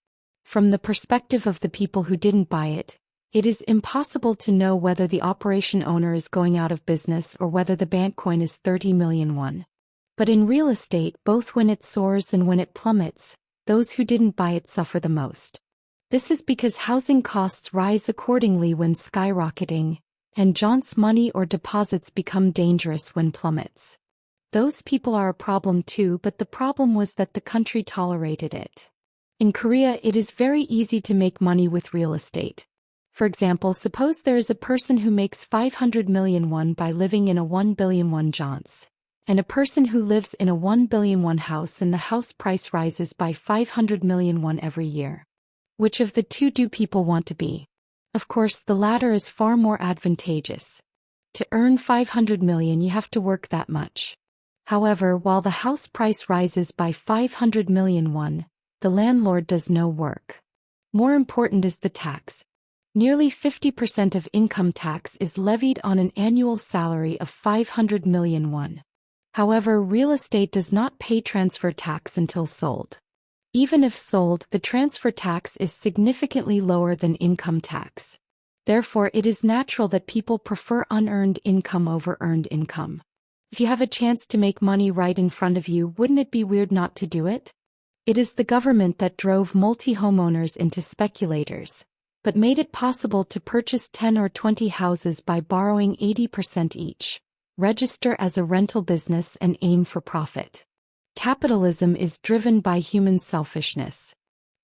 From the perspective of the people who didn't buy it, it is impossible to know whether the operation owner is going out of business or whether the bank coin is 30 million won. But in real estate, both when it soars and when it plummets, those who didn't buy it suffer the most. This is because housing costs rise accordingly when skyrocketing, and John's money or deposits become dangerous when plummets. Those people are a problem too, but the problem was that the country tolerated it. In Korea, it is very easy to make money with real estate. For example, suppose there is a person who makes 500 million won by living in a 1 billion won Johns, and a person who lives in a 1 billion won house and the house price rises by 500 million won every year. Which of the two do people want to be? Of course, the latter is far more advantageous. To earn 500 million, you have to work that much. However, while the house price rises by 500 million won, the landlord does no work. More important is the tax. Nearly 50% of income tax is levied on an annual salary of 500 million won. However, real estate does not pay transfer tax until sold. Even if sold, the transfer tax is significantly lower than income tax. Therefore, it is natural that people prefer unearned income over earned income. If you have a chance to make money right in front of you, wouldn't it be weird not to do it? It is the government that drove multi-homeowners into speculators, but made it possible to purchase 10 or 20 houses by borrowing 80% each, register as a rental business and aim for profit. Capitalism is driven by human selfishness.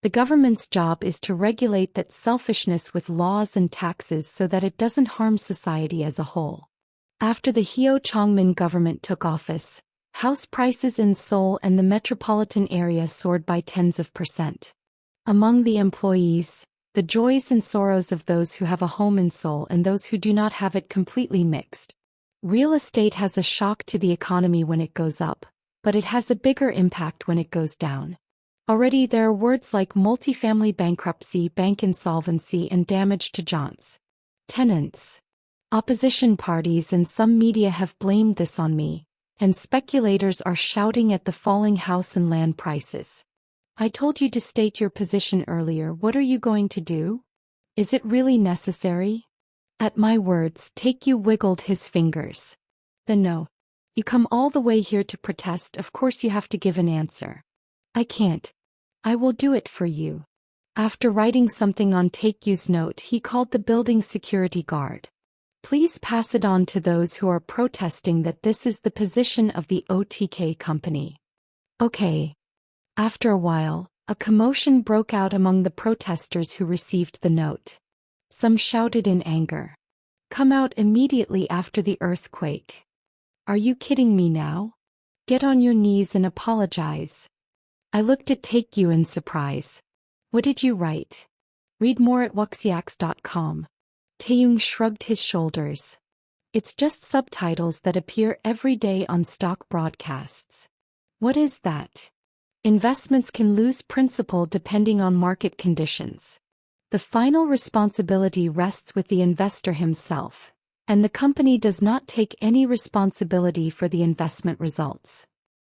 The government's job is to regulate that selfishness with laws and taxes so that it doesn't harm society as a whole. After the Heo Chong-min government took office, house prices in Seoul and the metropolitan area soared by tens of %. Among the employees, the joys and sorrows of those who have a home in Seoul and those who do not have it completely mixed. Real estate has a shock to the economy when it goes up, but it has a bigger impact when it goes down. Already there are words like multifamily bankruptcy, bank insolvency, and damage to John's tenants. Opposition parties and some media have blamed this on me, and speculators are shouting at the falling house and land prices. I told you to state your position earlier. What are you going to do? Is it really necessary? At my words, Taekyu wiggled his fingers. Then no. You come all the way here to protest, of course you have to give an answer. I can't. I will do it for you. After writing something on Taekyu's note, he called the building security guard. Please pass it on to those who are protesting that this is the position of the OTK company. Okay. After a while, a commotion broke out among the protesters who received the note. Some shouted in anger. Come out immediately after the earthquake. Are you kidding me now? Get on your knees and apologize. I looked at Taekyu in surprise. What did you write? Read more at wuxiax.com. Taeyong shrugged his shoulders. It's just subtitles that appear every day on stock broadcasts. What is that? Investments can lose principal depending on market conditions. The final responsibility rests with the investor himself, and the company does not take any responsibility for the investment results.